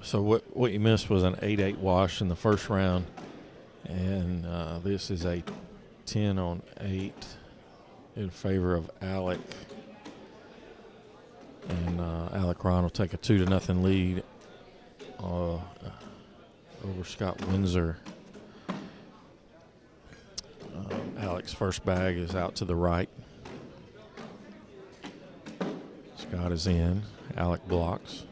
So what you missed was an 8-8 wash in the first round, and this is a 10 on 8 in favor of Alec. And Alec Ron will take a 2-0 lead over Scott Windsor. Alec's first bag is out to the right. Scott is in. Alec blocks.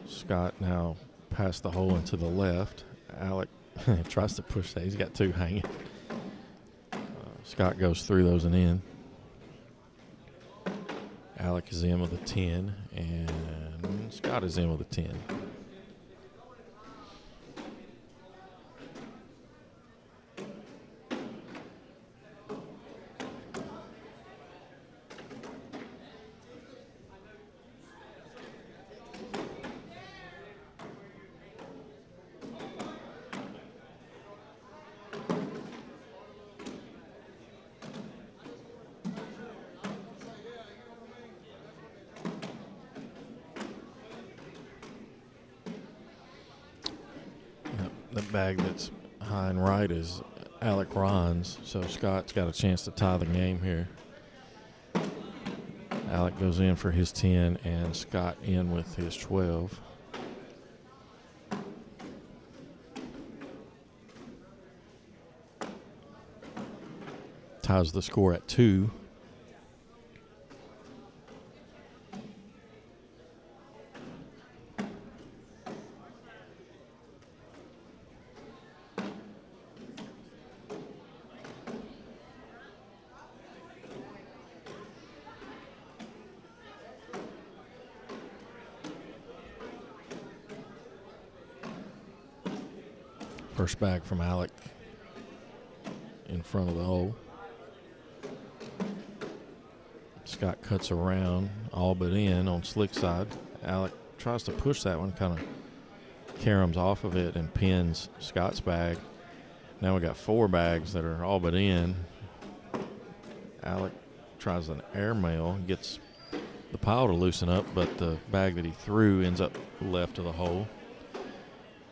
Scott now past the hole into the left. Alec tries to push that. He's got two hanging. Scott goes through those and in. Alec is in with a 10, and Scott is in with a 10. The bag that's high and right is Alec Ron's, so Scott's got a chance to tie the game here. Alec goes in for his 10 and Scott in with his 12. Ties the score at 2. First bag from Alec in front of the hole. Scott cuts around, all but in on slick side. Alec tries to push that one, kind of caroms off of it and pins Scott's bag. Now we got 4 bags that are all but in. Alec tries an airmail, gets the pile to loosen up, but the bag that he threw ends up left of the hole.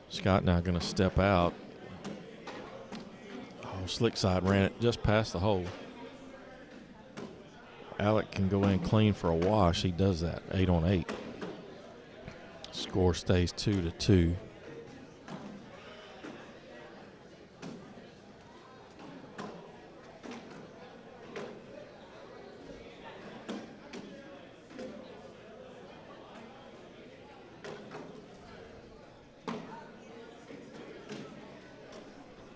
Scott now going to step out. Oh, slick side ran it just past the hole. Alec can go in clean for a wash. He does that, 8 on 8. Score stays 2-2.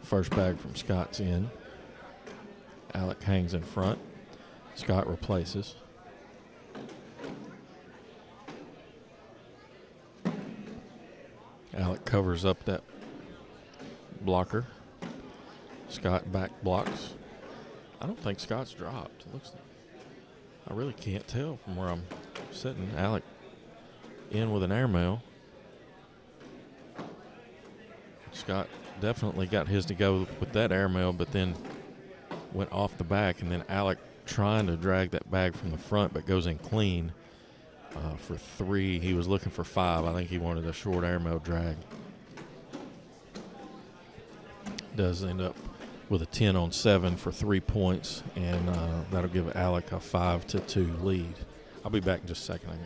First bag from Scott's in. Alec hangs in front. Scott replaces. Alec covers up that blocker. Scott back blocks. I don't think Scott's dropped. Looks like, I really can't tell from where I'm sitting. Alec in with an airmail. Scott definitely got his to go with that airmail, but then went off the back, and then Alec trying to drag that bag from the front, but goes in clean for 3. He was looking for 5. I think he wanted a short airmail drag. Does end up with a 10 on 7 for 3 points, and that'll give Alec a 5-2 lead. I'll be back in just a second.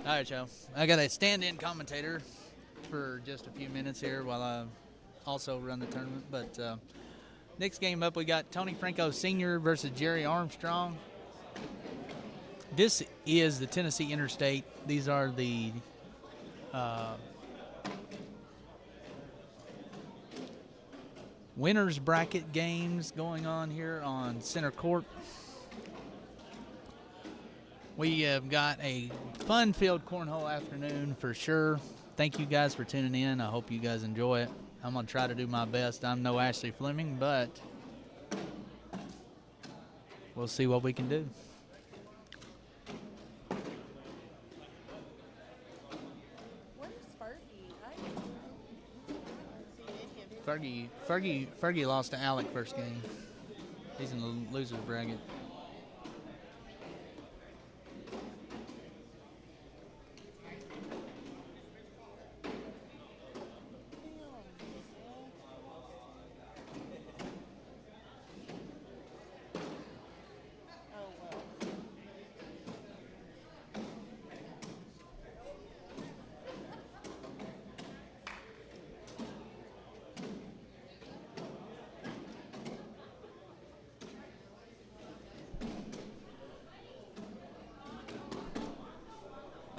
All right, Joe. I got a stand-in commentator for just a few minutes here while I also run the tournament. But next game up, we got Tony Franco Sr. versus Jerry Armstrong. This is the Tennessee Interstate. These are the winners bracket games going on here on center court. We have got a fun-filled cornhole afternoon for sure. Thank you guys for tuning in. I hope you guys enjoy it. I'm going to try to do my best. I'm no Ashley Fleming, but we'll see what we can do. Fergie lost to Alec first game. He's in the loser's bracket.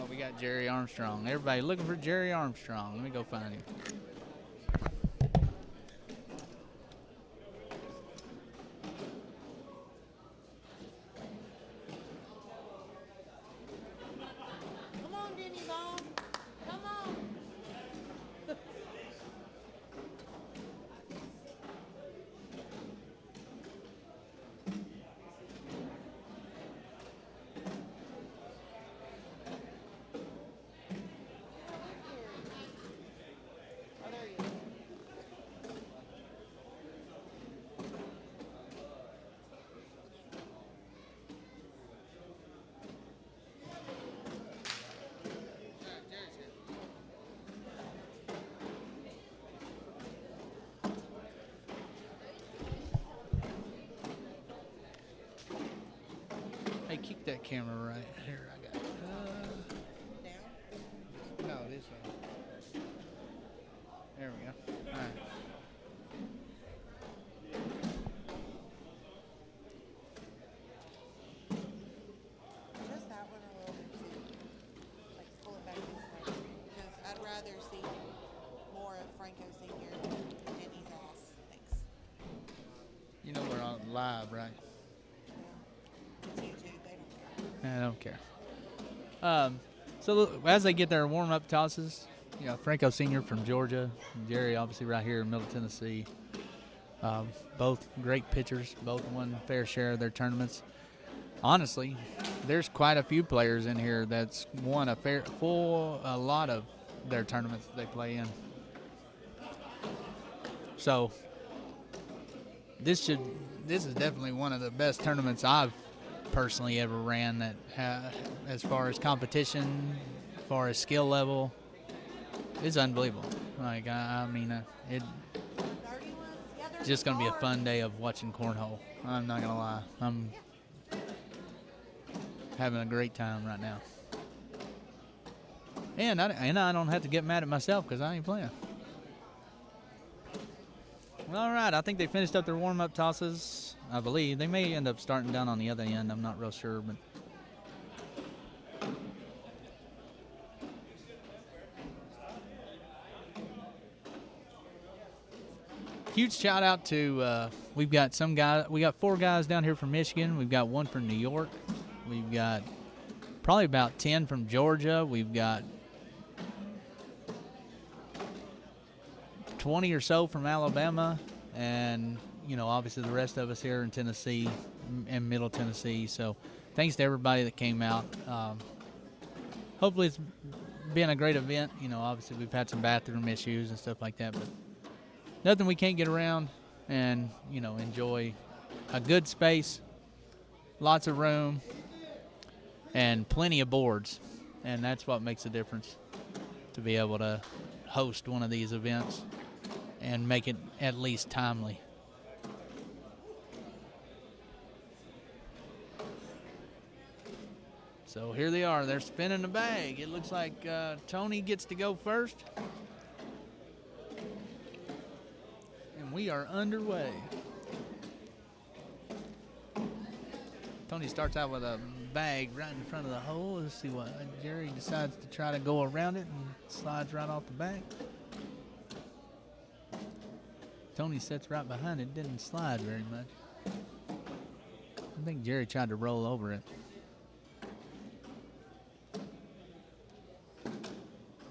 We got Jerry Armstrong. Everybody looking for Jerry Armstrong. Let me go find him. Come on, Denny Ball. Come on. Hey, kick that camera right here. I got it. Down. No, this way. There we go. All right. Just that one a little bit too. Like pull it back this way. Because I'd rather see more of Franco Sr. than Denny's ass. Thanks. You know we're on live, right? It's YouTube. They don't care. I don't care. So look, as they get their warm-up tosses, you know, Franco Sr. from Georgia, Jerry obviously right here in Middle Tennessee. Both great pitchers, both won fair share of their tournaments. Honestly, there's quite a few players in here that's won a lot of their tournaments that they play in. So this is definitely one of the best tournaments I've personally ever ran, that as far as competition, as far as skill level, it's unbelievable. Like I mean, it's just gonna be a fun day of watching cornhole. I'm not gonna lie, I'm having a great time right now, and I don't have to get mad at myself because I ain't playing. All right, I think they finished up their warm-up tosses. I believe they may end up starting down on the other end. I'm not real sure, but huge shout out to we got 4 guys down here from Michigan. We've got 1 from New York. We've got probably about 10 from Georgia. We've got 20 or so from Alabama, and you know, obviously the rest of us here in Tennessee and Middle Tennessee. So thanks to everybody that came out. Hopefully it's been a great event. You know, obviously we've had some bathroom issues and stuff like that, but nothing we can't get around and, you know, enjoy a good space, lots of room, and plenty of boards. And that's what makes a difference, to be able to host one of these events and make it at least timely. So here they are. They're spinning the bag. It looks like Tony gets to go first. And we are underway. Tony starts out with a bag right in front of the hole. Let's see what Jerry decides to try to go around it and slides right off the back. Tony sits right behind it, didn't slide very much. I think Jerry tried to roll over it.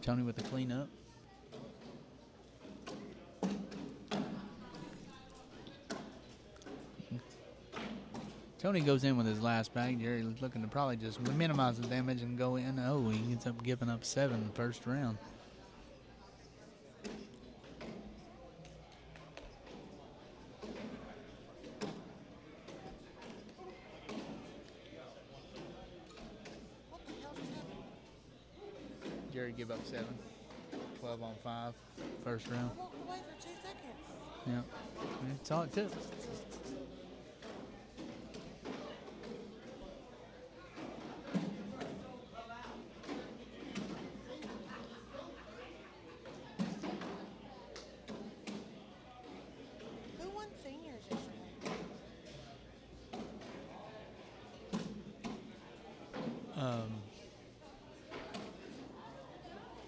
Tony with the cleanup. Tony goes in with his last bag. Jerry looking to probably just minimize the damage and go in. Oh, he ends up giving up 7 in the first round. Jerry give up 7. 12 on 5. First round. I walked away for 2 seconds. Yep. That's all it took. Who won seniors yesterday?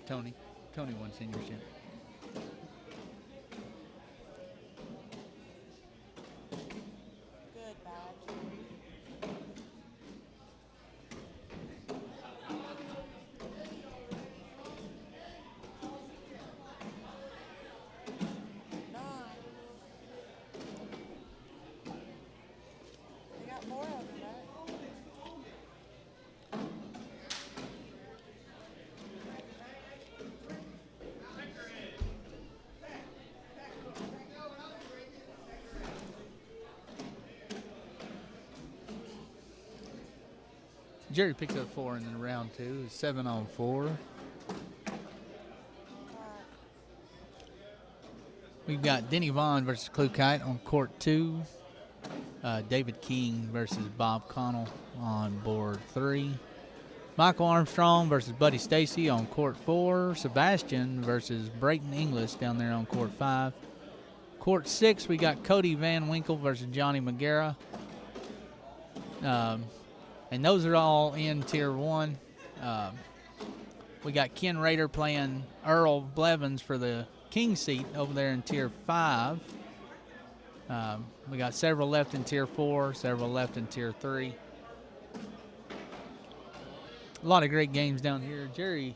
Tony. Tony won seniorship. Good badge. Nine. They got 4 of them, right? Jerry picks up 4 in round 2. 7 on 4. We've got Denny Vaughn versus Klukite on court 2. David King versus Bob Connell on board 3. Michael Armstrong versus Buddy Stacy on court 4. Sebastian versus Brayton English down there on court 5. Court 6, we got Cody Van Winkle versus Johnny McGarrah. And those are all in Tier 1. We got Ken Rader playing Earl Blevins for the King seat over there in Tier 5. We got several left in Tier 4, several left in Tier 3. A lot of great games down here. Jerry,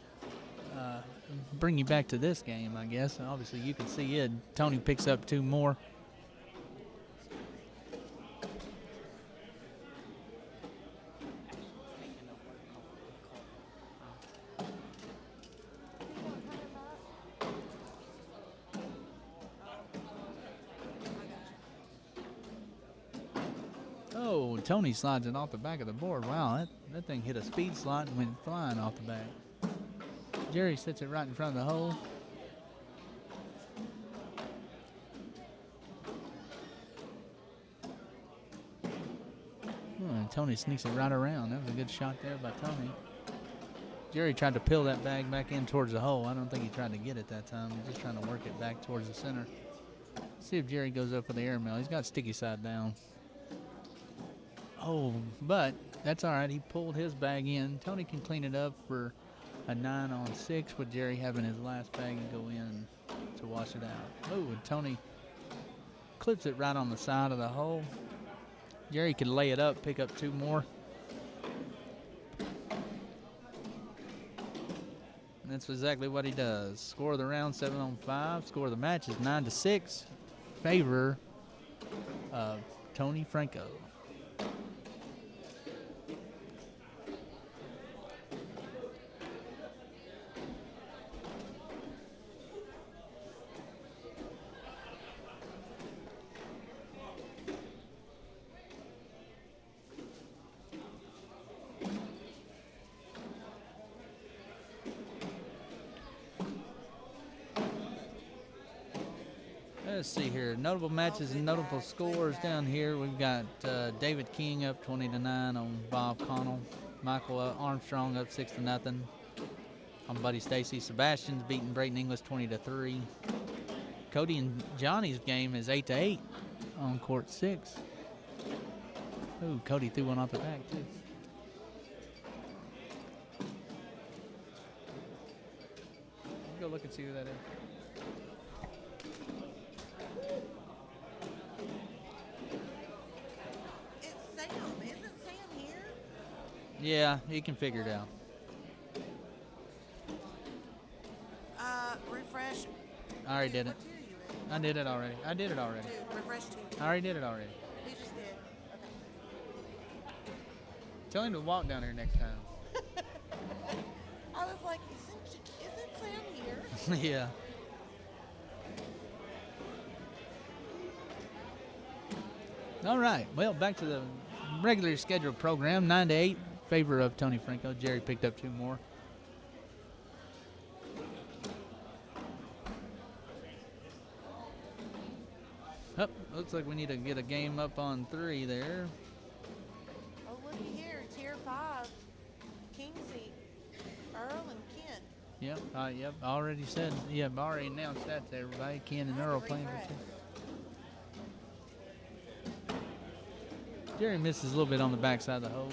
bring you back to this game, I guess. Obviously, you can see it. Tony picks up 2 more. Oh, Tony slides it off the back of the board. Wow, that thing hit a speed slot and went flying off the back. Jerry sits it right in front of the hole. And Tony sneaks it right around. That was a good shot there by Tony. Jerry tried to peel that bag back in towards the hole. I don't think he tried to get it that time. He's just trying to work it back towards the center. See if Jerry goes up for the airmail. He's got sticky side down. Oh, but that's all right. He pulled his bag in. Tony can clean it up for a 9 on 6 with Jerry having his last bag and go in to wash it out. Oh, and Tony clips it right on the side of the hole. Jerry can lay it up, pick up 2 more. And that's exactly what he does. Score of the round, 7 on 5. Score of the match is 9 to 6. Favor of Tony Franco. Let's see here. Notable matches and notable scores down here. We've got David King up 20 to 9 on Bob Connell. Michael Armstrong up 6-0 on Buddy Stacy. Sebastian's beating Brayton English 20-3. Cody and Johnny's game is 8-8 on court 6. Ooh, Cody threw one off the back too. Go look and see who that is. It's Sam. Isn't Sam here? Yeah, he can figure it out. Refresh. I already did it. What tier are you in? I did it already. I did it already. 2. Refresh 2. I already did it already. He just did. Okay. Tell him to walk down here next time. I was like, isn't Sam here? Yeah. All right. Well, back to the regularly scheduled program. 9-8, favor of Tony Franco. Jerry picked up 2 more. Oh, looks like we need to get a game up on 3 there. Oh, looky here. Tier 5. Kingsley, Earl, and Ken. Yep, yep. Already said. Yep, already announced that to everybody. Ken and Earl playing for 2. Jerry misses a little bit on the backside of the hole.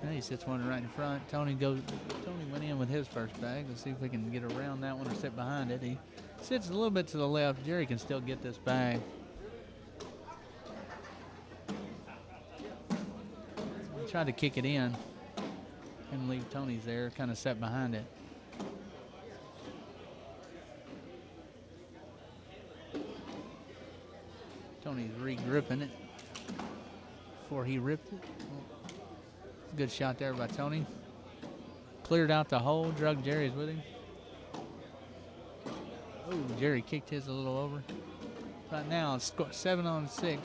Now he sits one right in front. Tony went in with his first bag. Let's see if we can get around that one or sit behind it. He sits a little bit to the left. Jerry can still get this bag. He tried to kick it in and leave Tony's there, kind of set behind it. Tony's re-gripping it before he ripped it. Good shot there by Tony. Cleared out the hole, drug Jerry's with him. Oh, Jerry kicked his a little over. Right now, it's 7-6.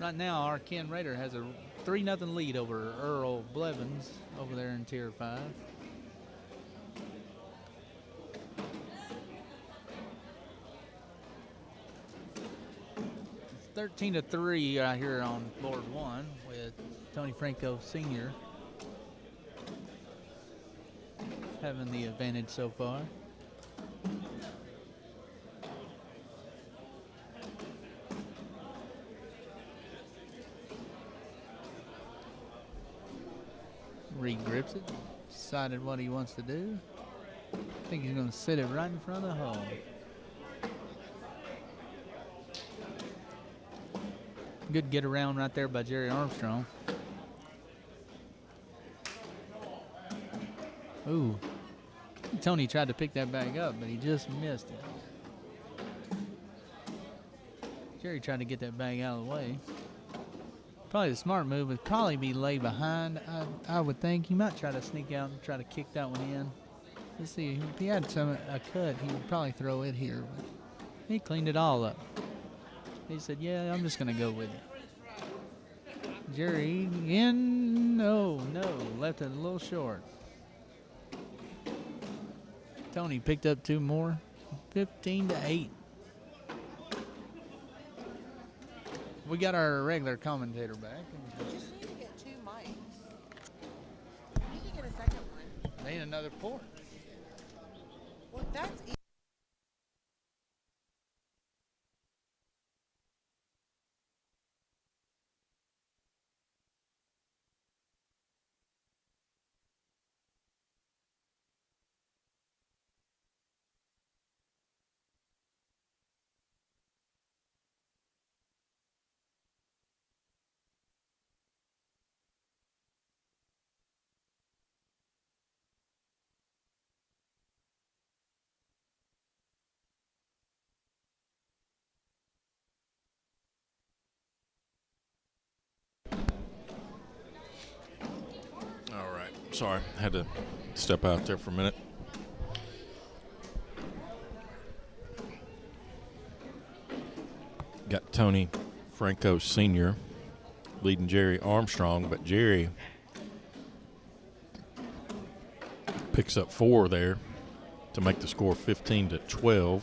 Right now, our Ken Rader has a 3-0 lead over Earl Blevins over there in Tier 5. It's 13-3 right here on board 1 with Tony Franco Sr. having the advantage so far. Re-grips it, decided what he wants to do. I think he's going to sit it right in front of the hole. Good get around right there by Jerry Armstrong. Ooh. Tony tried to pick that bag up, but he just missed it. Jerry tried to get that bag out of the way. Probably the smart move would probably be lay behind. I would think he might try to sneak out and try to kick that one in. Let's see, if he had a cut, he would probably throw it here. But he cleaned it all up. He said, yeah, I'm just going to go with it. Jerry in, no, left it a little short. Tony picked up 2 more, 15-8. We got our regular commentator back. You just need to get 2 mics. You need to get a second one. They need another port. Well, that's easy. Sorry, had to step out there for a minute. Got Tony Franco Sr. leading Jerry Armstrong, but Jerry picks up 4 there to make the score 15-12.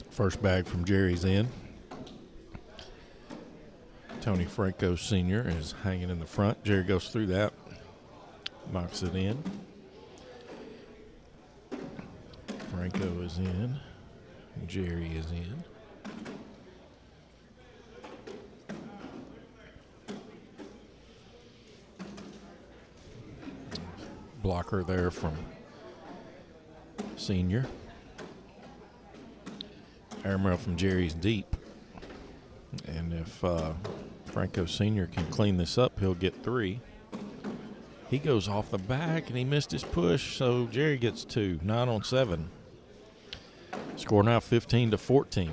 First bag from Jerry's in. Tony Franco Sr. is hanging in the front. Jerry goes through that, knocks it in. Franco is in. Jerry is in. Blocker there from Senior. Airmail from Jerry's deep. And if Franco Sr. can clean this up, he'll get 3. He goes off the back, and he missed his push, so Jerry gets 2. 9 on 7. Score now 15-14.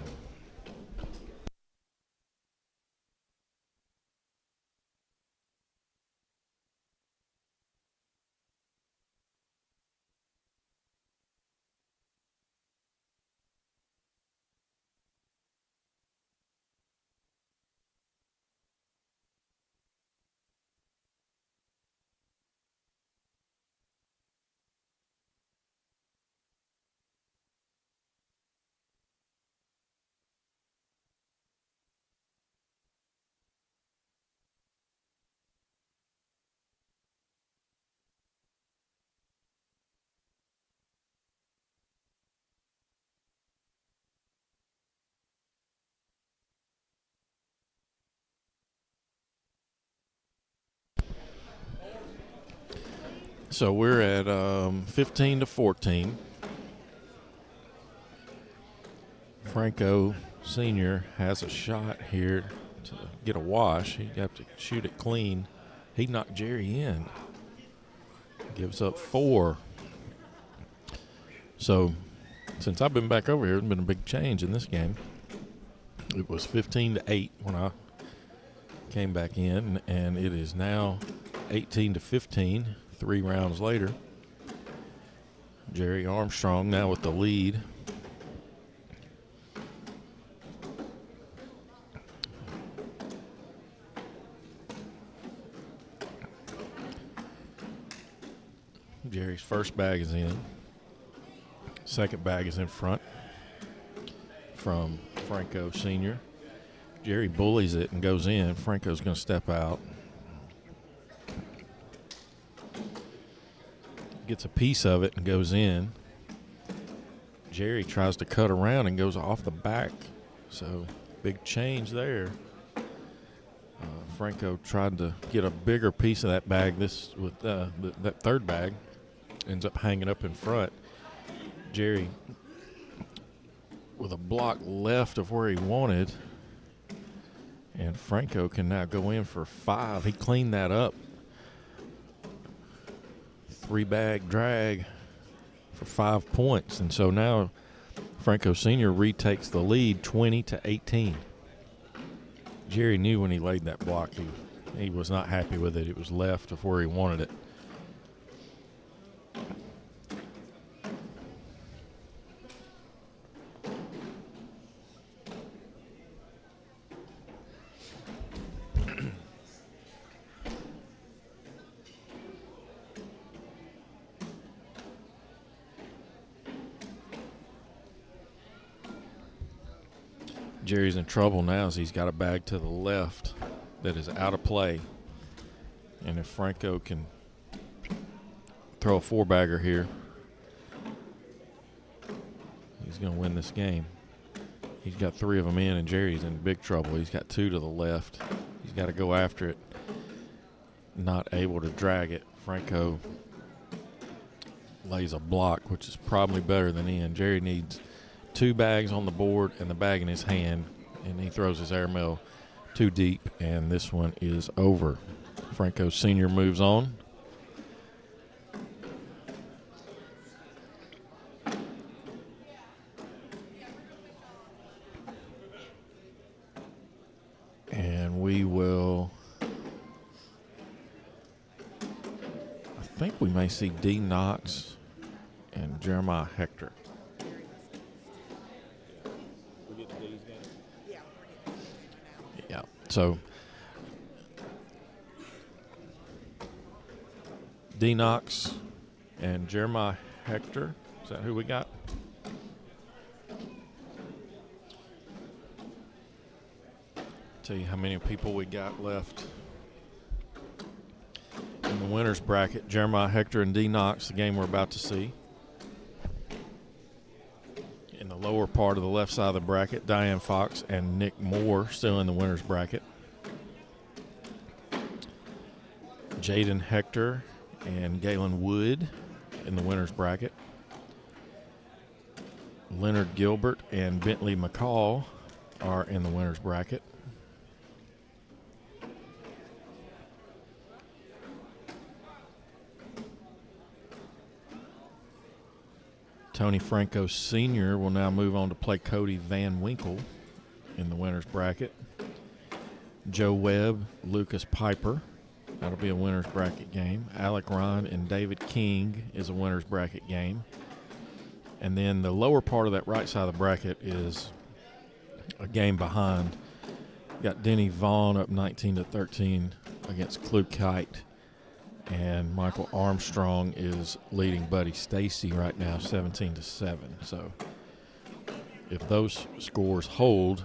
So we're at 15-14. Franco Sr. has a shot here to get a wash. He'd have to shoot it clean. He knocked Jerry in. Gives up 4. So since I've been back over here, there's been a big change in this game. It was 15-8 when I came back in, and it is now 18-15. 3 rounds later. Jerry Armstrong now with the lead. Jerry's first bag is in. Second bag is in front from Franco Sr. Jerry bullies it and goes in. Franco's going to step out. Gets a piece of it and goes in. Jerry tries to cut around and goes off the back. So big change there. Franco tried to get a bigger piece of that bag. This with that third bag ends up hanging up in front. Jerry with a block left of where he wanted, and Franco can now go in for 5. He cleaned that up. 3-bag drag for 5 points. And so now Franco Sr. retakes the lead 20-18. Jerry knew when he laid that block he was not happy with it. It was left of where he wanted it. Jerry's in trouble now as he's got a bag to the left that is out of play. And if Franco can throw a 4-bagger here, he's going to win this game. He's got 3 of them in, and Jerry's in big trouble. He's got 2 to the left. He's got to go after it. Not able to drag it. Franco lays a block, which is probably better than in. Jerry needs 2 bags on the board and the bag in his hand, and he throws his airmail too deep, and this one is over. Franco Sr. moves on. And we will, I think we may see D. Knox and Jeremiah Hector. Yeah, we're getting now. Yeah, so D. Knox and Jeremiah Hector. Is that who we got? Tell you how many people we got left in the winners bracket. Jeremiah Hector and D. Knox, the game we're about to see. In the lower part of the left side of the bracket, Diane Fox and Nick Moore still in the winners bracket. Jaden Hector and Galen Wood in the winners bracket. Leonard Gilbert and Bentley McCall are in the winners bracket. Tony Franco Sr. will now move on to play Cody Van Winkle in the winners bracket. Joe Webb, Lucas Piper. That'll be a winners bracket game. Alec Ryan and David King is a winners bracket game. And then the lower part of that right side of the bracket is a game behind. Got Denny Vaughn up 19-13 against Klugkite. And Michael Armstrong is leading Buddy Stacy right now 17-7. So if those scores hold,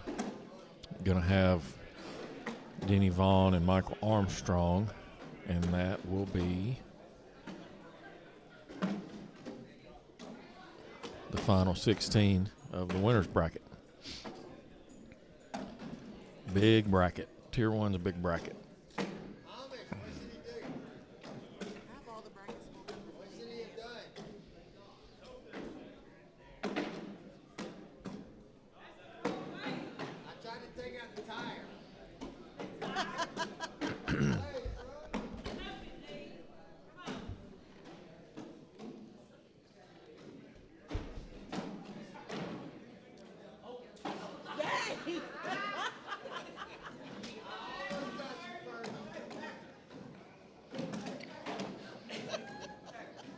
going to have Denny Vaughn and Michael Armstrong, and that will be the final 16 of the winners bracket. Big bracket. Tier 1's a big bracket. Have all the brackets full. I'm trying to take out the tire.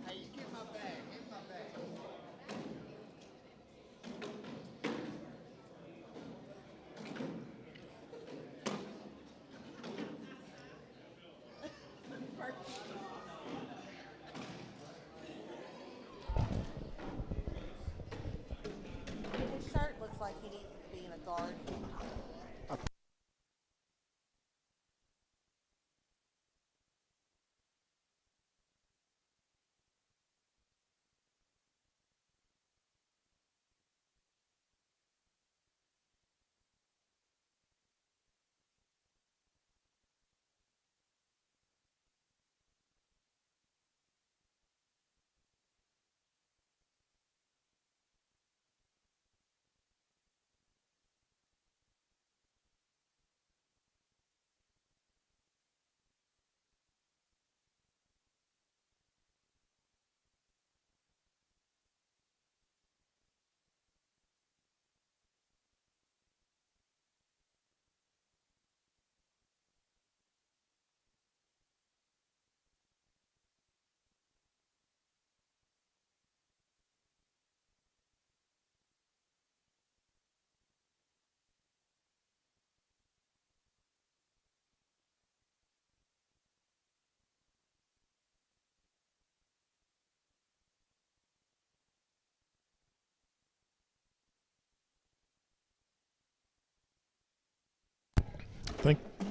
Hey, you get my bag. Get my bag. His shirt looks like he needs to be in a guard.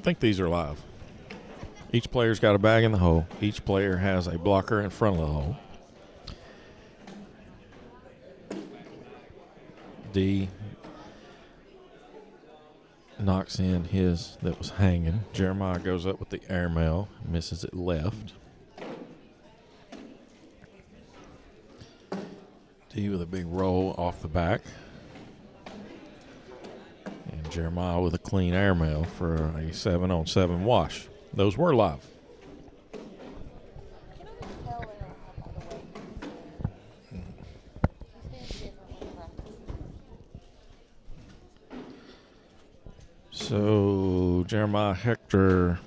Think these are live. Each player's got a bag in the hole. Each player has a blocker in front of the hole. D knocks in his that was hanging. Jeremiah goes up with the airmail, misses it left. D with a big roll off the back. Jeremiah with a clean airmail for a 7-on-7 wash. Those were live. You can almost tell Aaron by the way he stands different when practice. So Jeremiah Hector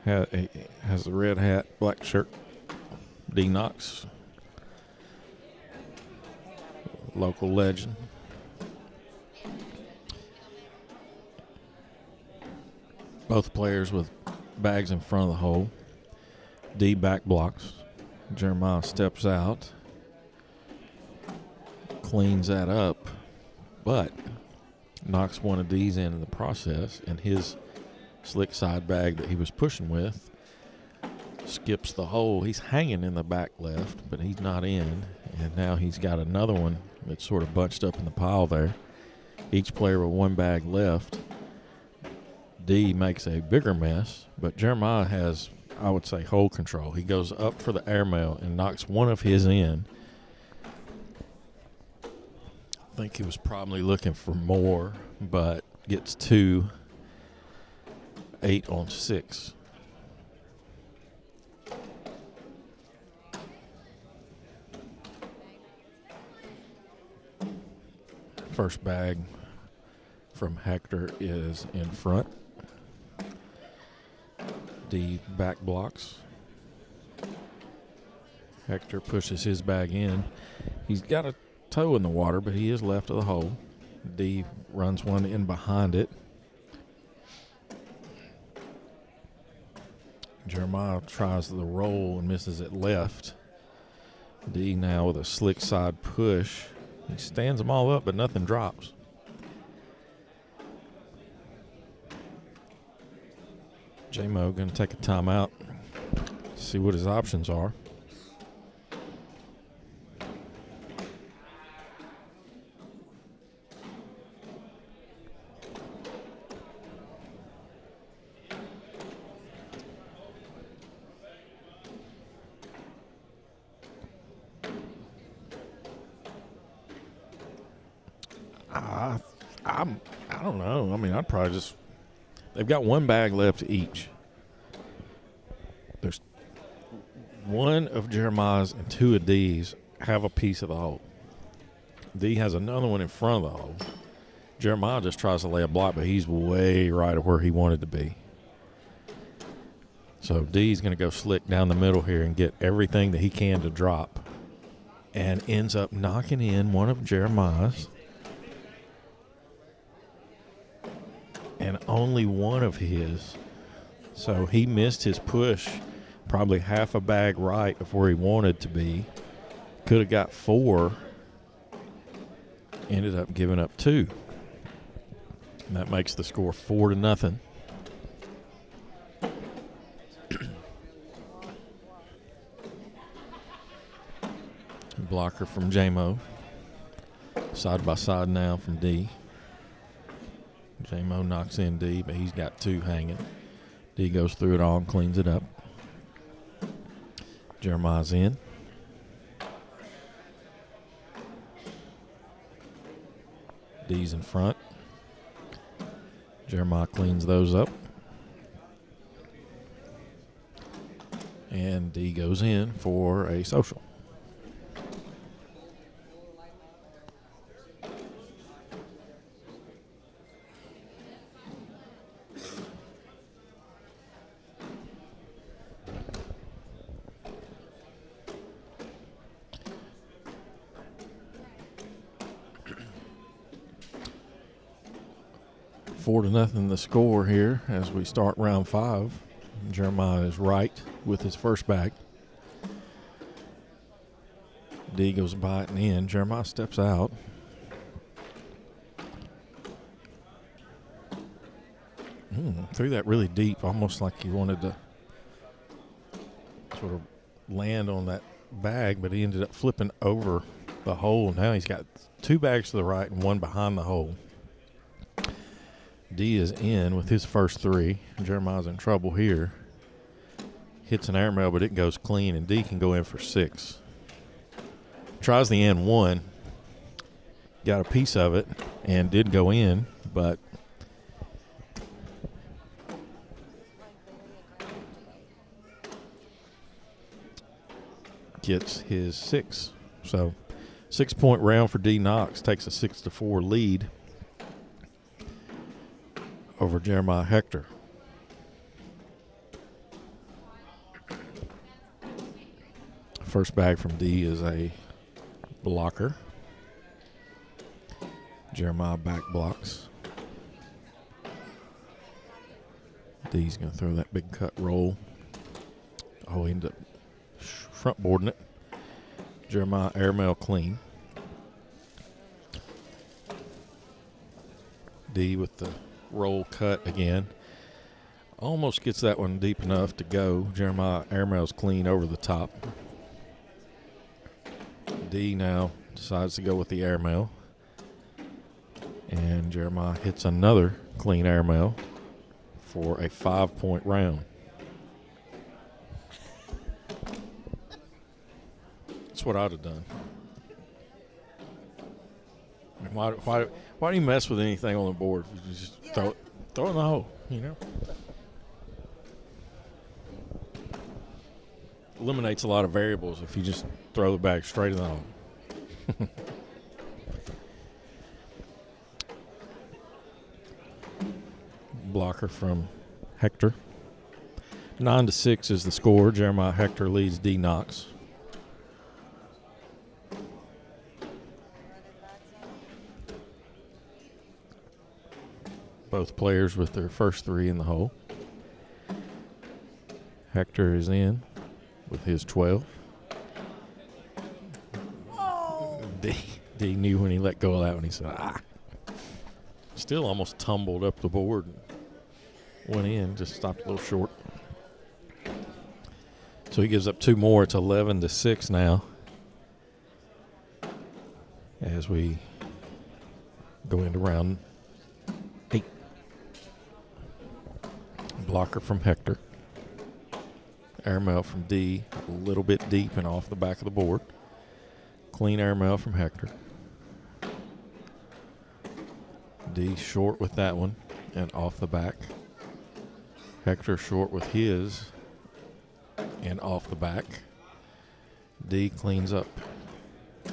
has the red hat, black shirt. D Knox, local legend. Both players with bags in front of the hole. D back blocks. Jeremiah steps out, cleans that up, but knocks one of D's in the process, and his slick side bag that he was pushing with skips the hole. He's hanging in the back left, but he's not in, and now he's got another one that's sort of bunched up in the pile there. Each player with one bag left. D makes a bigger mess, but Jeremiah has, I would say, hole control. He goes up for the airmail and knocks one of his in. I think he was probably looking for more, but gets 2, 8-on-6. First bag from Hector is in front. D back blocks. Hector pushes his bag in. He's got a toe in the water, but he is left of the hole. D runs one in behind it. Jeremiah tries the roll and misses it left. D now with a slick side push. He stands them all up, but nothing drops. J-Mo going to take a timeout, see what his options are. I don't know. I mean, I'd probably just. They've got one bag left each. There's one of Jeremiah's and 2 of D's have a piece of the hole. D has another one in front of the hole. Jeremiah just tries to lay a block, but he's way right of where he wanted to be. So D's going to go slick down the middle here and get everything that he can to drop, and ends up knocking in one of Jeremiah's and only one of his. So he missed his push probably half a bag right of where he wanted to be. Could have got 4. Ended up giving up 2. And that makes the score 4-0. Blocker from J-Mo. Side by side now from D. J-Mo knocks in D, but he's got 2 hanging. D goes through it all and cleans it up. Jeremiah's in. D's in front. Jeremiah cleans those up. And D goes in for a social. Four to nothing the score here as we start round 5. Jeremiah is right with his first bag. D goes biting in. Jeremiah steps out. Threw that really deep, almost like he wanted to sort of land on that bag, but he ended up flipping over the hole. Now he's got 2 bags to the right and 1 behind the hole. D is in with his first 3. Jeremiah's in trouble here. Hits an airmail, but it goes clean, and D can go in for 6. Tries the end 1. got a piece of it and did go in, but gets his 6. So 6-point round for D. Knox, takes a 6-4 lead over Jeremiah Hector. First bag from D is a blocker. Jeremiah back blocks. D's going to throw that big cut roll. Oh, he ended up front boarding it. Jeremiah airmail clean. D with the roll cut again. Almost gets that one deep enough to go. Jeremiah airmail's clean over the top. D now decides to go with the airmail. And Jeremiah hits another clean airmail for a 5-point round. That's what I'd have done. Why do you mess with anything on the board? You just throw it in the hole, you know? Eliminates a lot of variables if you just throw the bag straight in the hole. Blocker from Hector. 9-6 is the score. Jeremiah Hector leads D. Knox. Both players with their first 3 in the hole. Hector is in with his 12. Oh. D knew when he let go of that one. He said, ah. Still almost tumbled up the board and went in, just stopped a little short. So he gives up 2 more. It's 11-6 now as we go into round 8. Blocker from Hector. Airmail from D, a little bit deep and off the back of the board. Clean airmail from Hector. D short with that one and off the back. Hector short with his and off the back. D cleans up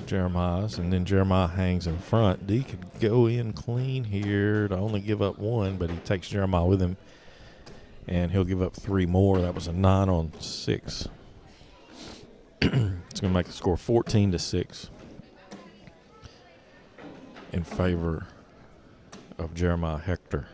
Jeremiah's, and then Jeremiah hangs in front. D could go in clean here to only give up 1, but he takes Jeremiah with him, and he'll give up 3 more. That was a 9-6. It's going to make the score 14-6 in favor of Jeremiah Hector.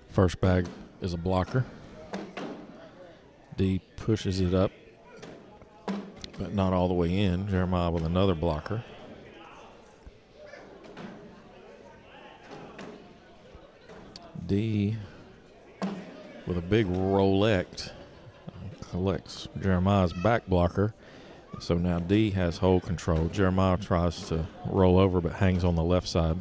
First bag is a blocker. D pushes it up, but not all the way in. Jeremiah with another blocker. D with a big roulette collects Jeremiah's back blocker. So now D has hole control. Jeremiah tries to roll over but hangs on the left side.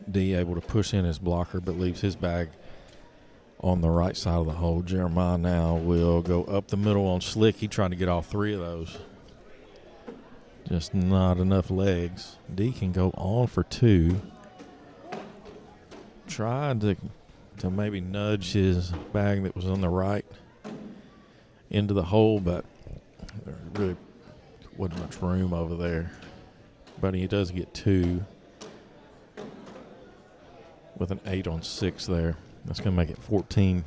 D able to push in his blocker but leaves his bag on the right side of the hole. Jeremiah now will go up the middle on slick. He tried to get all 3 of those. Just not enough legs. D can go on for 2. Tried to maybe nudge his bag that was on the right into the hole, but there really wasn't much room over there. But he does get 2 with an 8 on 6 there. That's going to make it 14-8.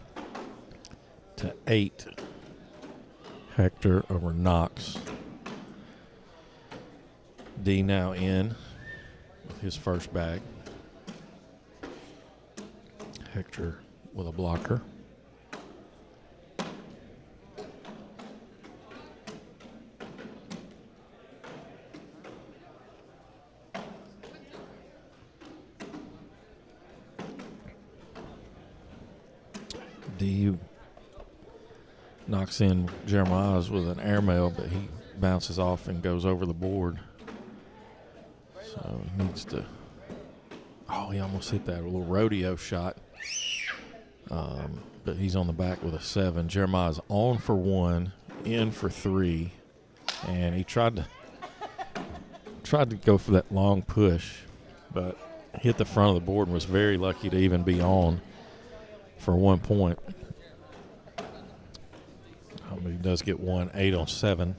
Hector over Knox. D now in with his first bag. Hector with a blocker. D knocks in Jeremiah's with an airmail, but he bounces off and goes over the board. So So he needs to. Oh, he almost hit that little rodeo shot. But he's on the back with a 7. Jeremiah's on for 1, in for 3, and he tried to go for that long push, but hit the front of the board and was very lucky to even be on for 1 point. But he does get 1, 8 on 7.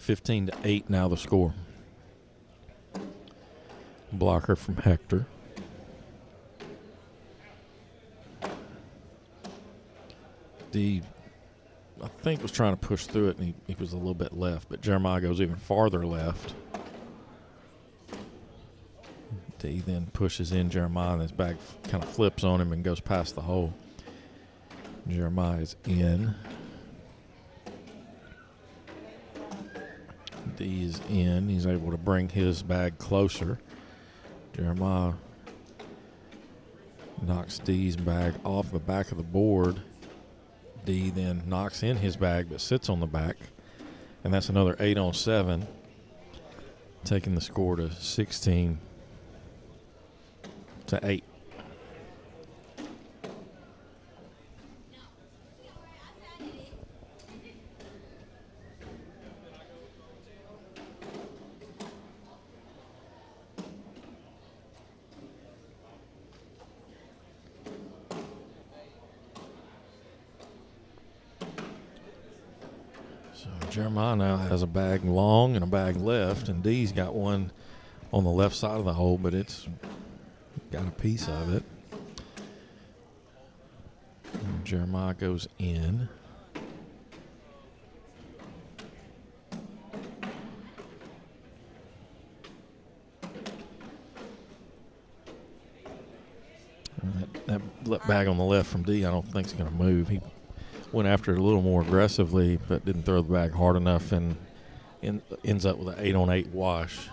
(15-8) now the score. Blocker from Hector. D, I think, was trying to push through it, and he was a little bit left, but Jeremiah goes even farther left. D then pushes in Jeremiah, and his bag kind of flips on him and goes past the hole. Jeremiah is in. D is in. He's able to bring his bag closer. Jeremiah knocks D's bag off the back of the board. D then knocks in his bag but sits on the back. And that's another 8 on 7, taking the score to 16-8. Jeremiah now has a bag long and a bag left, and D's got one on the left side of the hole, but it's got a piece of it. And Jeremiah goes in. That bag on the left from D, I don't think is going to move. He went after it a little more aggressively, but didn't throw the bag hard enough, and ends up with an 8 on 8 wash.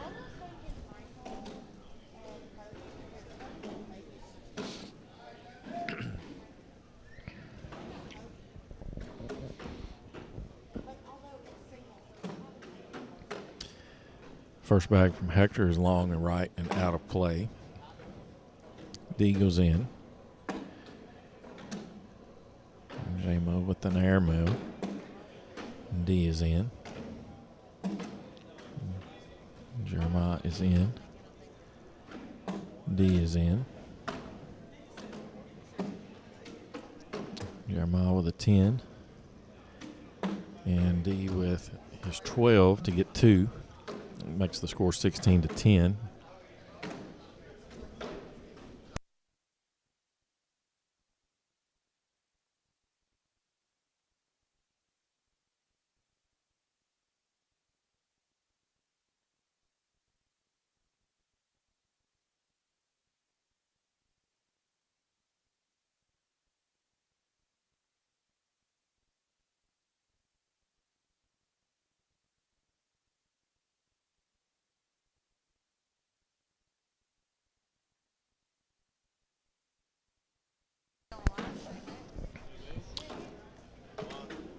First bag from Hector is long and right and out of play. D goes in. J-Mo with an air move. D is in. Jeremiah is in. D is in. Jeremiah with a 10. And D with his 12 to get 2. Makes the score 16-10.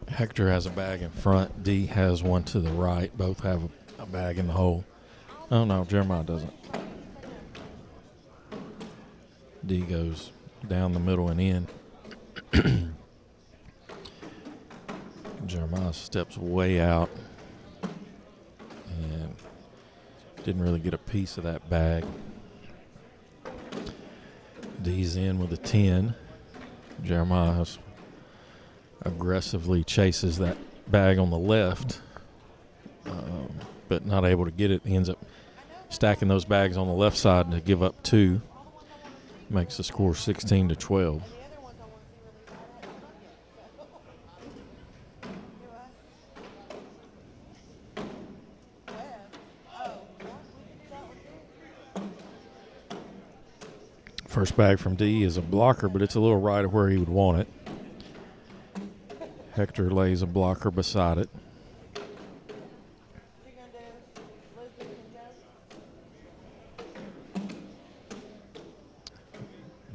Hector has a bag in front. D has one to the right. Both have a bag in the hole. Oh, no, Jeremiah doesn't. D goes down the middle and in. Jeremiah steps way out and didn't really get a piece of that bag. D's in with a 10. Jeremiah aggressively chases that bag on the left, but not able to get it. He ends up stacking those bags on the left side to give up 2. Makes the score 16-12. First bag from D is a blocker, but it's a little right of where he would want it. Hector lays a blocker beside it.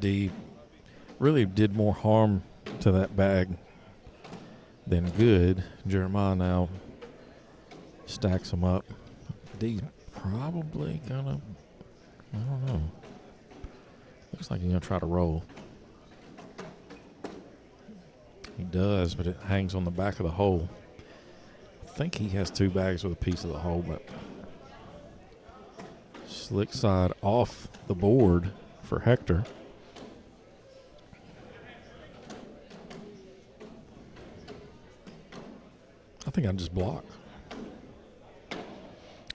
D really did more harm to that bag then good. Jeremiah now stacks them up. D's probably gonna, I don't know. Looks like he's gonna try to roll. He does, but it hangs on the back of the hole. I think he has 2 bags with a piece of the hole, but slick side off the board for Hector. I think I just block.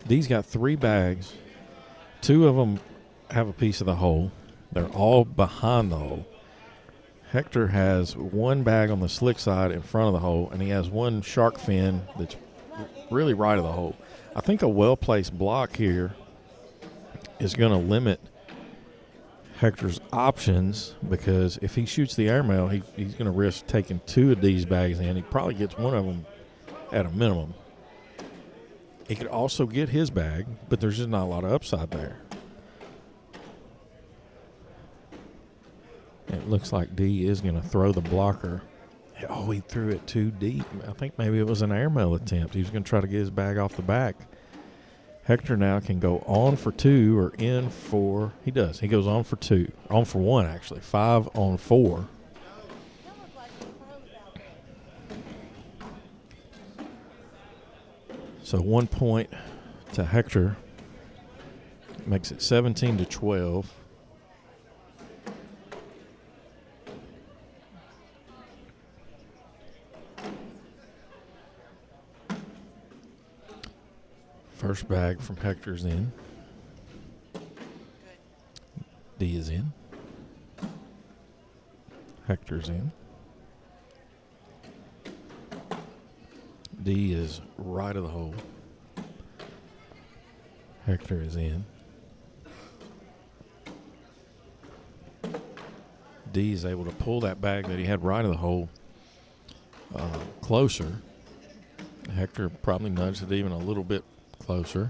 These got 3 bags. 2 of them have a piece of the hole. They're all behind the hole. Hector has 1 bag on the slick side in front of the hole, and he has 1 shark fin that's really right of the hole. I think a well-placed block here is going to limit Hector's options, because if he shoots the airmail, he's going to risk taking 2 of these bags in. He probably gets 1 of them at a minimum. He could also get his bag, but there's just not a lot of upside there. It looks like D is going to throw the blocker. Oh, he threw it too deep. I think maybe it was an airmail attempt. He was going to try to get his bag off the back. Hector now can go on for 2 or in for, he does. He goes on for 2. On for 1, actually. 5 on 4. So 1 point to Hector. Makes it 17-12. First bag from Hector's in. D is in. Hector's in. D is right of the hole. Hector is in. D is able to pull that bag that he had right of the hole closer. Hector probably nudged it even a little bit closer.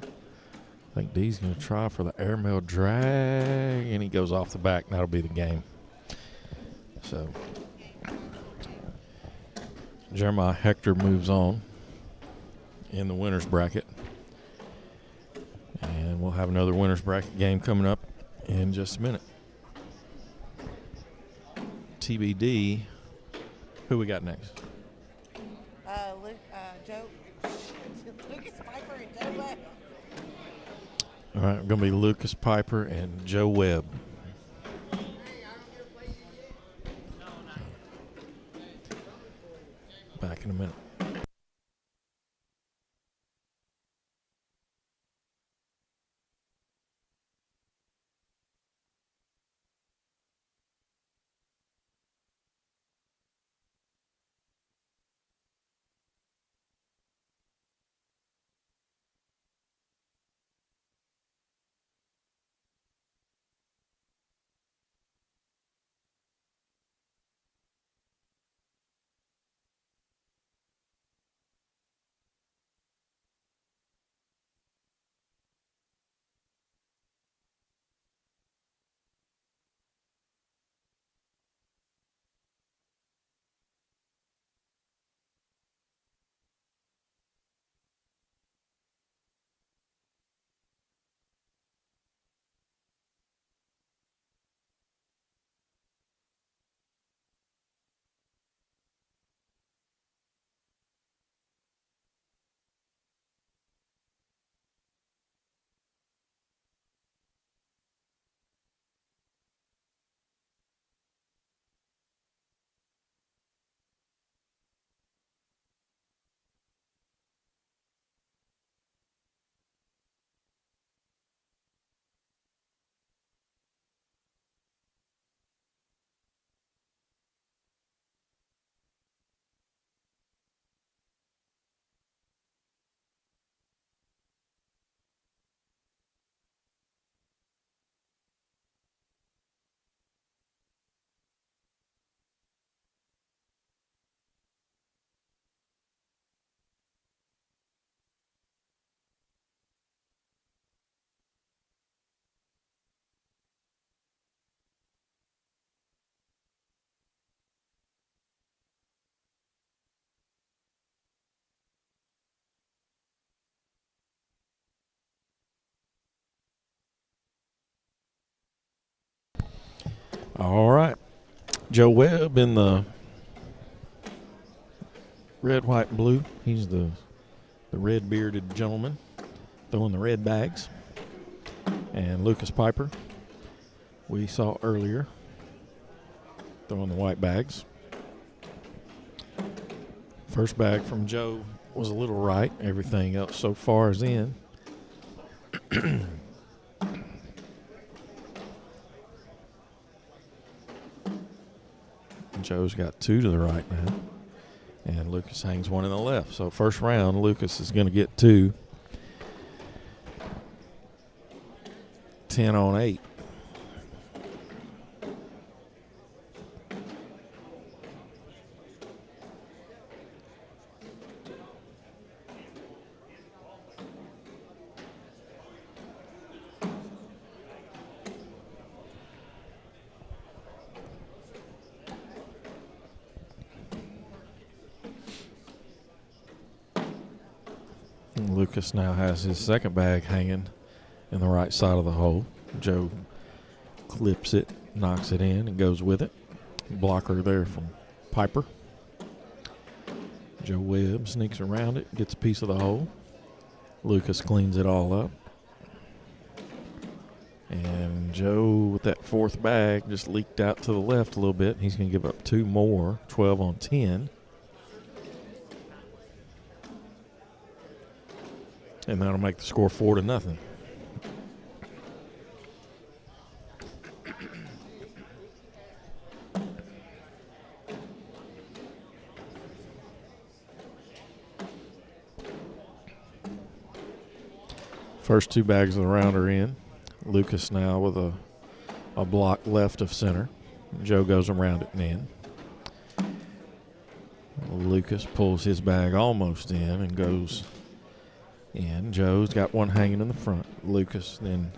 I think D's going to try for the airmail drag, and he goes off the back. That'll be the game. So Jeremiah Hector moves on in the winner's bracket. And we'll have another winner's bracket game coming up in just a minute. TBD, who we got next? Lucas Piper and Joe Webb. All right, going to be Lucas Piper and Joe Webb. Back in a minute. All right. Joe Webb in the red, white, and blue. He's the red-bearded gentleman throwing the red bags. And Lucas Piper, we saw earlier, throwing the white bags. First bag from Joe was a little right. Everything else so far is in. Joe's got 2 to the right now. And Lucas hangs 1 in the left. So first round, Lucas is going to get 2. 10 on 8. And Lucas now has his second bag hanging in the right side of the hole. Joe clips it, knocks it in, and goes with it. Blocker there from Piper. Joe Webb sneaks around it, gets a piece of the hole. Lucas cleans it all up. And Joe, with that fourth bag, just leaked out to the left a little bit. He's going to give up 2 more, 12 on 10. And that'll make the score 4-0. First 2 bags of the round are in. Lucas now with a block left of center. Joe goes around it and in. Lucas pulls his bag almost in and goes in. Joe's got 1 hanging in the front. Lucas then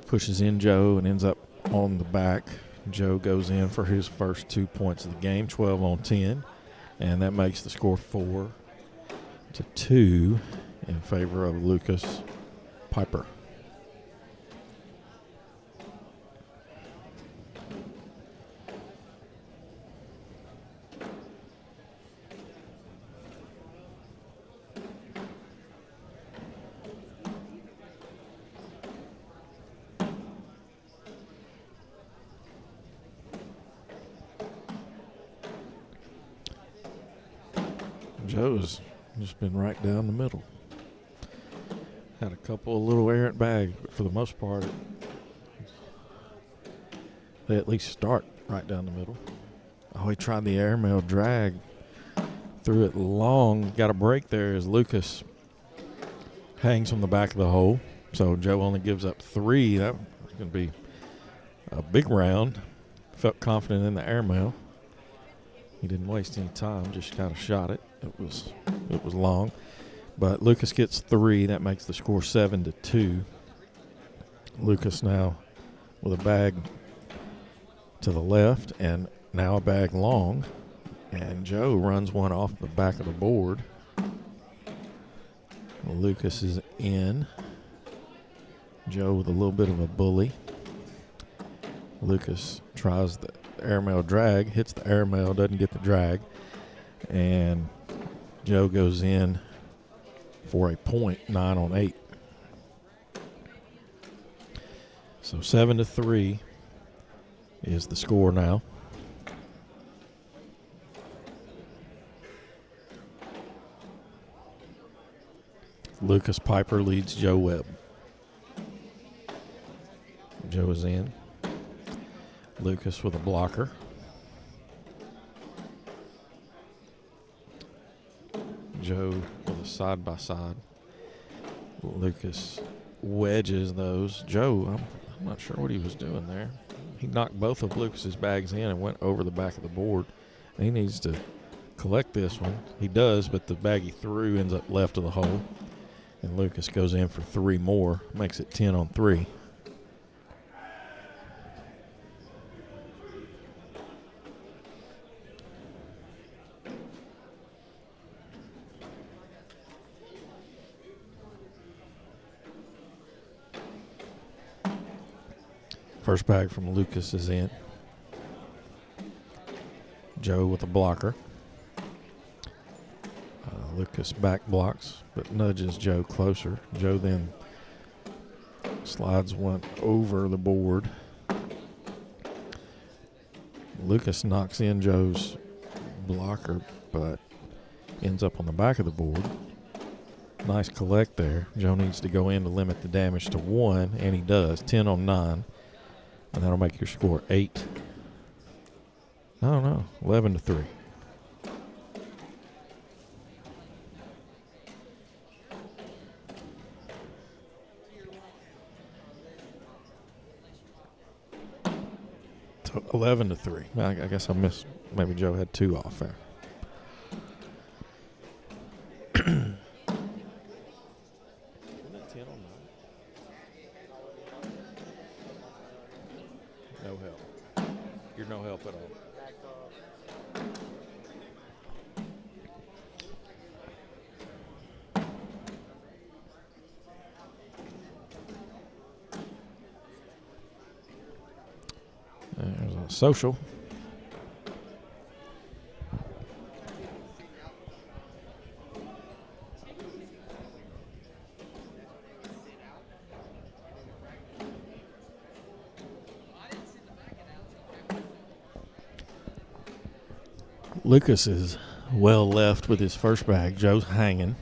pushes in Joe and ends up on the back. Joe goes in for his first 2 points of the game, 12 on 10. And that makes the score 4-2 in favor of Lucas Piper. Joe's just been right down the middle. Had a couple of little errant bags, but for the most part, they at least start right down the middle. Oh, he tried the airmail drag. Threw it long. Got a break there as Lucas hangs from the back of the hole. So Joe only gives up 3. That was going to be a big round. Felt confident in the airmail. He didn't waste any time, just kind of shot it. It was long. But Lucas gets 3. That makes the score 7-2. Lucas now with a bag to the left and now a bag long. And Joe runs 1 off the back of the board. Lucas is in. Joe with a little bit of a bully. Lucas tries the airmail drag, hits the airmail, doesn't get the drag. And Joe goes in for a point, 9 on 8. So 7-3 is the score now. Lucas Piper leads Joe Webb. Joe is in. Lucas with a blocker. Joe with a side-by-side. Lucas wedges those. Joe, I'm not sure what he was doing there. He knocked both of Lucas's bags in and went over the back of the board. He needs to collect this one. He does, but the bag he threw ends up left of the hole. And Lucas goes in for 3 more, makes it 10 on 3. First bag from Lucas is in. Joe with a blocker. Lucas back blocks, but nudges Joe closer. Joe then slides one over the board. Lucas knocks in Joe's blocker, but ends up on the back of the board. Nice collect there. Joe needs to go in to limit the damage to 1, and he does. 10 on 9. And that'll make your score 8. I don't know. 11 to 3. So 11 to 3. I guess I missed. Maybe Joe had 2 off there. No help. You're no help at all. There's a social. Lucas is well left with his first bag. Joe's hanging.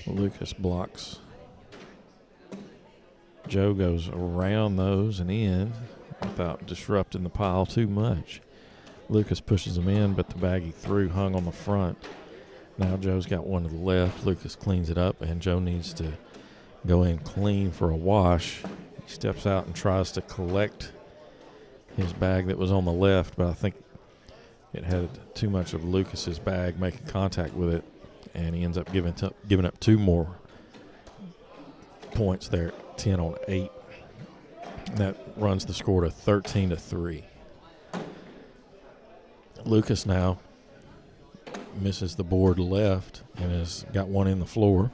Lucas blocks. Joe goes around those and in without disrupting the pile too much. Lucas pushes him in, but the bag he threw hung on the front. Now Joe's got one to the left. Lucas cleans it up, and Joe needs to go in clean for a wash. He steps out and tries to collect his bag that was on the left, but I think it had too much of Lucas's bag making contact with it, and he ends up giving up 2 more points there, 10 on 8. That runs the score to 13 to 3. Lucas now misses the board left and has got one in the floor.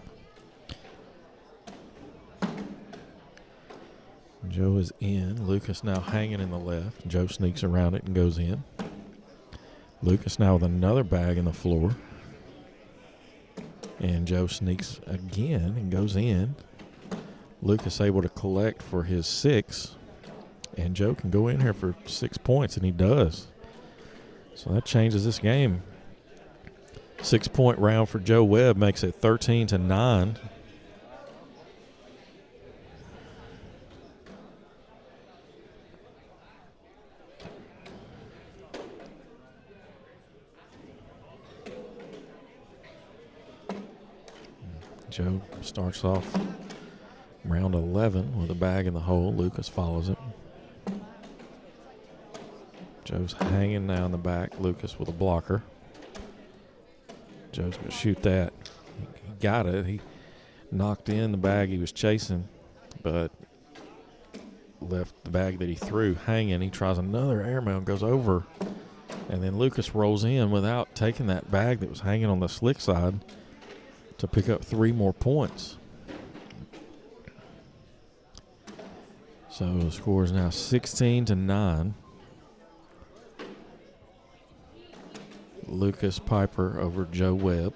Joe is in. Lucas now hanging in the left. Joe sneaks around it and goes in. Lucas now with another bag in the floor. And Joe sneaks again and goes in. Lucas able to collect for his 6. And Joe can go in here for 6 points, and he does. So that changes this game. 6-point round for Joe Webb makes it 13 to 9. Joe starts off round 11 with a bag in the hole. Lucas follows it. Joe's hanging now in the back. Lucas with a blocker. Joe's going to shoot that. He got it. He knocked in the bag he was chasing, but left the bag that he threw hanging. He tries another airmail and goes over. And then Lucas rolls in without taking that bag that was hanging on the slick side to pick up 3 more points. So the score is now 16 to 9. Lucas Piper over Joe Webb.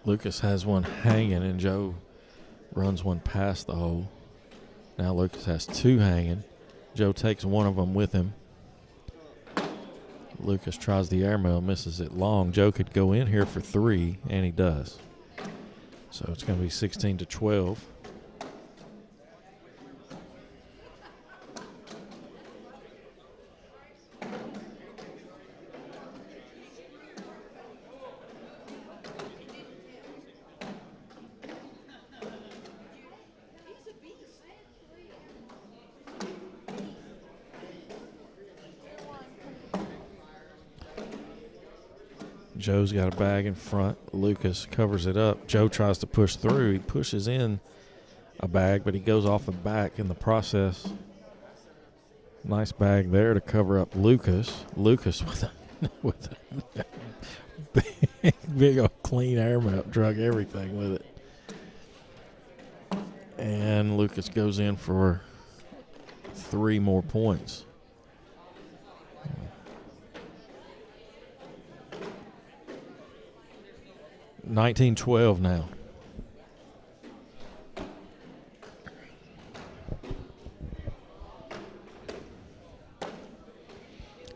Lucas has one hanging, and Joe runs one past the hole. Now Lucas has 2 hanging. Joe takes one of them with him. Lucas tries the airmail, misses it long. Joe could go in here for 3, and he does. So it's going to be 16 to 12. Joe's got a bag in front. Lucas covers it up. Joe tries to push through. He pushes in a bag, but he goes off the back in the process. Nice bag there to cover up Lucas. Lucas with a, with a big old clean air melt, drug everything with it. And Lucas goes in for 3 more points. $19-12 now.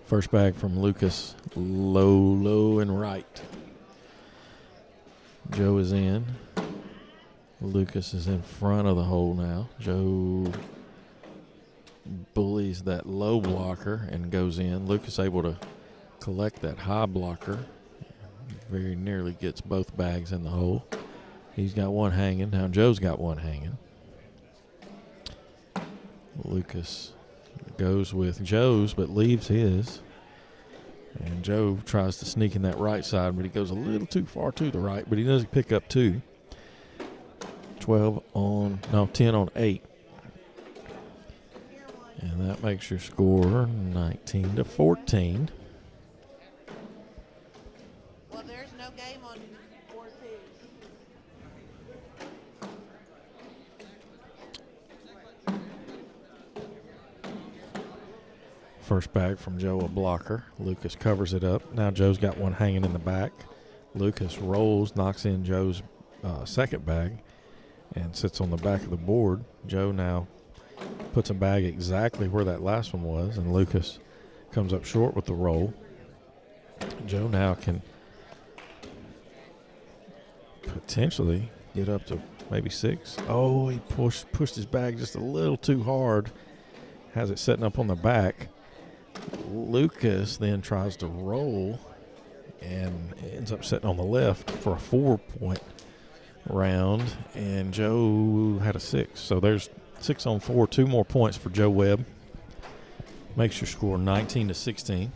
First bag from Lucas, low and right. Joe is in. Lucas is in front of the hole now. Joe bullies that low blocker and goes in. Lucas able to collect that high blocker. Very nearly gets both bags in the hole. He's got one hanging. Now Joe's got one hanging. Lucas goes with Joe's but leaves his. And Joe tries to sneak in that right side, but he goes a little too far to the right, but he does pick up 2. 10 on 8. And that makes your score 19-14. Well, there's no game on 4-2. First bag from Joe, a blocker. Lucas covers it up. Now Joe's got one hanging in the back. Lucas rolls, knocks in Joe's second bag, and sits on the back of the board. Joe now puts a bag exactly where that last one was, and Lucas comes up short with the roll. Joe now can potentially get up to maybe 6. Oh, he pushed his bag just a little too hard. Has it setting up on the back. Lucas then tries to roll and ends up sitting on the left for a 4-point round, and Joe had a 6. So there's 6 on 4, 2 more points for Joe Webb. Makes your score 19-16.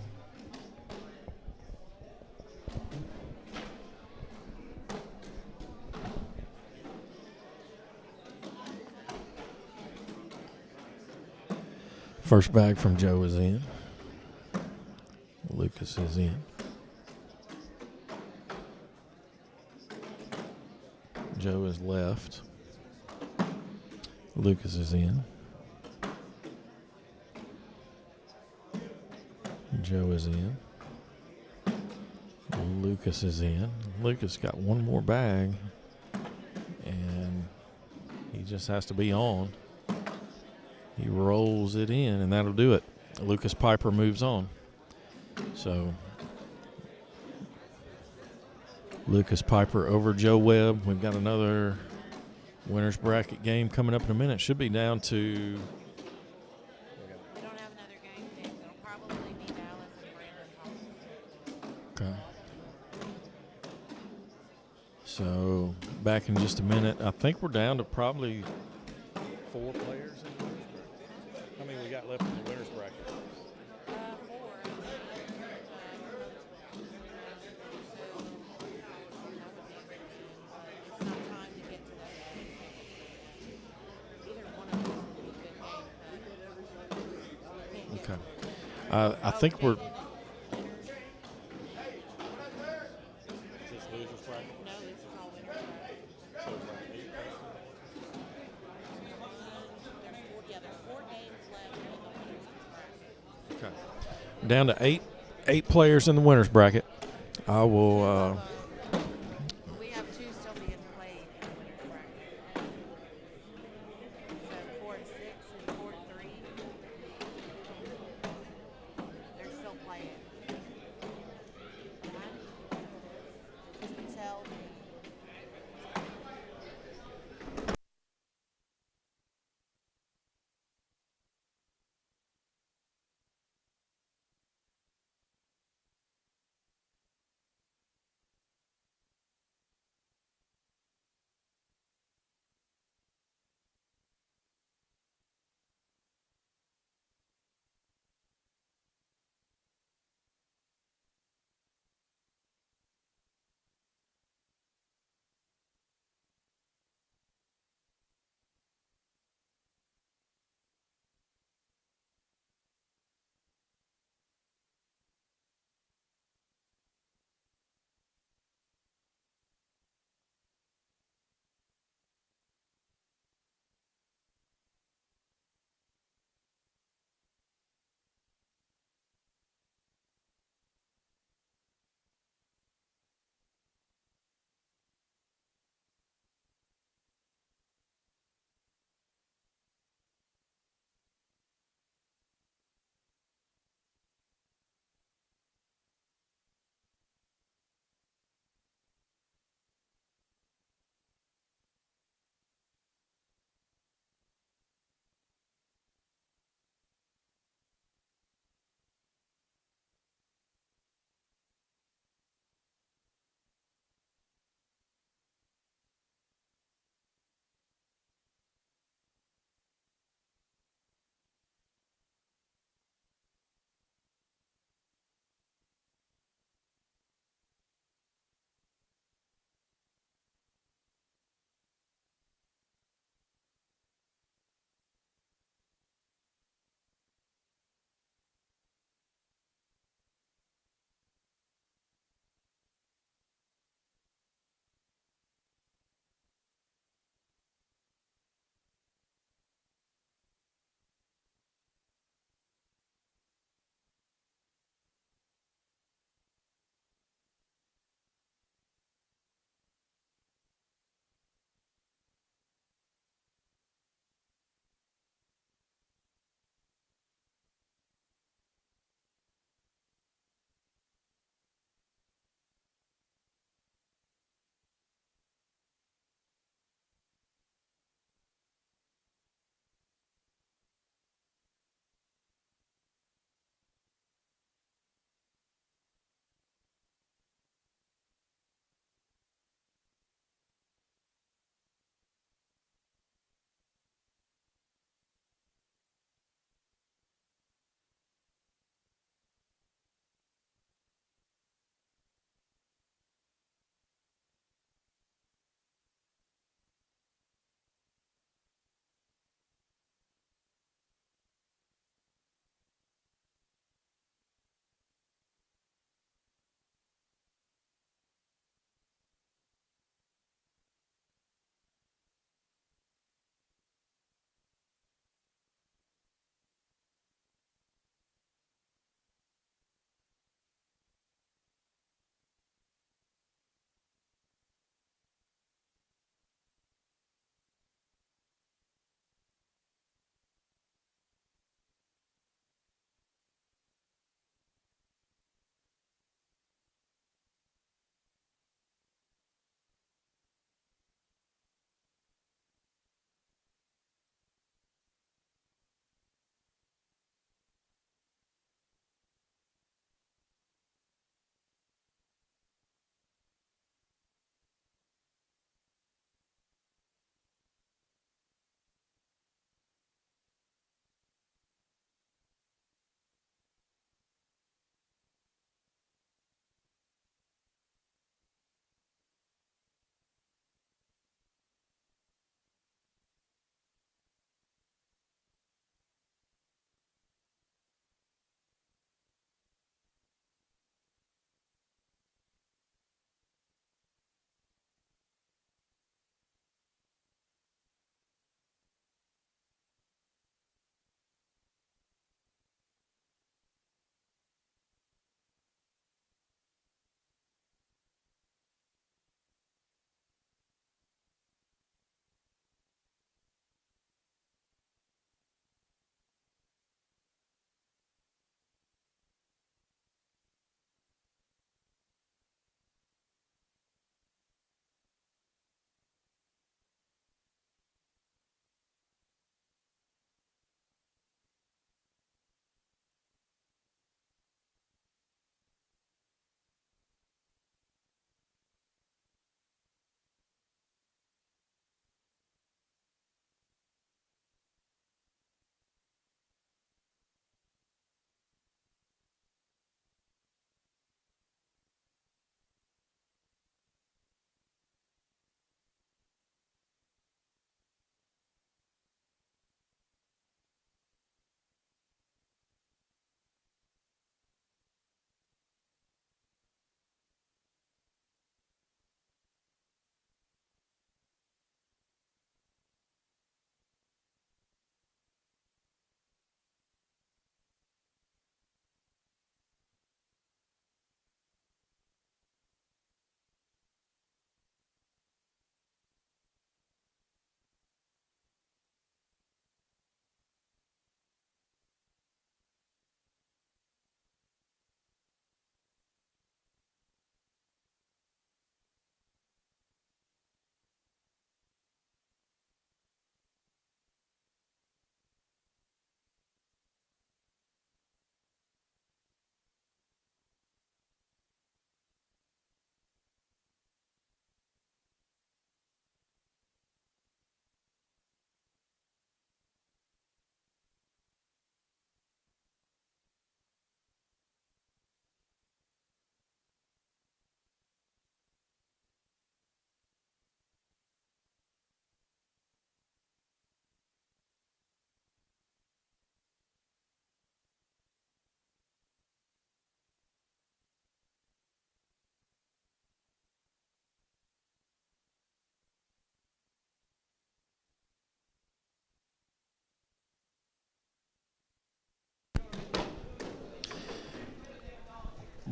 First bag from Joe is in. Lucas is in. Joe is left. Lucas is in. Joe is in. Lucas is in. Lucas got one more bag, and he just has to be on. He rolls it in, and that'll do it. Lucas Piper moves on. So Lucas Piper over Joe Webb. We've got another winner's bracket game coming up in a minute. Should be down to. We don't have another game picked. It'll probably be Dallas and Brandon. Okay. So back in just a minute. I think we're down to probably 4 players in the winner's bracket. How many we got left in the winner's bracket? 4. It's not time to get to that game. Either one of them would be a good game. Okay. I think we're. No, this is all winner's bracket. There's 4 games left in the winner's bracket. Okay. Down to eight players in the winner's bracket. I will. We have 2 still being played in the winner's bracket. So 4 to 6 and 4 to 3. They're still playing. Until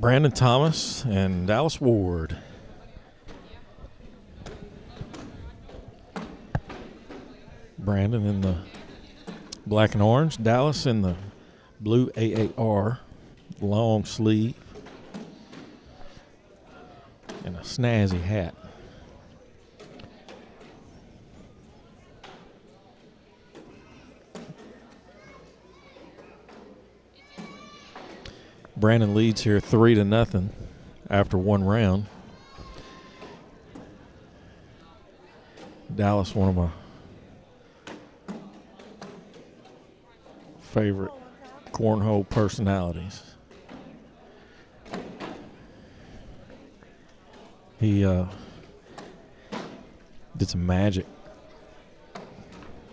Brandon Thomas and Dallas Ward. Brandon in the black and orange. Dallas in the blue AAR long sleeve and a snazzy hat. Brandon leads here 3-0 after one round. Dallas, one of my favorite cornhole personalities. He did some magic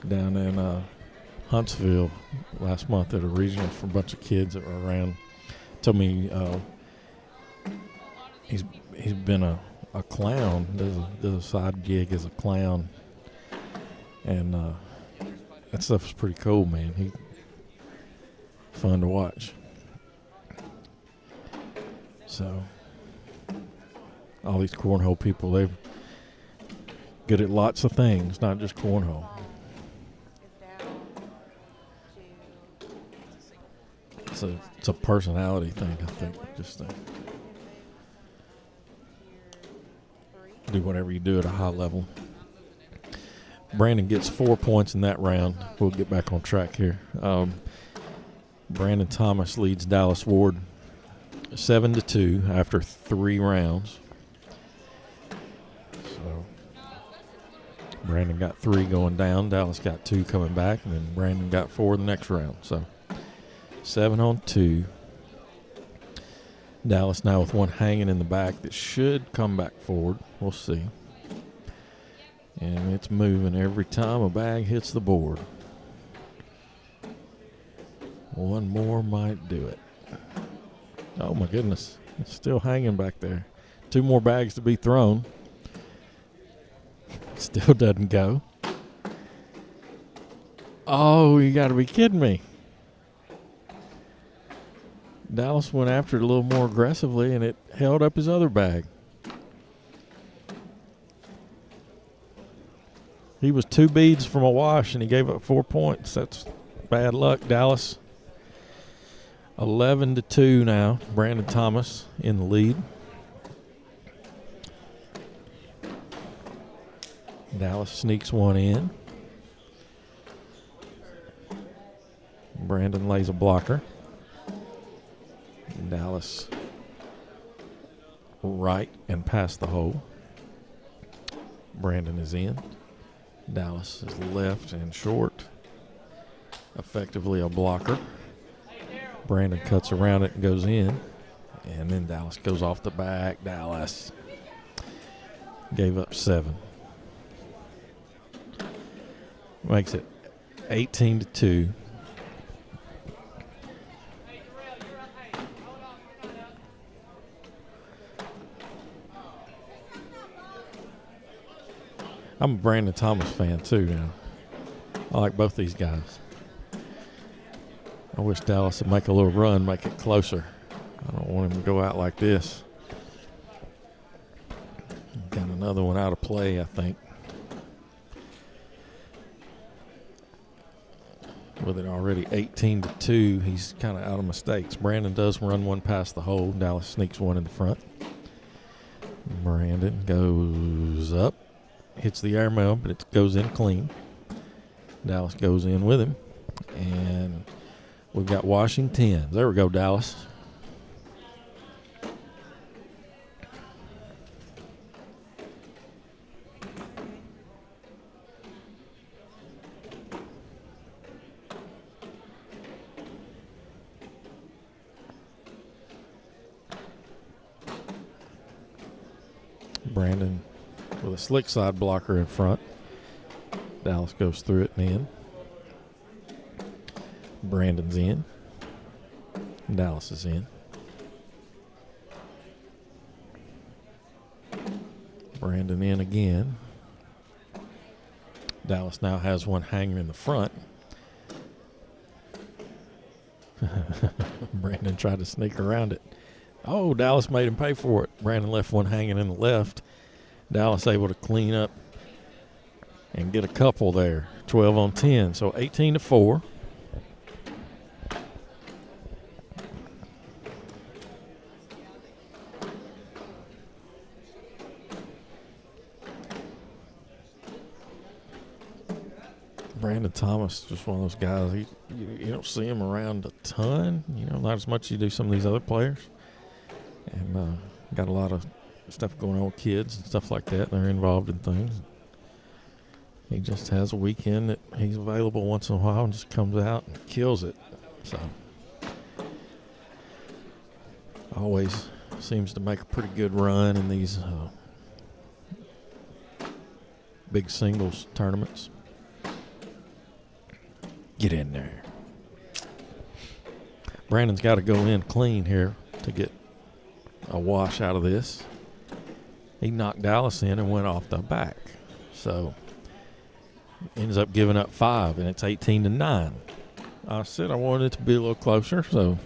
down in Huntsville last month at a regional for a bunch of kids that were around. Told me he's been a clown. Does a side gig as a clown, and that stuff's pretty cool, man. He fun to watch. So all these cornhole people, they're good at lots of things, not just cornhole. It's a personality thing, I think. Just to do whatever you do at a high level. Brandon gets 4 points in that round. We'll get back on track here. Brandon Thomas leads Dallas Ward 7-2 after 3 rounds. So Brandon got 3 going down. Dallas got 2 coming back, and then Brandon got 4 the next round. So 7-2. Dallas now with one hanging in the back that should come back forward. We'll see. And it's moving every time a bag hits the board. One more might do it. Oh my goodness. It's still hanging back there. 2 more bags to be thrown. Still doesn't go. Oh, you got to be kidding me. Dallas went after it a little more aggressively, and it held up his other bag. He was 2 beads from a wash, and he gave up 4 points. That's bad luck, Dallas. 11-2 now. Brandon Thomas in the lead. Dallas sneaks one in. Brandon lays a blocker. Dallas right and past the hole. Brandon is in. Dallas is left and short. Effectively a blocker. Brandon cuts around it and goes in. And then Dallas goes off the back. Dallas gave up 7. Makes it 18-2. I'm a Brandon Thomas fan too now. I like both these guys. I wish Dallas would make a little run, make it closer. I don't want him to go out like this. Got another one out of play, I think. With it already 18-2, he's kind of out of mistakes. Brandon does run one past the hole. Dallas sneaks one in the front. Brandon goes up. Hits the airmail, but it goes in clean. Dallas goes in with him. And we've got Washington. There we go, Dallas. Brandon with a slick side blocker in front. Dallas goes through it and in. Brandon's in. Dallas is in. Brandon in again. Dallas now has one hanging in the front. Brandon tried to sneak around it. Oh, Dallas made him pay for it. Brandon left one hanging in the left. Dallas able to clean up and get a couple there. 12 on 10, so 18-4. Brandon Thomas, just one of those guys. You don't see him around a ton. Not as much as you do some of these other players. And got a lot of stuff going on with kids and stuff like that. They're involved in things. He just has a weekend that he's available once in a while and just comes out and kills it. So always seems to make a pretty good run in these big singles tournaments. Get in there. Brandon's got to go in clean here to get a wash out of this. He knocked Dallas in and went off the back. So ends up giving up 5, and it's 18-9. I said I wanted it to be a little closer, so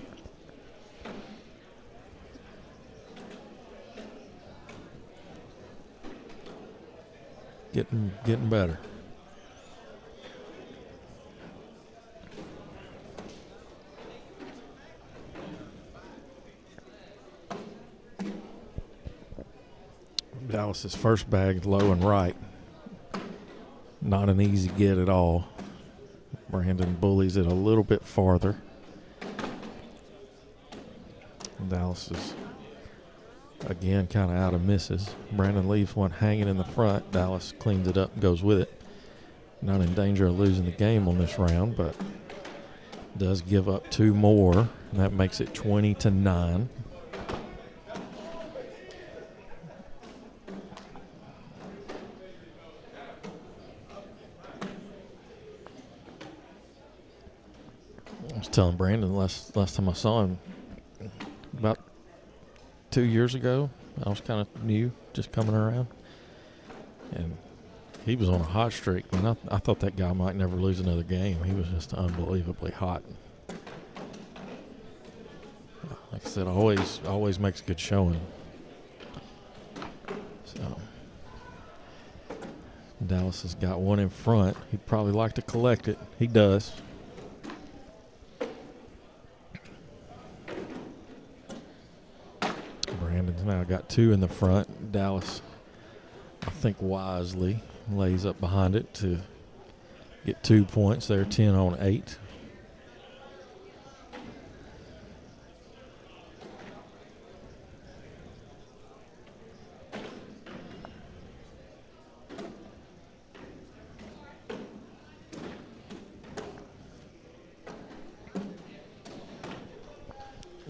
getting better. Dallas's first bag low and right. Not an easy get at all. Brandon bullies it a little bit farther. Dallas is, again, kind of out of misses. Brandon leaves one hanging in the front. Dallas cleans it up and goes with it. Not in danger of losing the game on this round, but does give up 2 more, and that makes it 20-9. Telling Brandon last time I saw him about 2 years ago. I was kind of new, just coming around, and he was on a hot streak. Man, I thought that guy might never lose another game. He was just unbelievably hot. Like I said, always makes a good showing. So Dallas has got one in front. He'd probably like to collect it. He does. Brandon's now got 2 in the front. Dallas, I think wisely, lays up behind it to get 2 points there, 10 on 8.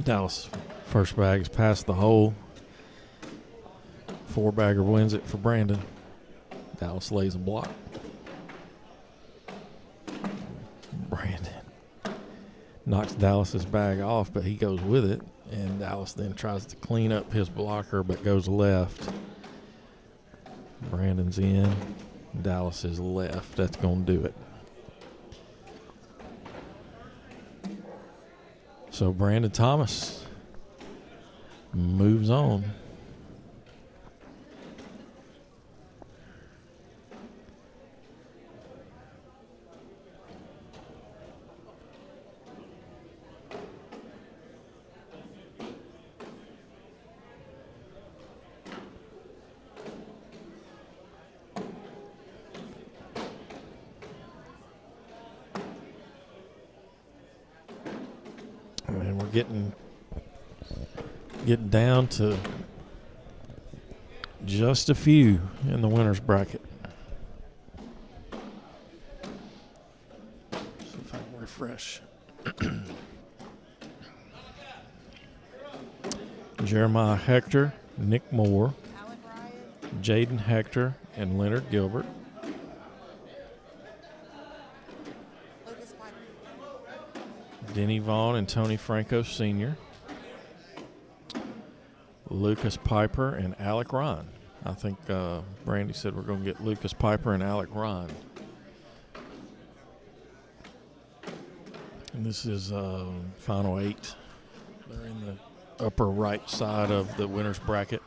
Dallas first bag is past the hole. 4-bagger wins it for Brandon. Dallas lays a block. Brandon knocks Dallas's bag off, but he goes with it, and Dallas then tries to clean up his blocker, but goes left. Brandon's in. Dallas is left. That's going to do it. So Brandon Thomas moves on. And we're getting down to just a few in the winner's bracket. See if I can refresh. Jeremiah Hector, Nick Moore, Alec Ryan, Jaden Hector, and Leonard Gilbert. Lucas Piper, Denny Vaughn and Tony Franco Sr., Lucas Piper and Alec Ryan. I think Brandy said we're going to get Lucas Piper and Alec Ryan. And this is final 8. They're in the upper right side of the winner's bracket.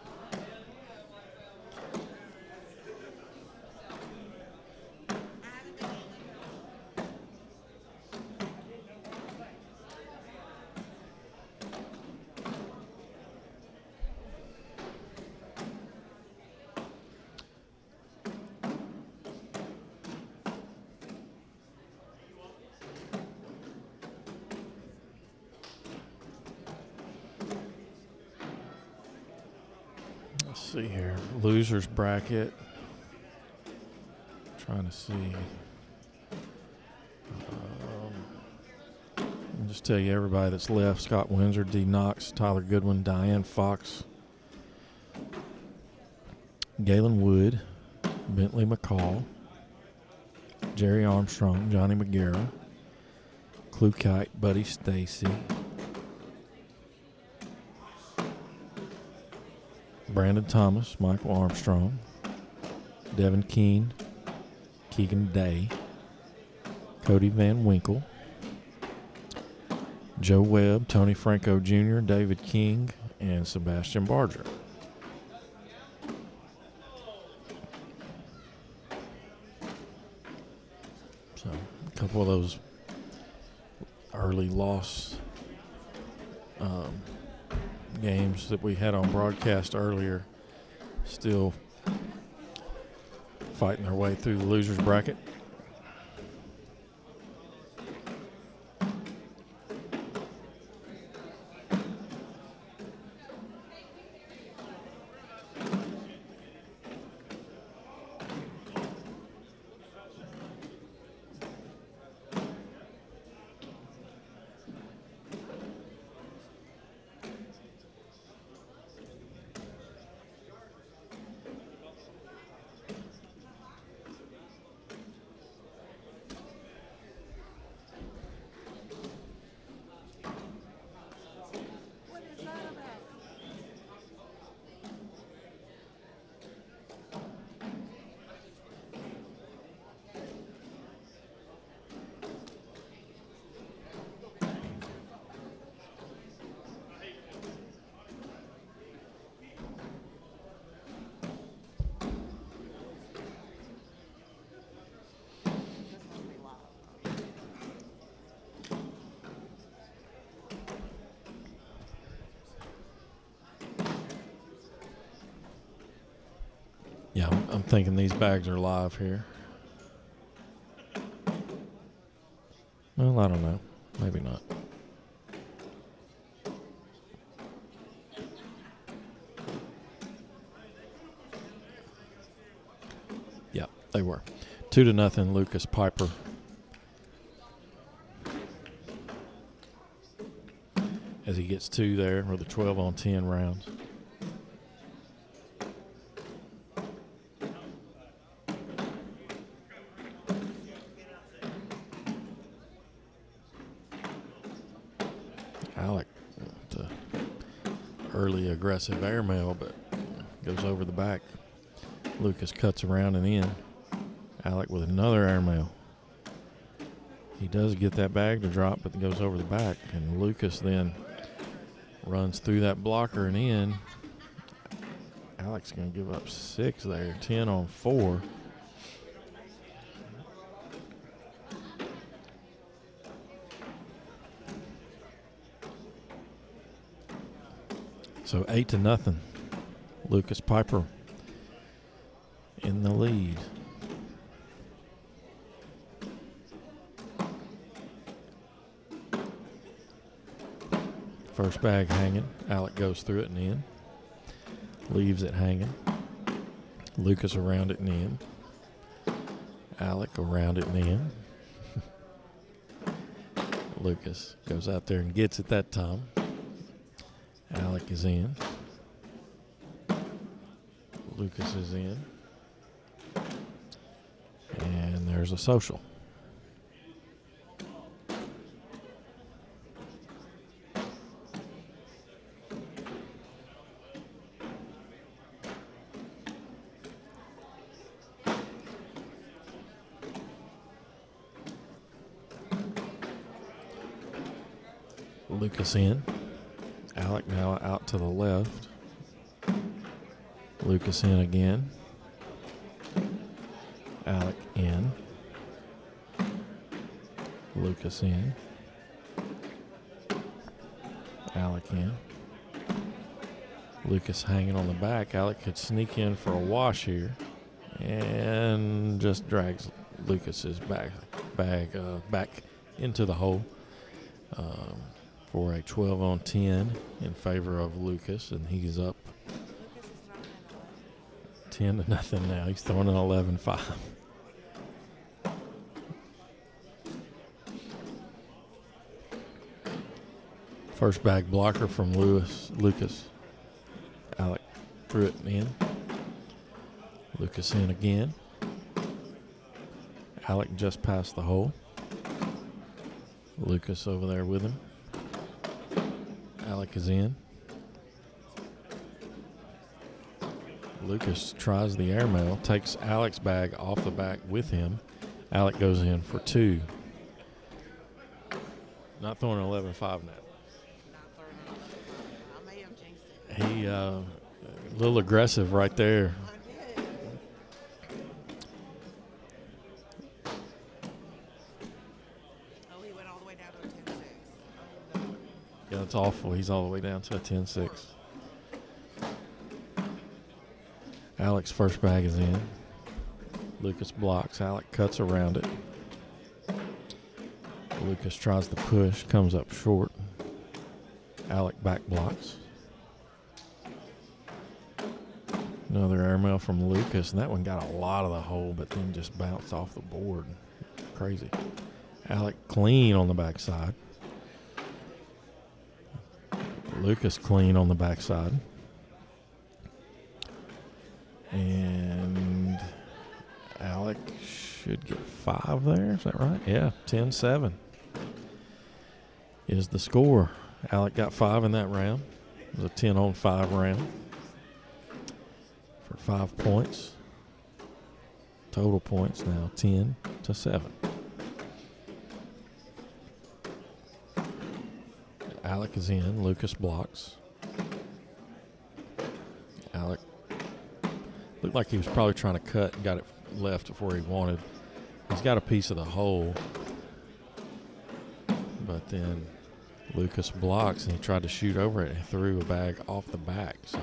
Let's see here. Losers bracket. Trying to see. I'll just tell you everybody that's left. Scott Windsor, D. Knox, Tyler Goodwin, Diane Fox, Galen Wood, Bentley McCall, Jerry Armstrong, Johnny McGarrah, Clue Kite, Buddy Stacy, Brandon Thomas, Michael Armstrong, Devin Keene, Keegan Day, Cody Van Winkle, Joe Webb, Tony Franco Jr., David King, and Sebastian Barger. So, a couple of those early loss games that we had on broadcast earlier still fighting their way through the losers bracket. What is that about? This must be live. Yeah, I'm thinking these bags are live here. Well, I don't know. Maybe not. Yeah, they were. 2-0, Lucas Piper. As he gets 2 there with a 12-on-10 rounds. Alec, with the early aggressive airmail, but goes over the back. Lucas cuts around and in. Alec with another airmail. He does get that bag to drop, but it goes over the back. And Lucas then runs through that blocker and in. Alec's going to give up 6 there, 10-on-4. So 8-0. Lucas Piper in the lead. First bag hanging. Alec goes through it and in. Leaves it hanging. Lucas around it and in. Alec around it and in. Lucas goes out there and gets it that time. Alec is in. Lucas is in. And there's a social. Lucas in. Alec now out to the left. Lucas in again. Alec in. Lucas in. Alec in. Lucas hanging on the back. Alec could sneak in for a wash here and just drags Lucas's bag back into the hole for a 12 on 10 in favor of Lucas, and he's up Lucas is throwing in 11. 10-0 now. He's throwing an 11-5. First bag blocker from Lucas. Alec threw it in. Lucas in again. Alec just past the hole. Lucas over there with him. Alec is in. Lucas tries the airmail, takes Alec's bag off the back with him. Alec goes in for 2. Not throwing an 11-5 now. Not throwing in 11. I may have jinxed it. He a little aggressive right there. I did. Oh, he went all the way down to a 10-6. Oh, no. Yeah, that's awful. He's all the way down to a 10-6. Alec's first bag is in. Lucas blocks. Alec cuts around it. Lucas tries to push, comes up short. Alec back blocks. Another airmail from Lucas, and that one got a lot of the hole, but then just bounced off the board. Crazy. Alec clean on the backside. Lucas clean on the backside. And Alec should get 5 there. Is that right? Yeah, 10-7 is the score. Alec got 5 in that round. It was a 10-on-5 round for 5 points. Total points now 10-7. Alec is in. Lucas blocks. Alec looked like he was probably trying to cut and got it left before he wanted. He's got a piece of the hole, but then Lucas blocks and he tried to shoot over it and threw a bag off the back. So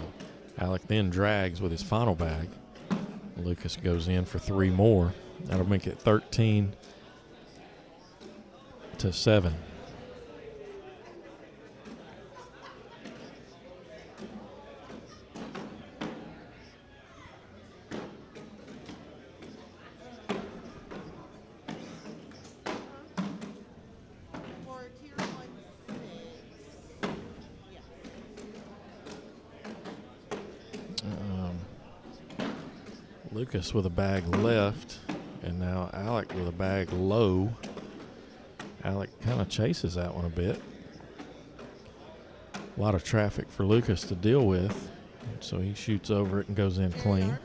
Alec then drags with his final bag. Lucas goes in for 3 more. That'll make it 13-7. For tier 1, 6. Yeah. Lucas with a bag left, and now Alec with a bag low. Alec kind of chases that one a bit. A lot of traffic for Lucas to deal with, so he shoots over it and goes in clean.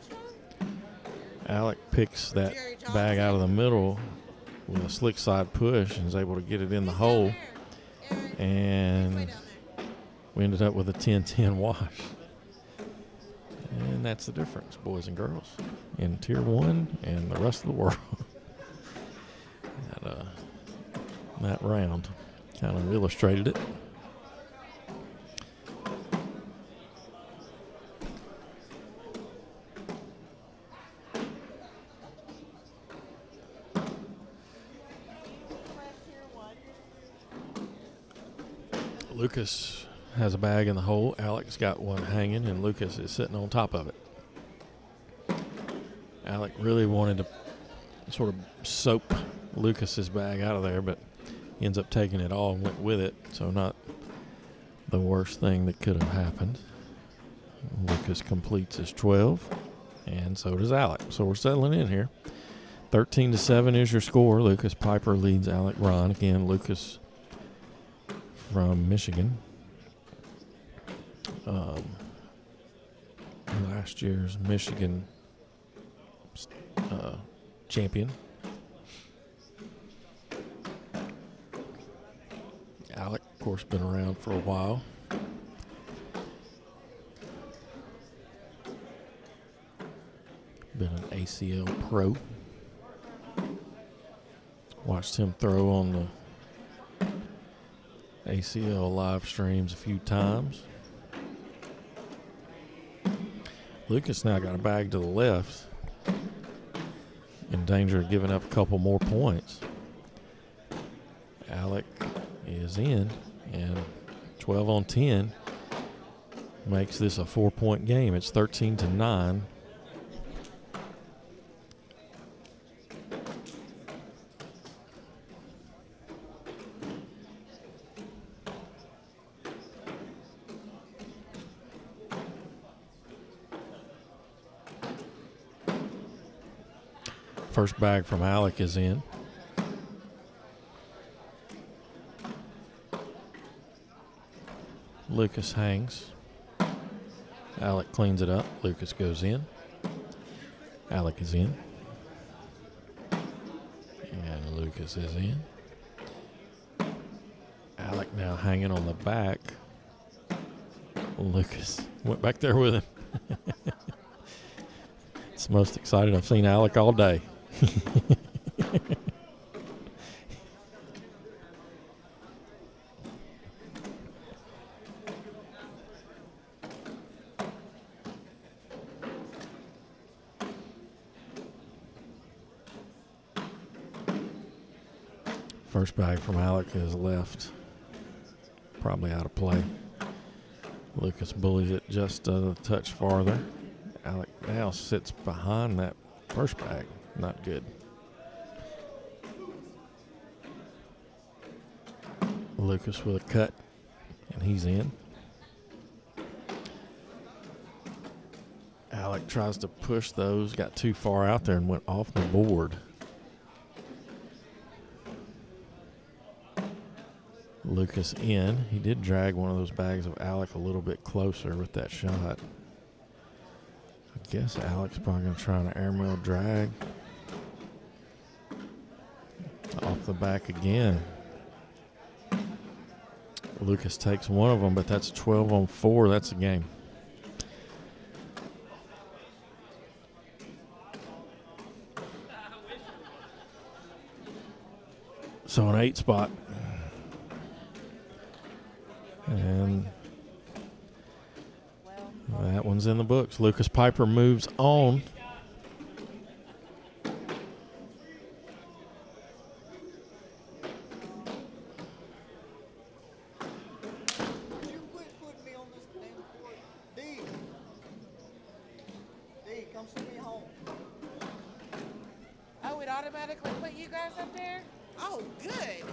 Alec picks that bag out of the middle with a slick side push and is able to get it in the hole, and we ended up with a 10-10 wash. And that's the difference, boys and girls, in Tier 1 and the rest of the world. That round kind of illustrated it. Lucas has a bag in the hole. Alec's got one hanging, and Lucas is sitting on top of it. Alec really wanted to sort of soap Lucas's bag out of there, but he ends up taking it all and went with it, so not the worst thing that could have happened. Lucas completes his 12, and so does Alec. So we're settling in here. 13-7 is your score. Lucas Piper leads Alec Ron. Again, Lucas from Michigan. Last year's Michigan champion. Alec, of course, been around for a while. ACL pro. Watched him throw on the ACL live streams a few times. Lucas now got a bag to the left. In danger of giving up a couple more points. Alec is in, and 12 on 10 makes this a 4-point game. It's 13-9. First bag from Alec is in. Lucas hangs. Alec cleans it up. Lucas goes in. Alec is in. And Lucas is in. Alec now hanging on the back. Lucas went back there with him. It's the most excited I've seen Alec all day. First bag from Alec is left. Probably out of play. Lucas bullies it just a touch farther. Alec now sits behind that first bag. Not good. Lucas with a cut, and he's in. Alec tries to push those, got too far out there and went off the board. Lucas in. He did drag one of those bags of Alec a little bit closer with that shot. I guess Alec's probably going to try an airmail drag. Off the back again. Lucas takes one of them, but that's 12 on 4. That's a game. So an 8 spot. And that one's in the books. Lucas Piper moves on. You quit putting me on this damn court. D. D, come see me home. Oh, it automatically put you guys up there? Oh, good.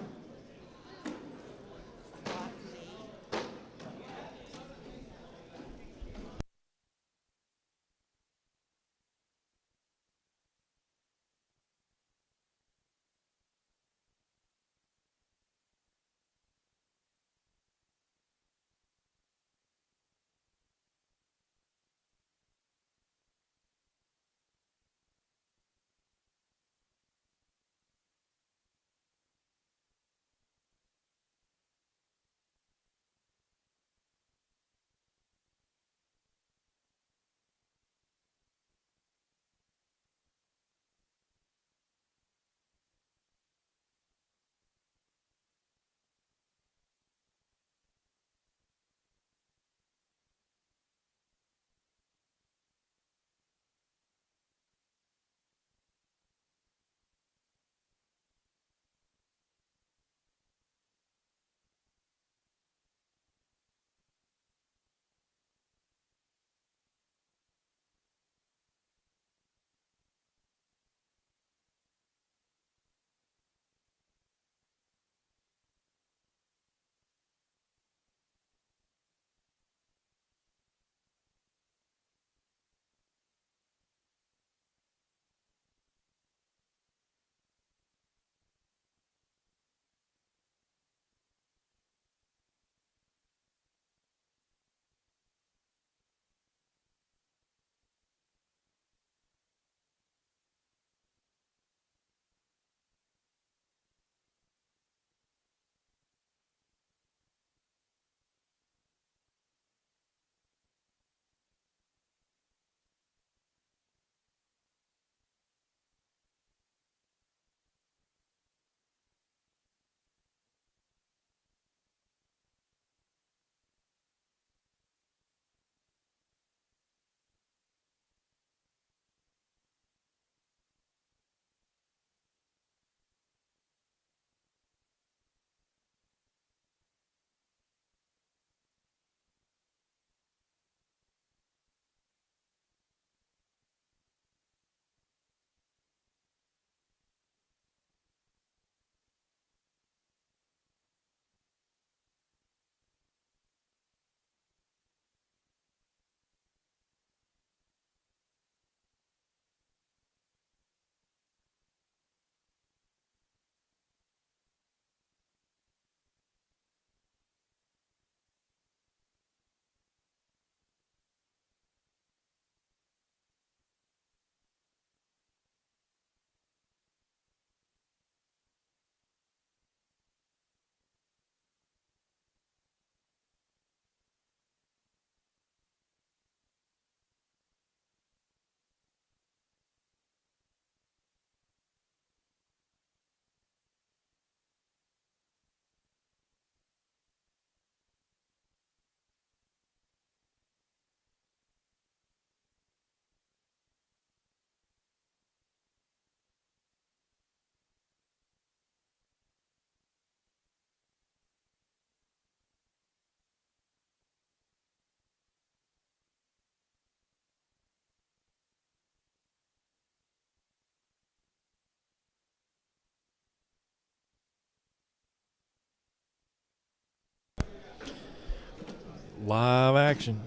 Live action.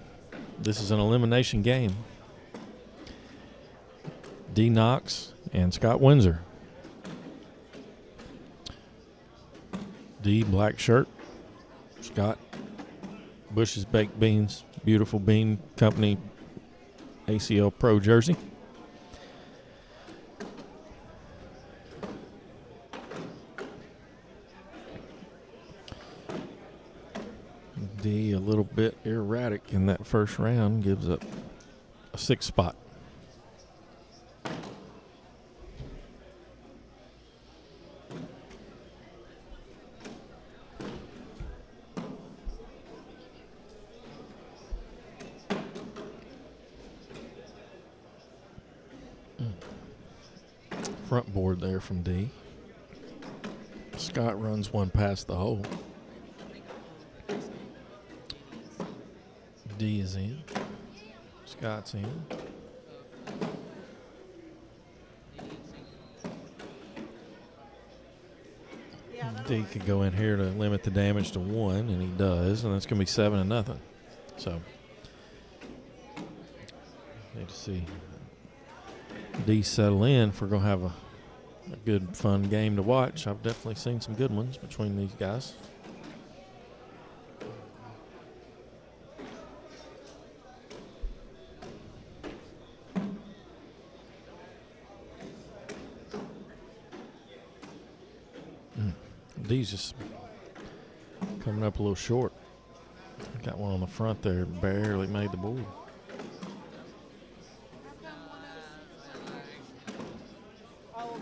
This is an elimination game. D. Knox and Scott Windsor. D. Black shirt. Scott Bush's Baked Beans, Beautiful Bean Company ACL Pro jersey. D a little bit erratic in that first round, gives up a 6th spot. Front board there from D. Scott runs one past the hole. D is in. Scott's in. D could go in here to limit the damage to 1, and he does, and that's going to be 7-0. So, need to see D settle in if we're going to have a good, fun game to watch. I've definitely seen some good ones between these guys. D's just coming up a little short. Got one on the front there, barely made the board. Oh,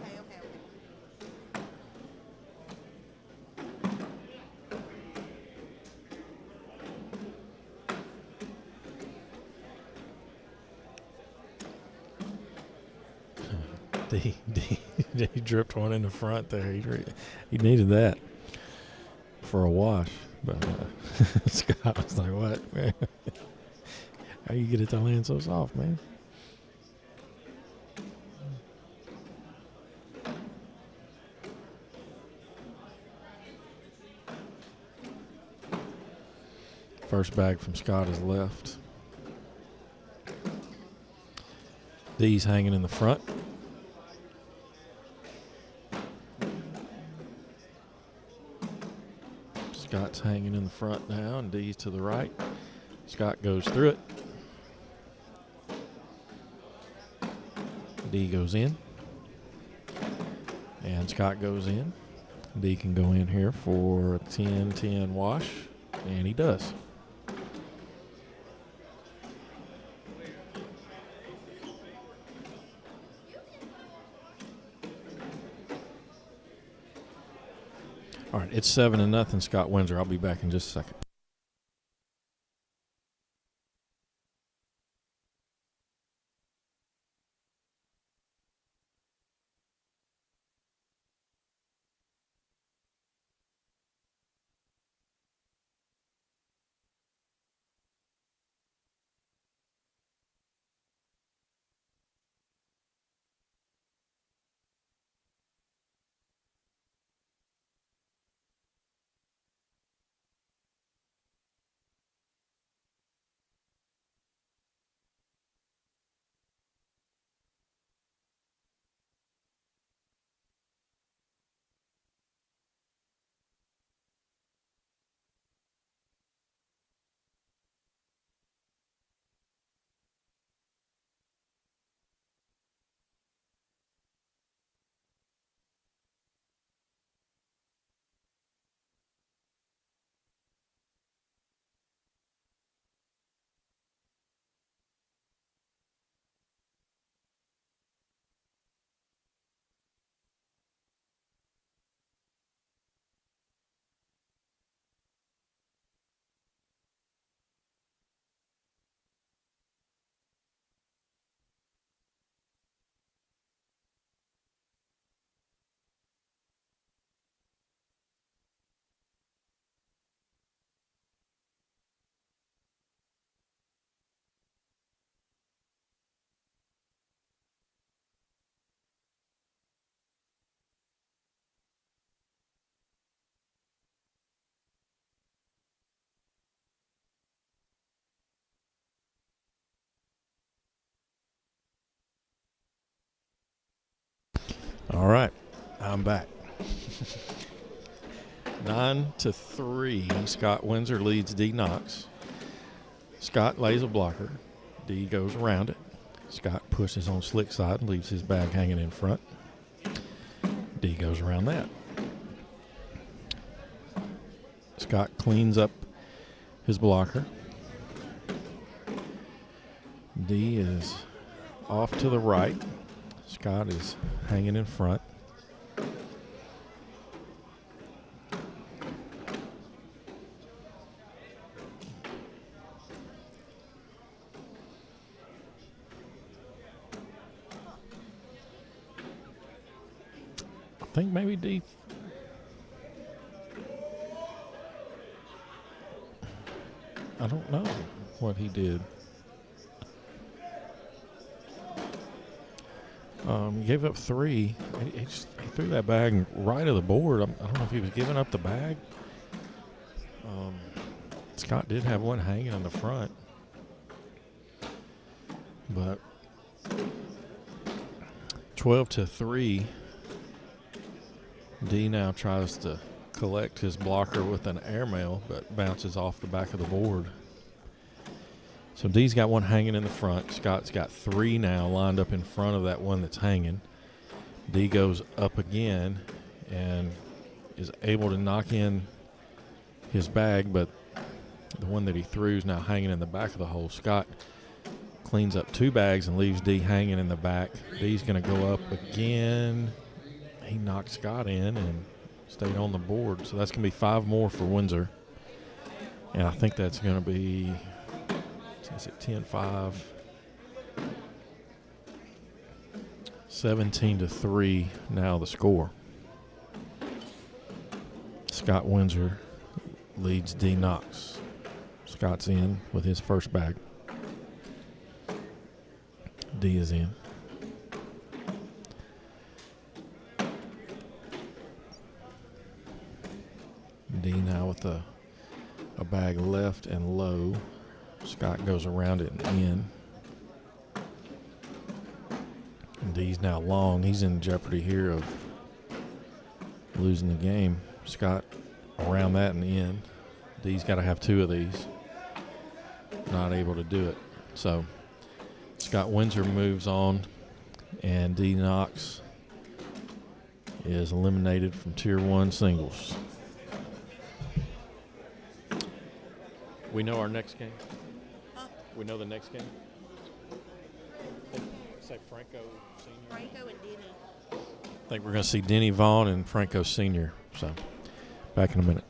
okay. He dripped one in the front there. He needed that for a wash. But Scott was like, what, man? How you get it to land so soft, man? First bag from Scott is left. D's hanging in the front. Scott's hanging in the front now, and D's to the right. Scott goes through it. D goes in. And Scott goes in. D can go in here for a 10-10 wash, and he does. All right, it's 7-0, Scott Windsor. I'll be back in just a second. All right, I'm back. 9-3. Scott Windsor leads D Knox. Scott lays a blocker. D goes around it. Scott pushes on slick side and leaves his bag hanging in front. D goes around that. Scott cleans up his blocker. D is off to the right. Scott is hanging in front. I think maybe D. I don't know what he did. Gave up 3. He threw that bag right of the board. I don't know if he was giving up the bag. Scott did have one hanging in the front. But 12-3. D now tries to collect his blocker with an airmail, but bounces off the back of the board. So D's got one hanging in the front. Scott's got 3 now lined up in front of that one that's hanging. D goes up again and is able to knock in his bag, but the one that he threw is now hanging in the back of the hole. Scott cleans up 2 bags and leaves D hanging in the back. D's going to go up again. He knocked Scott in and stayed on the board. So that's going to be 5 more for Windsor. And I think that's going to be, is it 10-5? 17-3 now the score. Scott Windsor leads D Knox. Scott's in with his first bag. D is in. D now with a bag left and low. Scott goes around it and in. And D's now long. He's in jeopardy here of losing the game. Scott around that and in. D's got to have 2 of these. Not able to do it. So Scott Windsor moves on, and D Knox is eliminated from Tier 1 singles. We know our next game? Huh? We know the next game? Say Franco Sr. Franco and Denny. I think we're going to see Denny Vaughn and Franco Sr. So, back in a minute.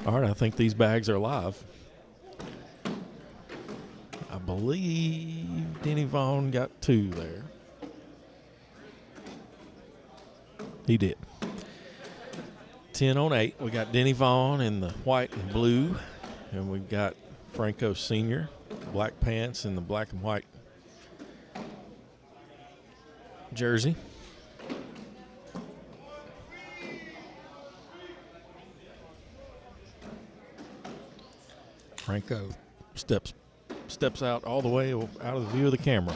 All right, I think these bags are live. I believe Denny Vaughn got 2 there. He did. 10 on 8. We got Denny Vaughn in the white and blue, and we've got Franco Sr., black pants and the black and white jersey. Franco steps out all the way out of the view of the camera.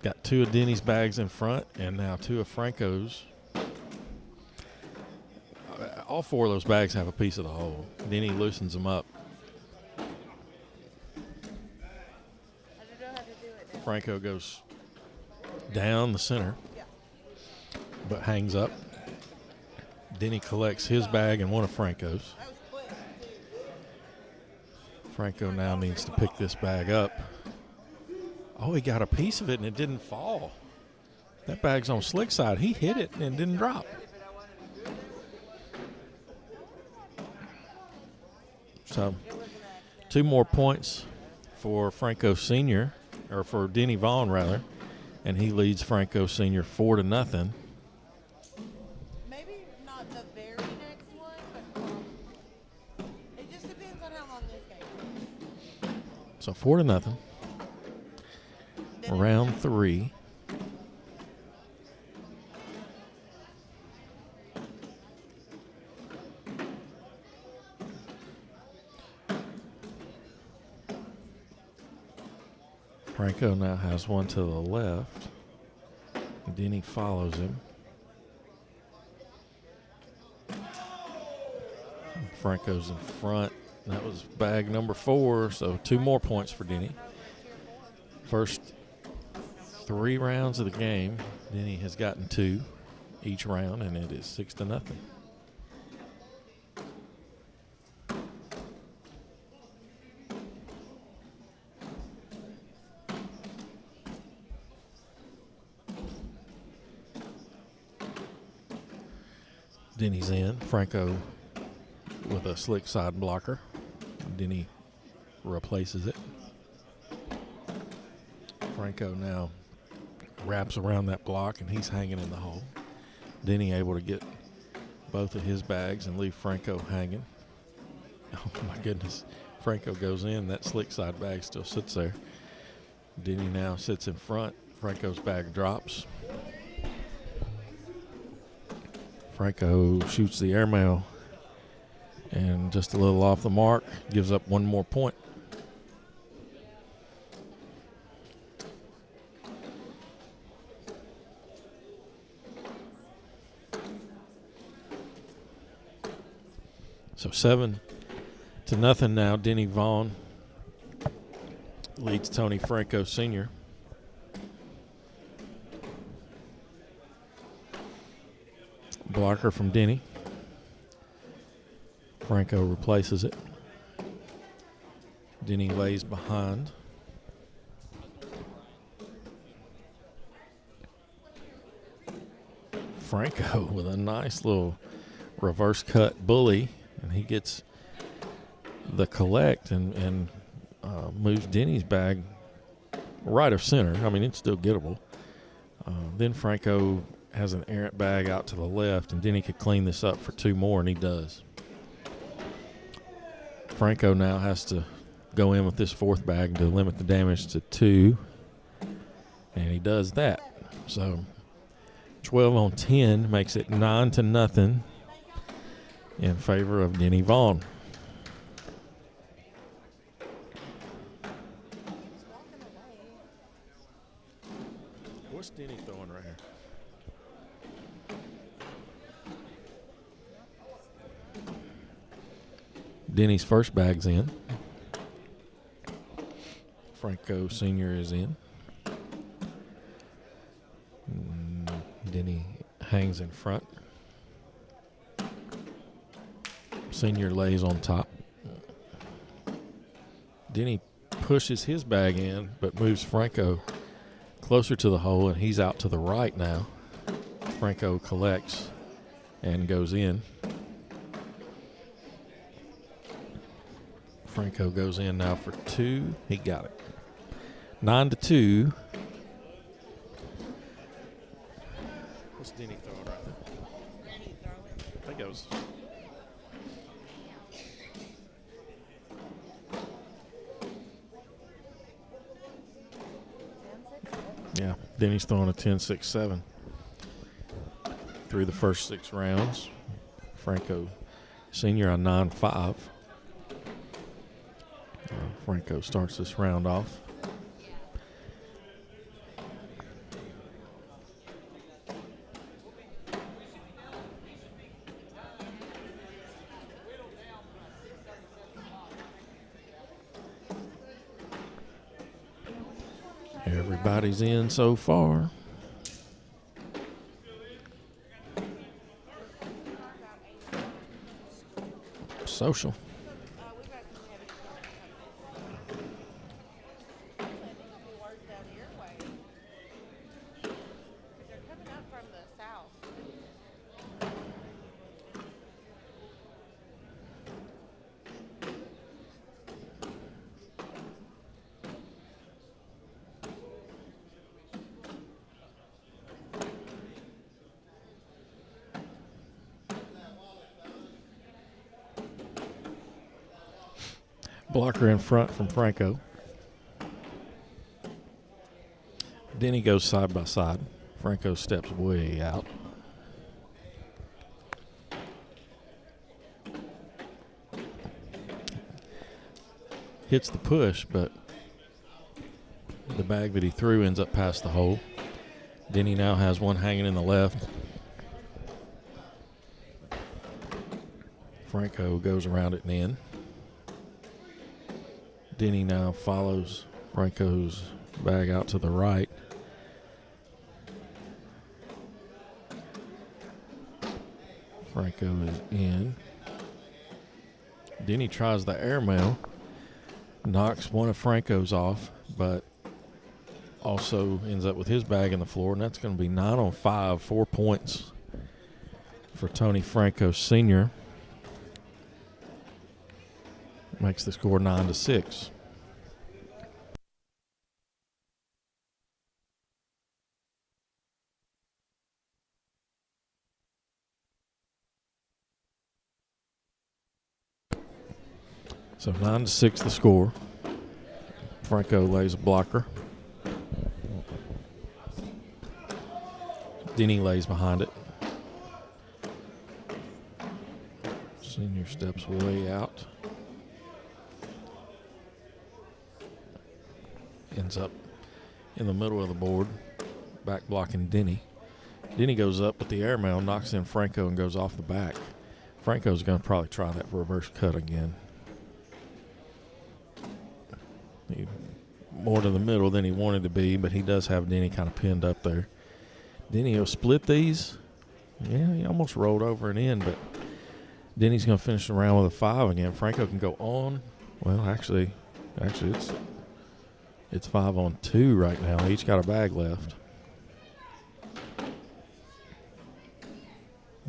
Got 2 of Denny's bags in front and now 2 of Franco's. All 4 of those bags have a piece of the whole. Denny loosens them up. Franco goes down the center, but hangs up. Denny collects his bag and one of Franco's. Franco now needs to pick this bag up. Oh, he got a piece of it and it didn't fall. That bag's on slick side. He hit it and it didn't drop. So 2 more points for Franco Sr., or for Denny Vaughn rather, and he leads Franco Sr. 4-0. Maybe not the very next one, but it just depends on how long this game is. So 4-0. Round 3. Franco now has one to the left. Denny follows him. Franco's in front. That was bag number 4, so 2 more points for Denny. First 3 rounds of the game, Denny has gotten 2 each round, and it is 6-0. Denny's in. Franco with a slick side blocker. Denny replaces it. Franco now wraps around that block, and he's hanging in the hole. Denny able to get both of his bags and leave Franco hanging. Oh, my goodness. Franco goes in. That slick side bag still sits there. Denny now sits in front. Franco's bag drops. Franco shoots the airmail and just a little off the mark, gives up 1 more point. So 7-0 now. Denny Vaughn leads Tony Franco Sr. Blocker from Denny. Franco replaces it. Denny lays behind. Franco with a nice little reverse cut bully, and he gets the collect and moves Denny's bag right of center. I mean, it's still gettable. Then Franco has an errant bag out to the left, and Denny could clean this up for 2 more, and he does. Franco now has to go in with this 4th bag to limit the damage to 2, and he does that. So 12 on 10 makes it 9-0 in favor of Denny Vaughn. What's Denny throwing right here? Denny's first bag's in. Franco Sr. is in. Denny hangs in front. Senior lays on top. Denny pushes his bag in, but moves Franco closer to the hole, and he's out to the right now. Franco collects and goes in. Franco goes in now for 2. He got it. 9-2. What's Denny throwing right there? I think it was. Yeah, Denny's throwing a 10-6-7 through the first 6 rounds. Franco Senior on 9-5. Franco starts this round off. Everybody's in so far. Social. Blocker in front from Franco. Denny goes side by side. Franco steps way out. Hits the push, but the bag that he threw ends up past the hole. Denny now has one hanging in the left. Franco goes around it and in. Denny now follows Franco's bag out to the right. Franco is in. Denny tries the airmail, knocks one of Franco's off, but also ends up with his bag in the floor, and that's going to be 9 on 5, 4 points for Tony Franco Sr. Makes the score 9-6. So 9-6 the score. Franco lays a blocker. Denny lays behind it. Senior steps way out. Ends up in the middle of the board, back blocking Denny. Denny goes up with the airmail, knocks in Franco, and goes off the back. Franco's going to probably try that reverse cut again. More to the middle than he wanted to be, but he does have Denny kind of pinned up there. Denny will split these. Yeah, he almost rolled over and in, but Denny's going to finish the round with a 5 again. Franco can go on. Well, actually, it's 5 on 2 right now. Each got a bag left.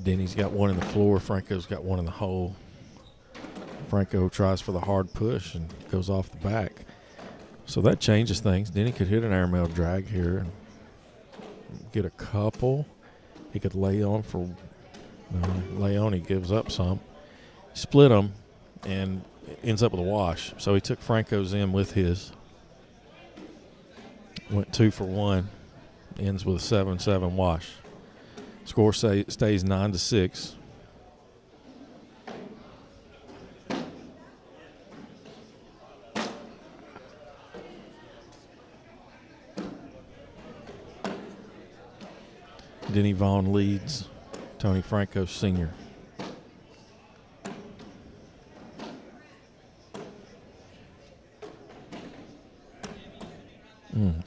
Denny's got one in the floor. Franco's got one in the hole. Franco tries for the hard push and goes off the back. So that changes things. Denny could hit an airmail drag here and get a couple. He could lay on for lay on. He gives up some. Split them and ends up with a wash. So he took Franco's in with his. Went 2 for 1. Ends with a 7-7 wash. Score stays 9-6. Denny Vaughn leads Tony Franco Sr.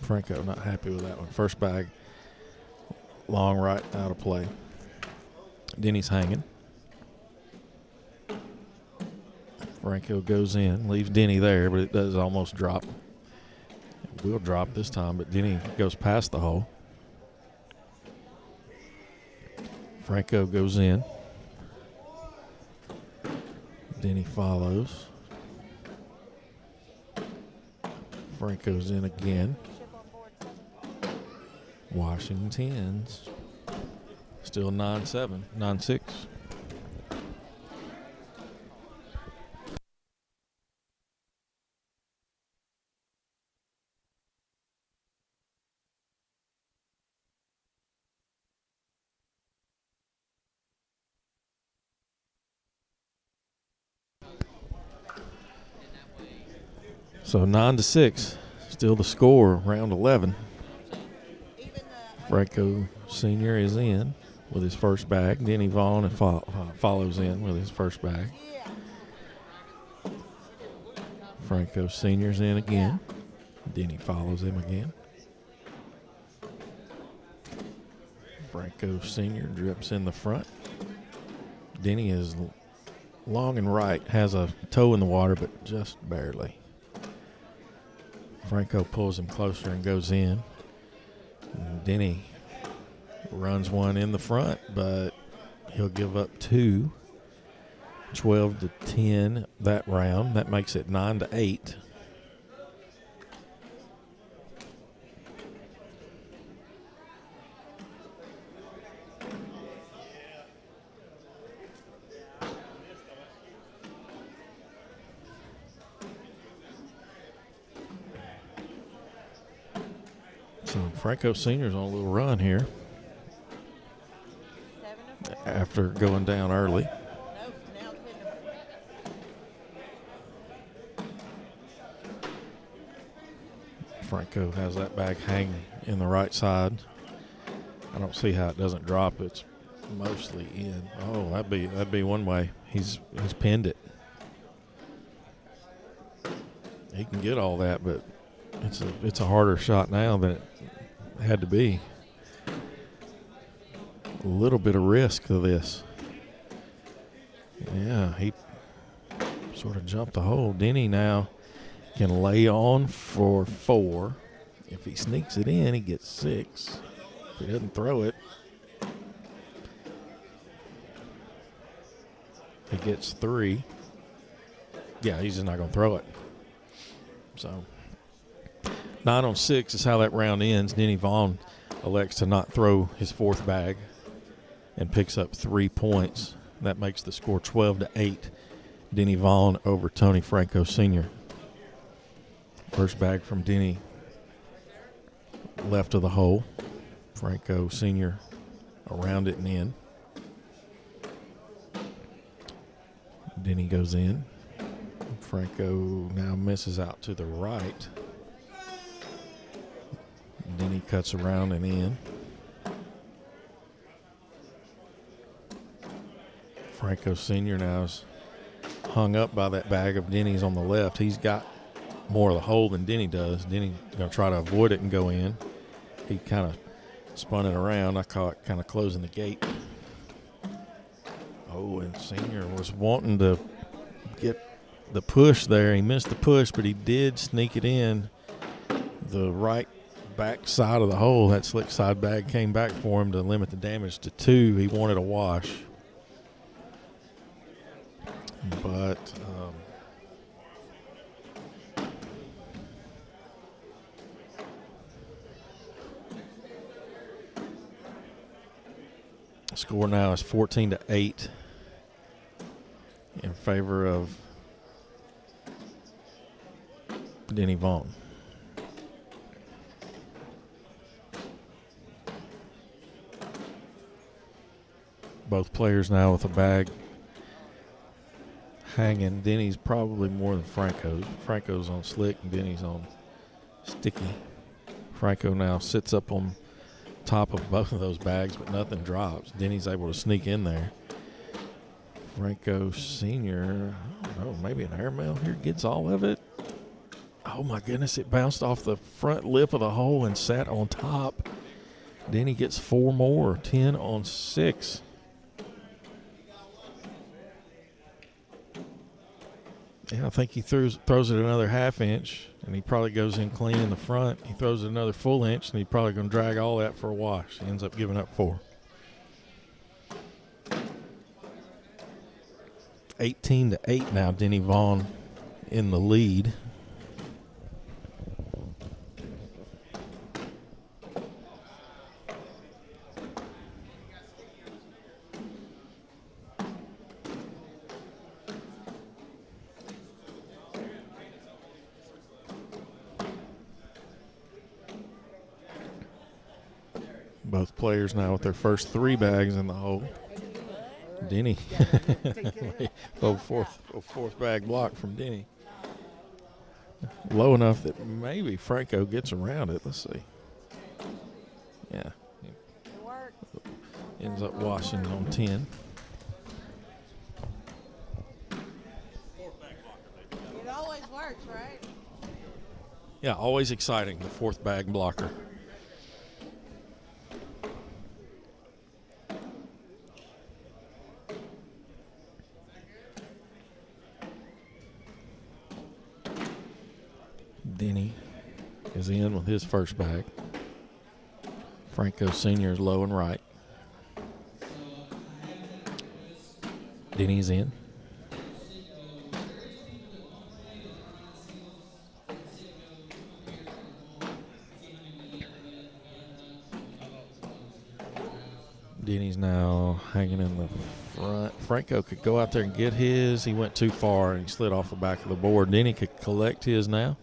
Franco not happy with that one. First bag, long right, out of play. Denny's hanging. Franco goes in, leaves Denny there, but it does almost drop. It will drop this time, but Denny goes past the hole. Franco goes in. Denny follows. Franco's in again. Washington's still 9-7, 9-6. So 9-6, still the score, round 11. Franco Sr. is in with his first bag. Denny Vaughn follows in with his first bag. Franco Sr.'s in again. Denny follows him again. Franco Sr. drips in the front. Denny is long and right, has a toe in the water, but just barely. Franco pulls him closer and goes in. Denny runs one in the front, but he'll give up two. 12-10 that round. That makes it 9-8. So Franco Sr.'s on a little run here after going down early. Franco has that bag hanging in the right side. I don't see how it doesn't drop. It's mostly in. Oh, that'd be one way. He's pinned it. He can get all that, but it's a harder shot now than it had to be. A little bit of risk to this. Yeah, he sort of jumped the hole. Denny now can lay on for 4. If he sneaks it in, he gets 6. If he doesn't throw it, he gets 3. Yeah, he's just not going to throw it. So 9-6 is how that round ends. Denny Vaughn elects to not throw his 4th bag and picks up 3 points. That makes the score 12-8. Denny Vaughn over Tony Franco Sr. First bag from Denny, left of the hole. Franco Sr. around it and in. Denny goes in. Franco now misses out to the right. Denny cuts around and in. Franco Sr. now is hung up by that bag of Denny's on the left. He's got more of the hole than Denny does. Denny's going to try to avoid it and go in. He kind of spun it around. I call it kind of closing the gate. Oh, and Sr. was wanting to get the push there. He missed the push, but he did sneak it in the right back side of the hole. That slick side bag came back for him to limit the damage to 2. He wanted a wash. But score now is 14-8 in favor of Denny Vaughn. Both players now with a bag hanging. Denny's probably more than Franco's. Franco's on slick and Denny's on sticky. Franco now sits up on top of both of those bags, but nothing drops. Denny's able to sneak in there. Franco Sr., I don't know, maybe an airmail here gets all of it. Oh my goodness, it bounced off the front lip of the hole and sat on top. Denny gets 4 more, 10-6. Yeah, I think he throws it another half inch, and he probably goes in clean in the front. He throws it another full inch, and he's probably going to drag all that for a wash. He ends up giving up 4. 18-8 now. Denny Vaughn in the lead. Both players now with their first 3 bags in the hole. Denny, fourth bag block from Denny. Low enough that maybe Franco gets around it. Let's see. Yeah, It worked. ends up washing on 10. It always works, right? Yeah, always exciting, the 4th bag blocker. Denny is in with his first bag. Franco Sr. is low and right. Denny's in. Denny's now hanging in the front. Franco could go out there and get his. He went too far and he slid off the back of the board. Denny could collect his now.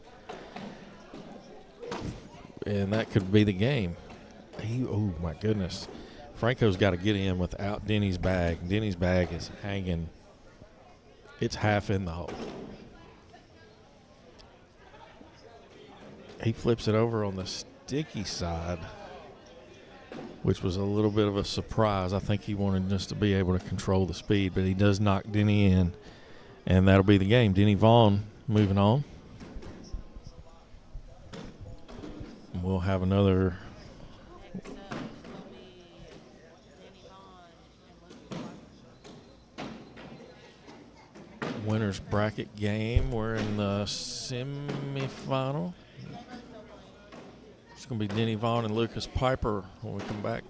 And that could be the game. Oh, my goodness. Franco's got to get in without Denny's bag. Denny's bag is hanging. It's half in the hole. He flips it over on the sticky side, which was a little bit of a surprise. I think he wanted just to be able to control the speed, but he does knock Denny in, and that'll be the game. Denny Vaughn moving on. We'll have another Next up is going to be Denny Vaughn and Lucas Parker. winners bracket game. We're in the semifinal. It's going to be Denny Vaughn and Lucas Piper when we come back.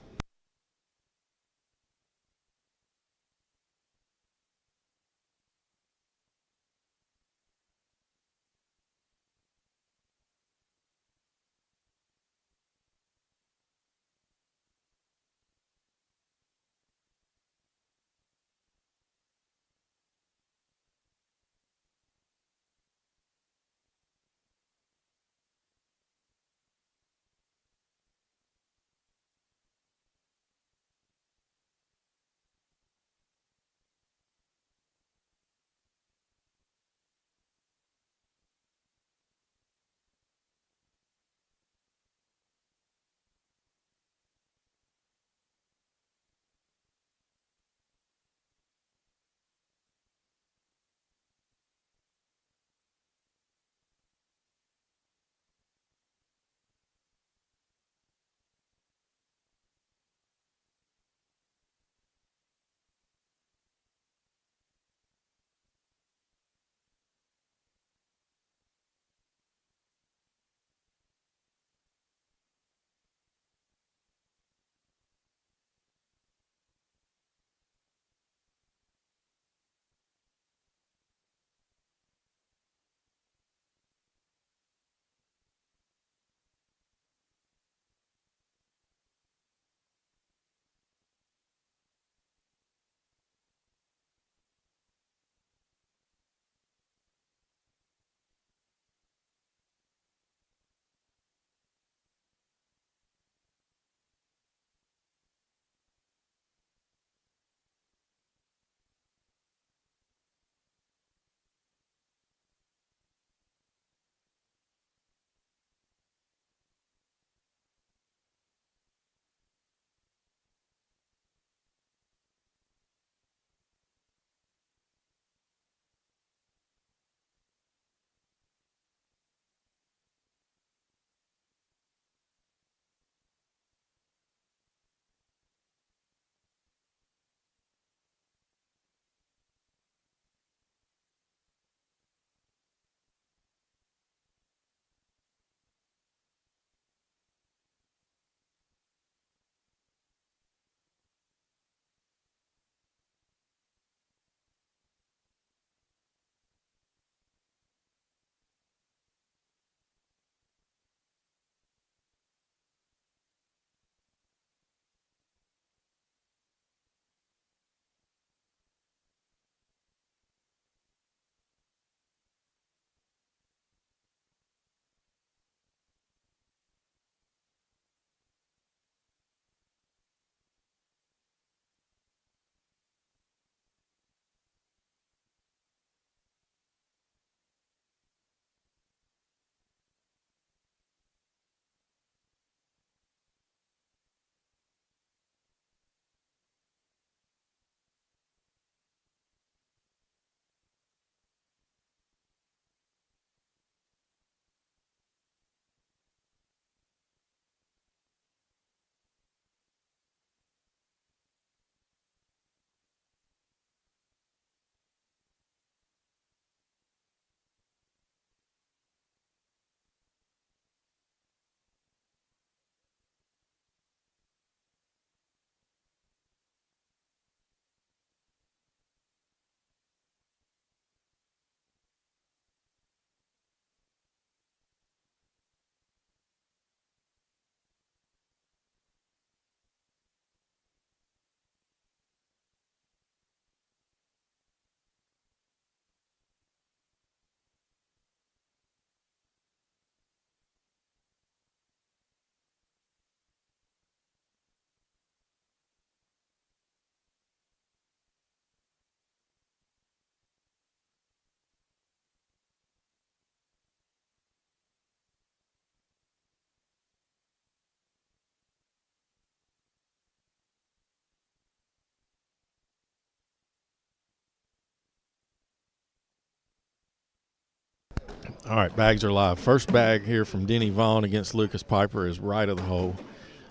All right, bags are live. First bag here from Denny Vaughn against Lucas Piper is right of the hole.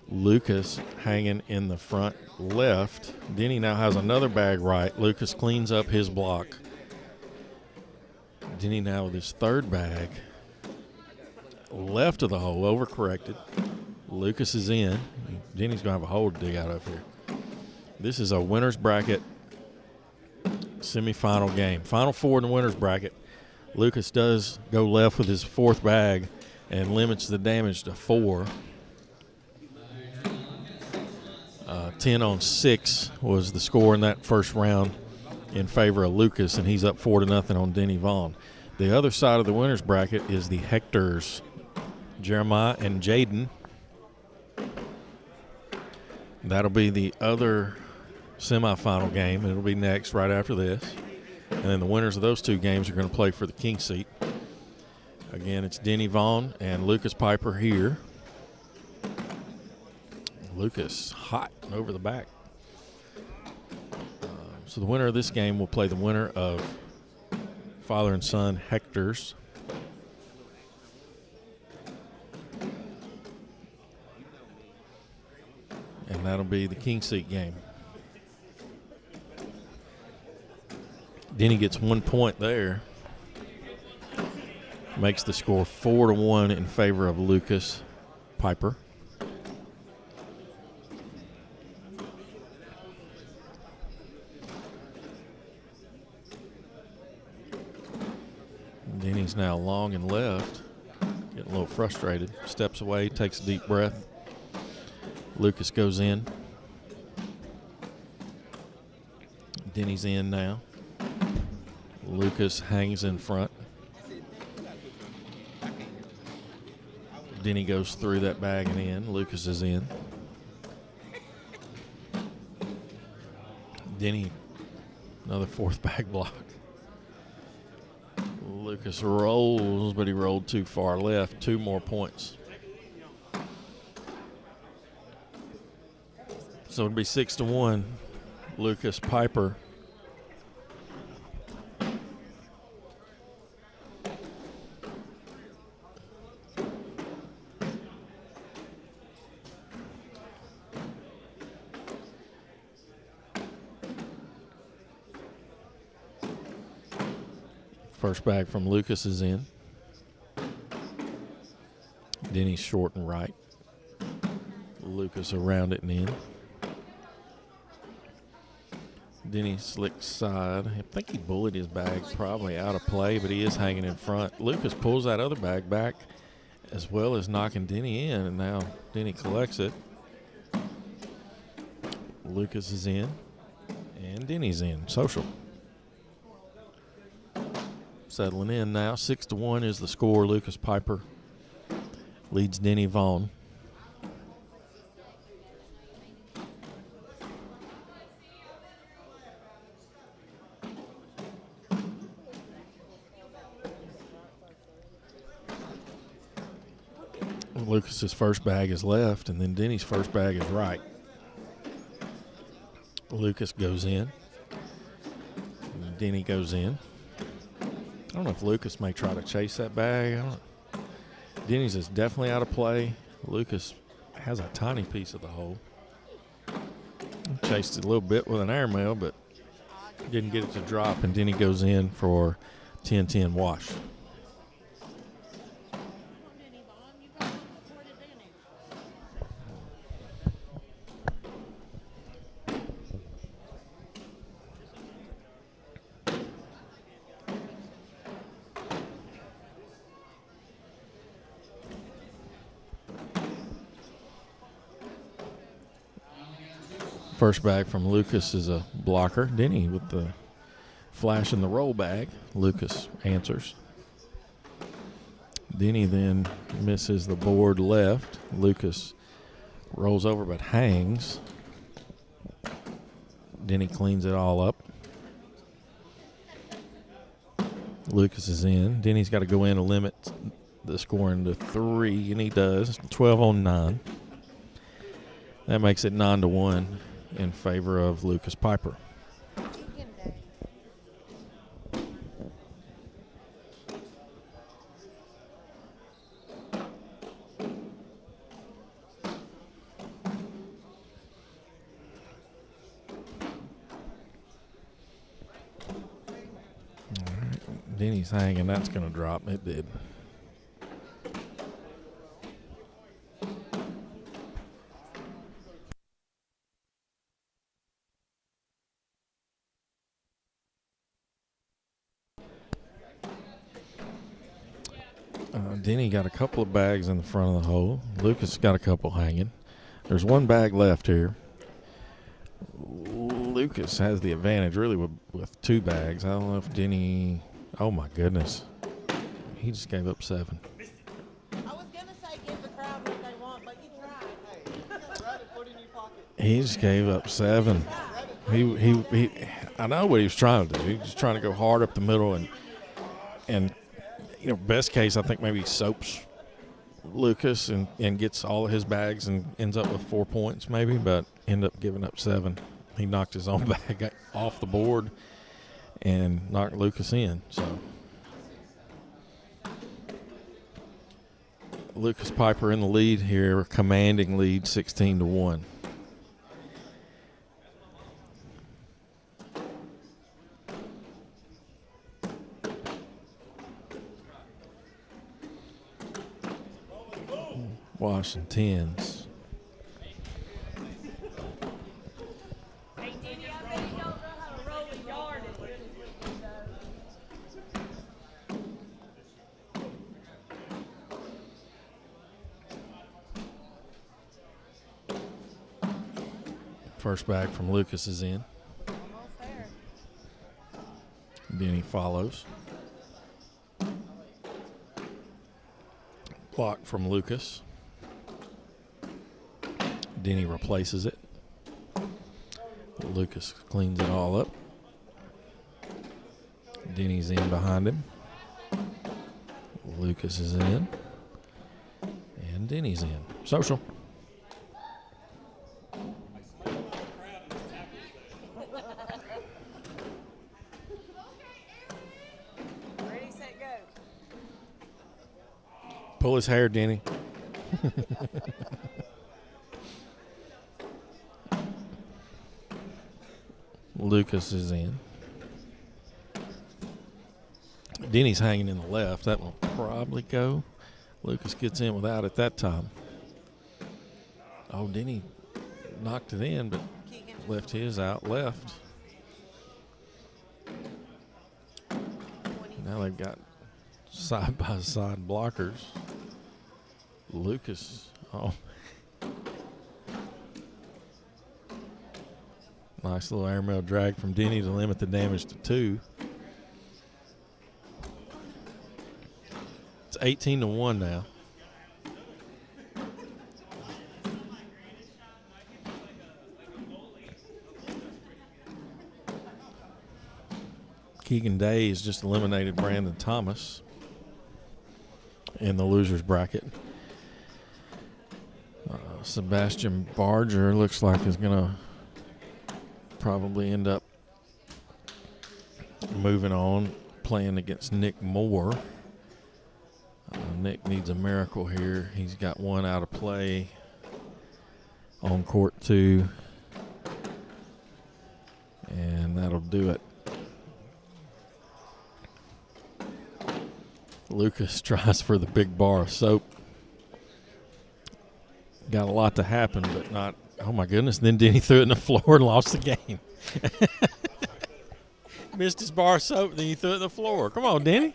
Lucas hanging in the front left. Denny now has another bag right. Lucas cleans up his block. Denny now with his third bag left of the hole, overcorrected. Lucas is in. Denny's going to have a hole to dig out of here. This is a winner's bracket semifinal game. Final four in the winner's bracket. Lucas does go left with his fourth bag and limits the damage to 4. 10-6 was the score in that first round in favor of Lucas, and he's up 4-0 on Denny Vaughn. The other side of the winner's bracket is the Hectors, Jeremiah and Jaden. That'll be the other semifinal game, and it'll be next right after this. And then the winners of those two games are going to play for the king seat. Again, it's Denny Vaughn and Lucas Piper here. Lucas hot over the back. So the winner of this game will play the winner of father and son Hectors. And that'll be the king seat game. Denny gets 1 point there. Makes the score 4-1 in favor of Lucas Piper. Denny's now long and left. Getting a little frustrated. Steps away, takes a deep breath. Lucas goes in. Denny's in now. Lucas hangs in front. Denny goes through that bag and in. Lucas is in. Denny, another fourth bag block. Lucas rolls, but he rolled too far left. 2 more points. So it'll be 6-1. Lucas Piper. First bag from Lucas is in. Denny's short and right. Lucas around it and in. Denny slick side. I think he bullied his bag probably out of play, but he is hanging in front. Lucas pulls that other bag back as well as knocking Denny in, and now Denny collects it. Lucas is in, and Denny's in. Social. Settling in now. 6-1 is the score. Lucas Piper leads Denny Vaughn. Lucas's first bag is left, and then Denny's first bag is right. Lucas goes in. Denny goes in. I don't know if Lucas may try to chase that bag. Denny's is definitely out of play. Lucas has a tiny piece of the hole. Chased it a little bit with an airmail, but didn't get it to drop, and Denny goes in for 10-10 wash. First bag from Lucas is a blocker. Denny with the flash in the roll bag. Lucas answers. Denny then misses the board left. Lucas rolls over but hangs. Denny cleans it all up. Lucas is in. Denny's got to go in to limit the scoring to 3, and he does. 12-9. That makes it 9-1 in favor of Lucas Piper. Denny's hanging. That's going to drop. It did. Denny got a couple of bags in the front of the hole. Lucas got a couple hanging. There's one bag left here. Lucas has the advantage really with two bags. I don't know if Denny. Oh my goodness, he just gave up 7. I was gonna say give the crowd what they want, but you tried. Grab it, put it in your pocket. He just gave up 7. He I know what he was trying to do. He was trying to go hard up the middle and you know, best case I think maybe soaps Lucas and gets all of his bags and ends up with 4 points maybe, but ended up giving up 7. He knocked his own bag off the board and knocked Lucas in. So Lucas Piper in the lead here, commanding lead 16-1. Washington's. First bag from Lucas is in. Almost there. Denny follows. Block from Lucas. Denny replaces it. Lucas cleans it all up. Denny's in behind him. Lucas is in. And Denny's in. Social. Ready, set, go. Pull his hair, Denny. Lucas is in. Denny's hanging in the left. That will probably go. Lucas gets in without it that time. Oh, Denny knocked it in, but Keegan. left his out left. Now they've got side-by-side blockers. Lucas, oh. Nice little airmail drag from Denny to limit the damage to 2. It's 18-1 now. Keegan Day has just eliminated Brandon Thomas in the losers bracket. Sebastian Barger looks like is going to probably end up moving on, playing against Nick Moore. Nick needs a miracle here. He's got one out of play on court 2, and that'll do it. Lucas tries for the big bar of soap. Got a lot to happen, but not. Oh my goodness! Then Denny threw it in the floor and lost the game. Missed his bar of soap, then he threw it in the floor. Come on, Denny.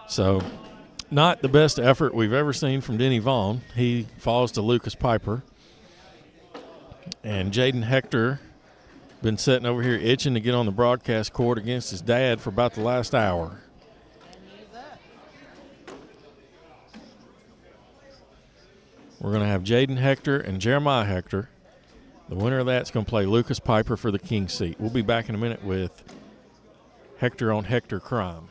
So, not the best effort we've ever seen from Denny Vaughn. He falls to Lucas Piper. And Jaden Hector been sitting over here itching to get on the broadcast court against his dad for about the last hour. We're going to have Jaden Hector and Jeremiah Hector. The winner of that's going to play Lucas Piper for the king seat. We'll be back in a minute with Hector on Hector crime.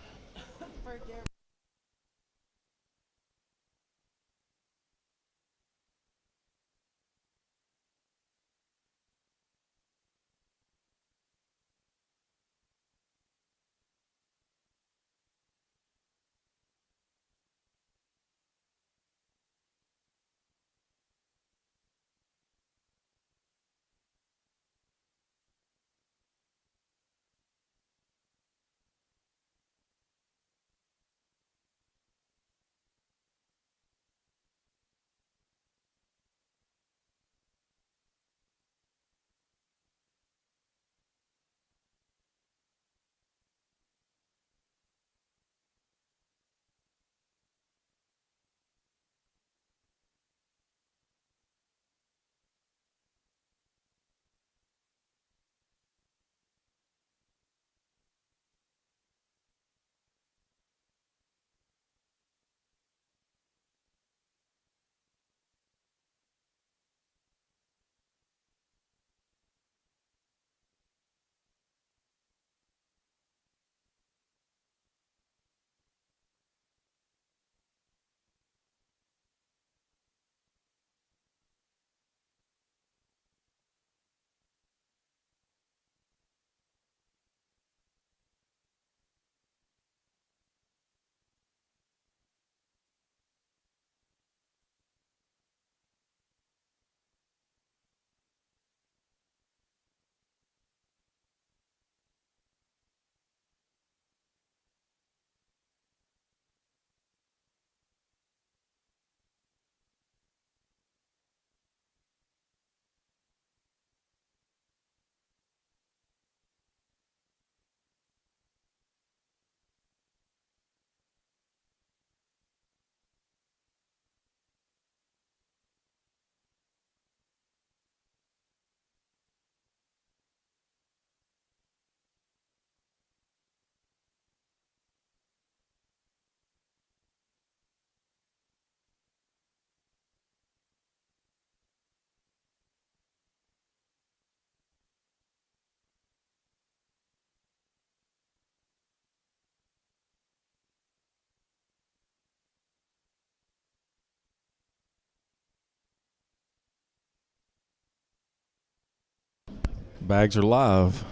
bags are live.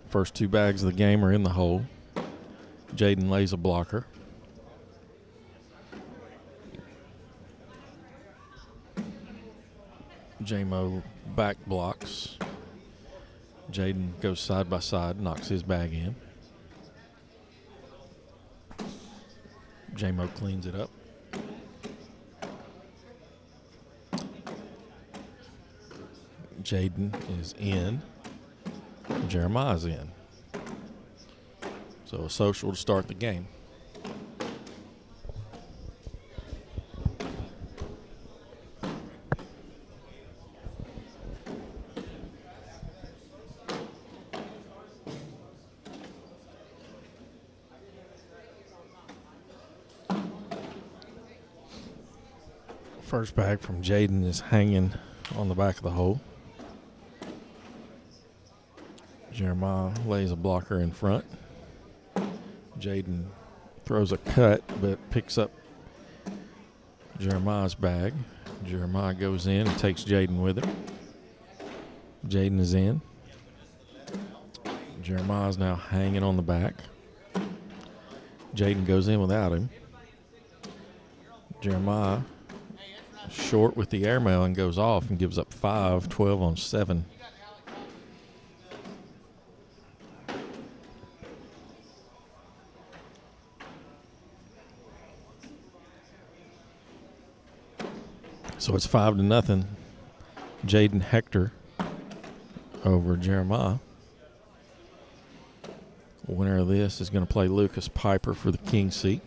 First 2 bags of the game are in the hole. Jaden lays a blocker. J-Mo back blocks. Jaden goes side by side, knocks his bag in. J-Mo cleans it up. Jaden is in. Jeremiah's in. So a social to start the game. First bag from Jaden is hanging on the back of the hole. Jeremiah lays a blocker in front. Jaden throws a cut but picks up Jeremiah's bag. Jeremiah goes in and takes Jaden with him. Jaden is in. Jeremiah's now hanging on the back. Jaden goes in without him. Jeremiah short with the airmail and goes off and gives up 5, 12 on 7. So it's 5-0. Jaden Hector over Jeremiah. Winner of this is going to play Lucas Piper for the king seat.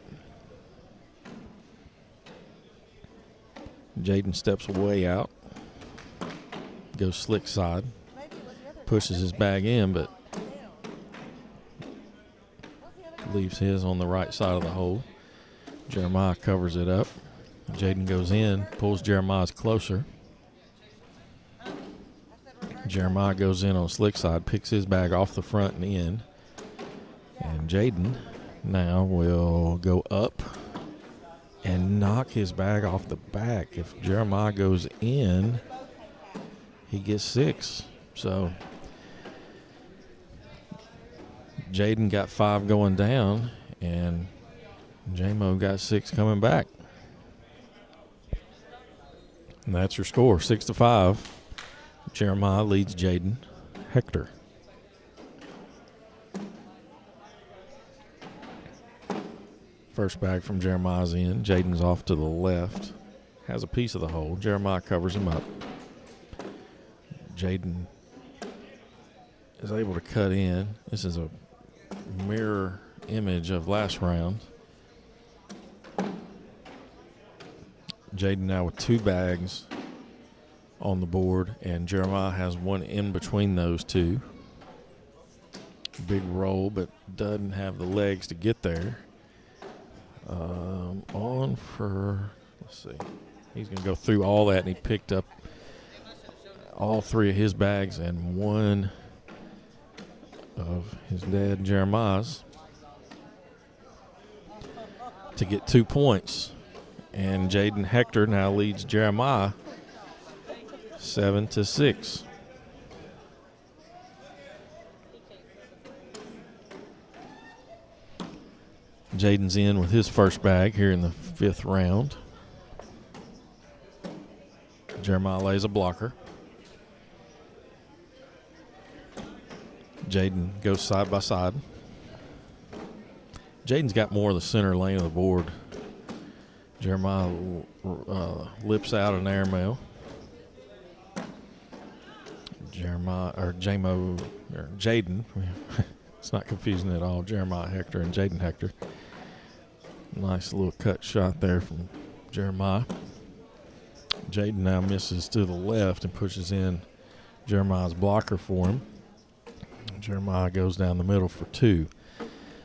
Jaden steps way out, goes slick side, pushes his bag in, but leaves his on the right side of the hole. Jeremiah covers it up. Jaden goes in, pulls Jeremiah's closer. Jeremiah goes in on slick side, picks his bag off the front and in. And Jaden now will go up and knock his bag off the back. If Jeremiah goes in, he gets 6. So Jaden got 5 going down, and J-Mo got 6 coming back. And that's your score, 6-5. Jeremiah leads Jaden Hector. First bag from Jeremiah's in. Jaden's off to the left. Has a piece of the hole. Jeremiah covers him up. Jaden is able to cut in. This is a mirror image of last round. Jaden now with 2 bags on the board, and Jeremiah has 1 in between those 2. Big roll, but doesn't have the legs to get there. On for, let's see, he's going to go through all that, and he picked up all 3 of his bags and 1 of his dad Jeremiah's to get 2 points. And Jaden Hector now leads Jeremiah 7-6. Jaden's in with his first bag here in the 5th round. Jeremiah lays a blocker. Jaden goes side by side. Jaden's got more of the center lane of the board. Jeremiah lips out an airmail. Jaden. It's not confusing at all. Jeremiah Hector and Jaden Hector. Nice little cut shot there from Jeremiah. Jaden now misses to the left and pushes in Jeremiah's blocker for him. Jeremiah goes down the middle for 2.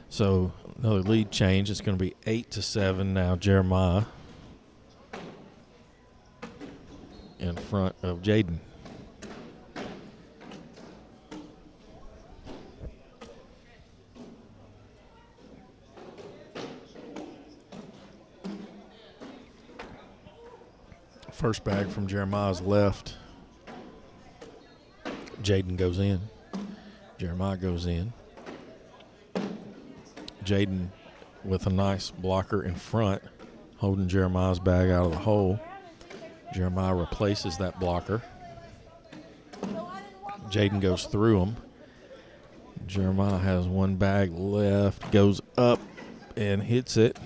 So another lead change. It's going to be 8-7 now. Jeremiah in front of Jaden. First bag from Jeremiah's left Jaden goes in. Jeremiah goes in. Jaden with a nice blocker in front, holding Jeremiah's bag out of the hole. Jeremiah replaces that blocker. Jaden goes through him. Jeremiah has one bag left, goes up and hits it.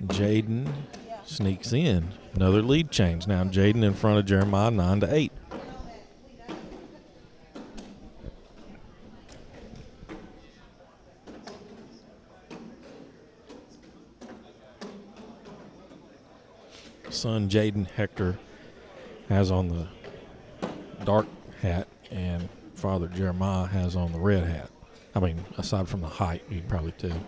Jaden sneaks in. Another lead change. Now Jaden in front of Jeremiah, 9-8. Son Jaden Hector has on the dark hat, and Father Jeremiah has on the red hat. I mean, aside from the height, you can probably tell.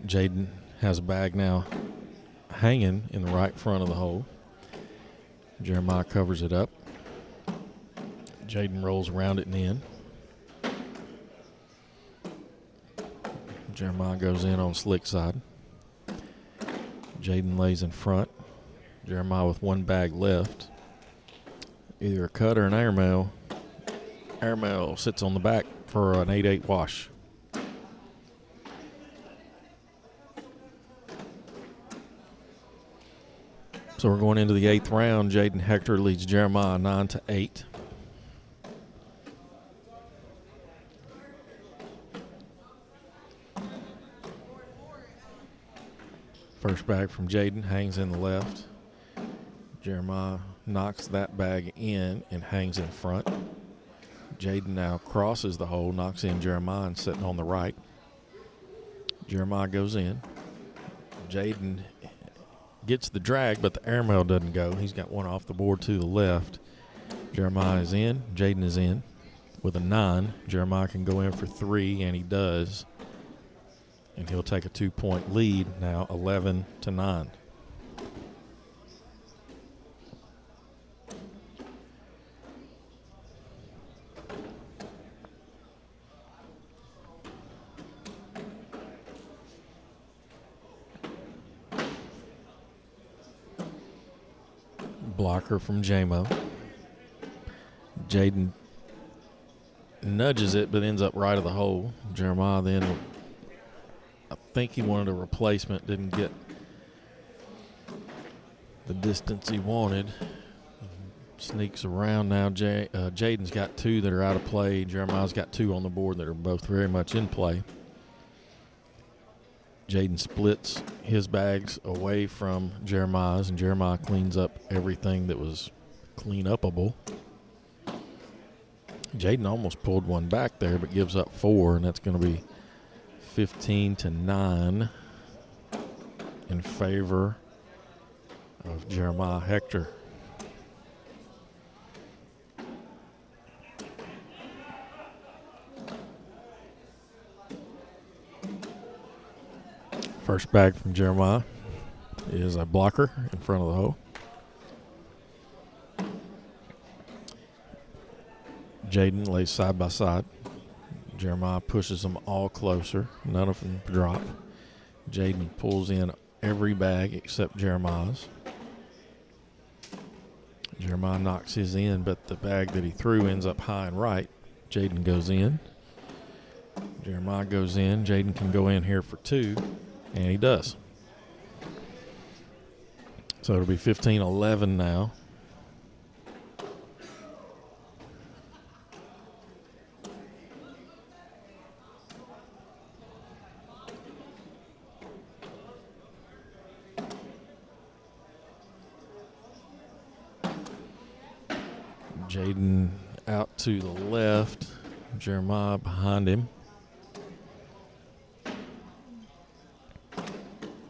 Jaden has a bag now hanging in the right front of the hole. Jeremiah covers it up. Jaden rolls around it and in. Jeremiah goes in on slick side. Jaden lays in front. Jeremiah with one bag left. Either a cut or an airmail. Airmail sits on the back for an 8-8 wash. So we're going into the 8th round. Jaden Hector leads Jeremiah 9-8. First bag from Jaden hangs in the left. Jeremiah knocks that bag in and hangs in front. Jaden now crosses the hole, knocks in Jeremiah and sitting on the right. Jeremiah goes in. Jaden gets the drag, but the airmail doesn't go. He's got one off the board to the left. Jeremiah is in. Jaden is in with a 9. Jeremiah can go in for 3, and he does. And he'll take a 2-point lead now, 11-9. Blocker from J-Mo. Jaden nudges it, but ends up right of the hole. Jeremiah then, I think he wanted a replacement, didn't get the distance he wanted. Sneaks around now. Jaden's got 2 that are out of play. Jeremiah's got 2 on the board that are both very much in play. Jaden splits his bags away from Jeremiah's, and Jeremiah cleans up everything that was clean-upable. Jaden almost pulled one back there, but gives up 4, and that's going to be 15-9 in favor of Jeremiah Hector. First bag from Jeremiah is a blocker in front of the hole. Jaden lays side by side. Jeremiah pushes them all closer. None of them drop. Jaden pulls in every bag except Jeremiah's. Jeremiah knocks his in, but the bag that he threw ends up high and right. Jaden goes in. Jeremiah goes in. Jaden can go in here for 2. And he does. So it'll be 15-11 now. Jaden out to the left. Jeremiah behind him.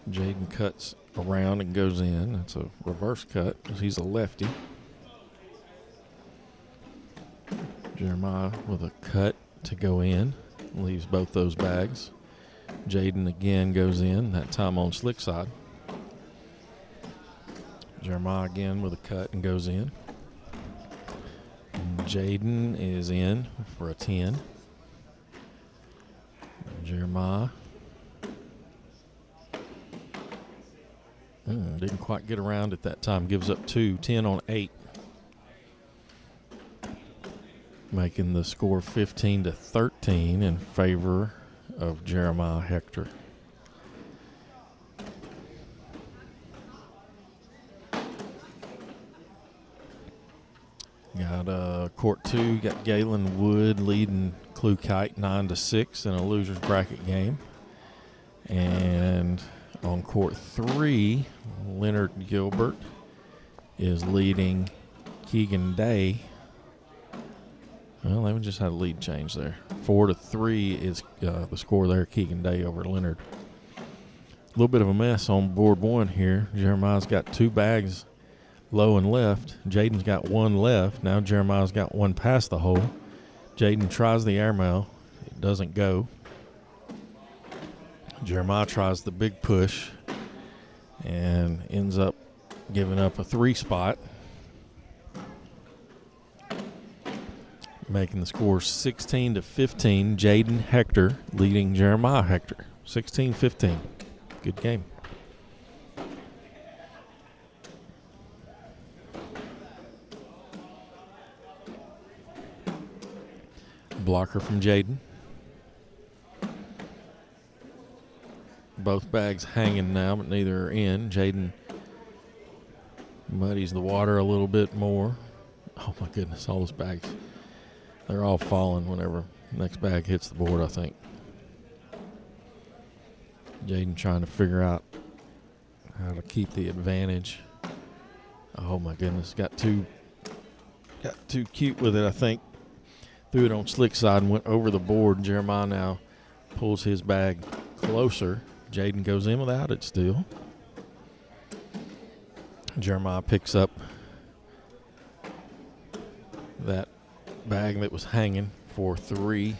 Jaden cuts around and goes in. That's a reverse cut because he's a lefty. Jeremiah with a cut to go in. Leaves both those bags. Jaden again goes in, that time on slick side. Jeremiah again with a cut and goes in. Jaden is in for a 10. Didn't quite get around at that time. Gives up 2, 10 on 8. Making the score 15-13 in favor of Jeremiah Hector. Got court 2, got Galen Wood leading Klukite 9-6 in a loser's bracket game. And on court 3, Leonard Gilbert is leading Keegan Day. Well, they just had a lead change there. 4-3 is the score there. Keegan Day over Leonard. A little bit of a mess on board 1 here. Jeremiah's got 2 bags low and left. Jaden's got 1 left. Now Jeremiah's got 1 past the hole. Jaden tries the airmail. It doesn't go. Jeremiah tries the big push and ends up giving up a 3 spot. Making the score 16-15. Jaden Hector leading Jeremiah Hector. 16-15. Good game. Blocker from Jaden. Both bags hanging now, but neither are in. Jaden muddies the water a little bit more. Oh my goodness, all those bags. They're all falling whenever the next bag hits the board, I think. Jaden trying to figure out how to keep the advantage. Oh my goodness, got too cute with it, I think. Threw it on slick side and went over the board. Jeremiah now pulls his bag closer. Jaden goes in without it still. Jeremiah picks up that bag that was hanging for 3.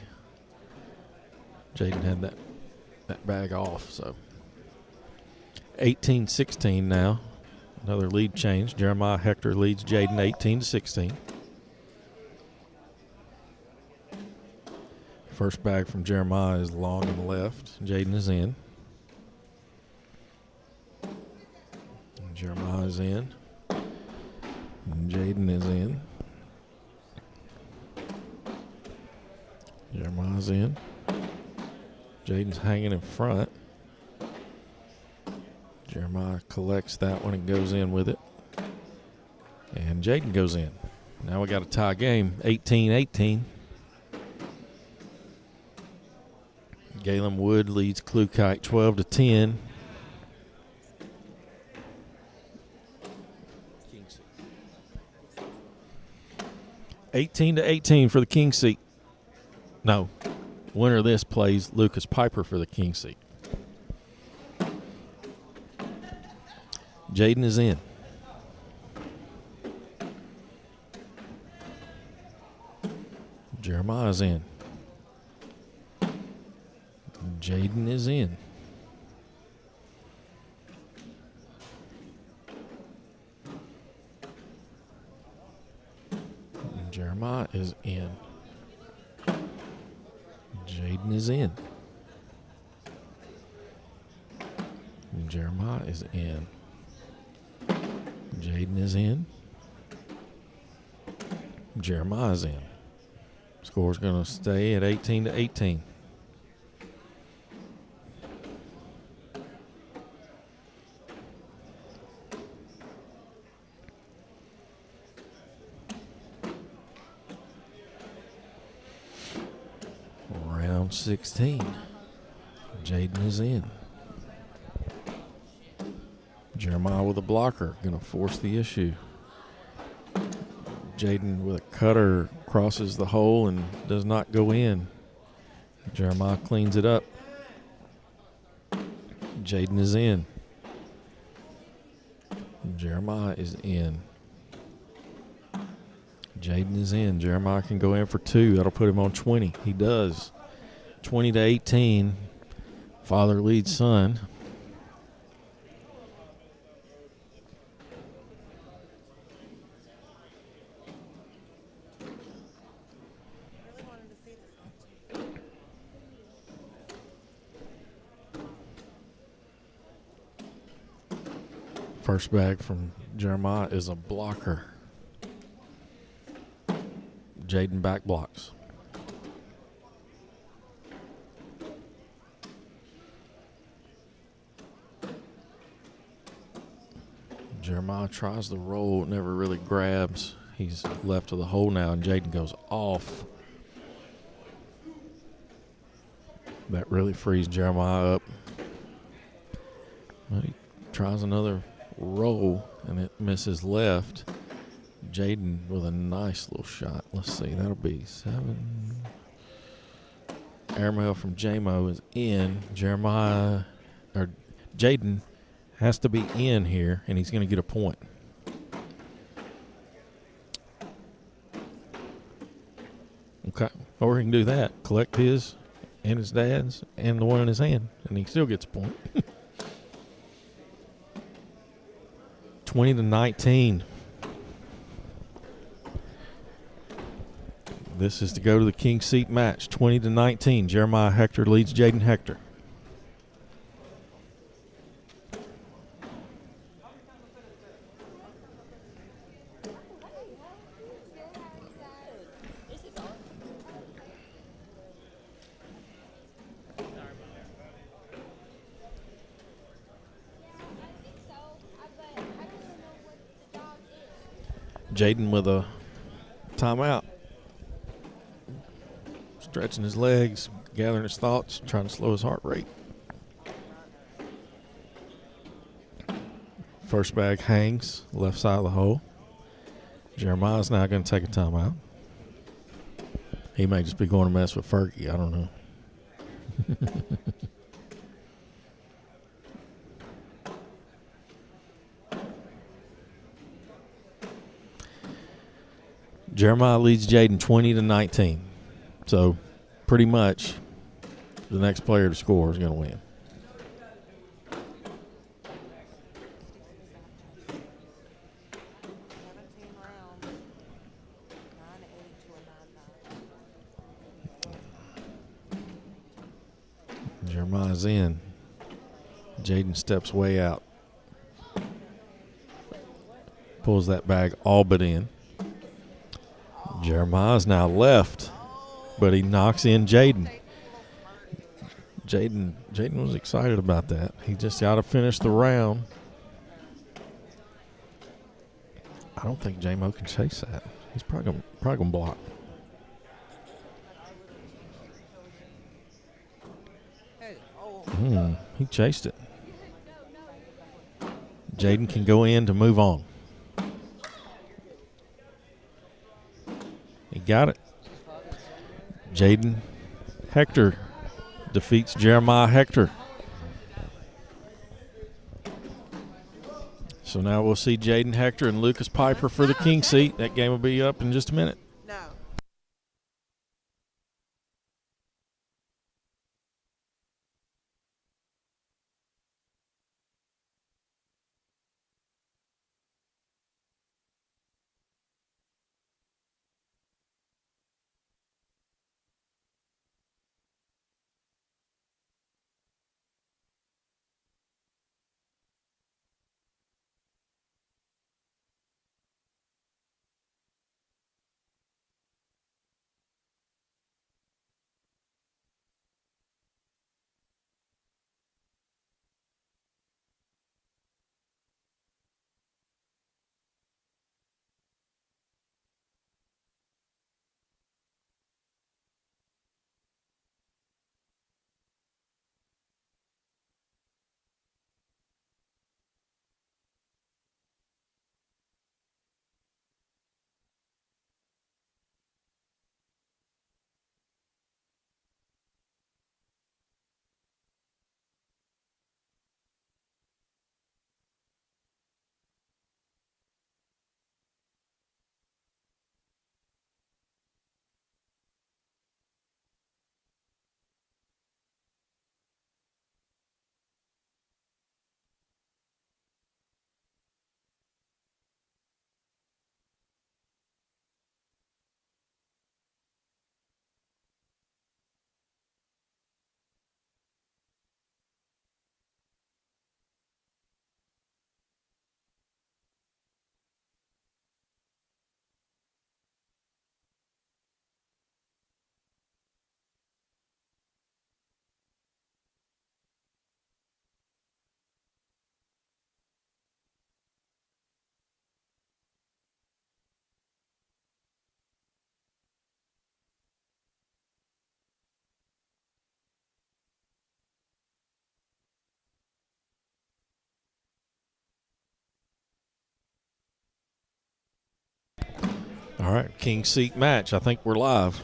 Jaden had that bag off, so 18-16 now. Another lead change. Jeremiah Hector leads Jaden 18-16. First bag from Jeremiah is long and left. Jaden is in. Jeremiah is in. And Jaden is in. Jeremiah's in. Jaden's hanging in front. Jeremiah collects that one and goes in with it. And Jaden goes in. Now we got a tie game, 18-18. Galen Wood leads Klukite 12-10. 18-18 for the king seat. No, winner of this plays Lucas Piper for the king seat. Jaden is in. Jeremiah's in. Jaden is in. Jeremiah is in. Jaden is in. Jeremiah is in. Jaden is in. Jeremiah's in. Score's going to stay at 18-18. Round 16. Jaden is in. Jeremiah with a blocker, going to force the issue. Jaden with a cutter crosses the hole and does not go in. Jeremiah cleans it up. Jaden is in. Jeremiah is in. Jaden is in. Jeremiah can go in for 2. That'll put him on 20. He does. 20-18. Father leads son. Really wanted to see this one too. First bag from Jeremiah is a blocker. Jaden back blocks. Jeremiah tries the roll, never really grabs. He's left of the hole now, and Jaden goes off. That really frees Jeremiah up. Well, he tries another roll, and it misses left. Jaden with a nice little shot. Let's see, that'll be 7. Airmail from J-Mo is in. Jaden has to be in here, and he's going to get a point. Okay, or he can do that. Collect his and his dad's and the one in his hand, and he still gets a point. 20-19. This is to go to the King Seat match. 20-19. Jeremiah Hector leads Jaden Hector. Jaden with a timeout. Stretching his legs, gathering his thoughts, trying to slow his heart rate. First bag hangs left side of the hole. Jeremiah's now going to take a timeout. He may just be going to mess with Fergie. I don't know. Jeremiah leads Jaden 20-19. So, pretty much, the next player to score is going to win. Jeremiah's in. Jaden steps way out. Pulls that bag all but in. Jeremiah's now left, but he knocks in Jaden. Jaden was excited about that. He just got to finish the round. I don't think J-Mo can chase that. He's probably gonna block. He chased it. Jaden can go in to move on. He got it. Jaden Hector defeats Jeremiah Hector. So now we'll see Jaden Hector and Lucas Piper for the King Seat. That game will be up in just a minute. All right, King Seat match. I think we're live.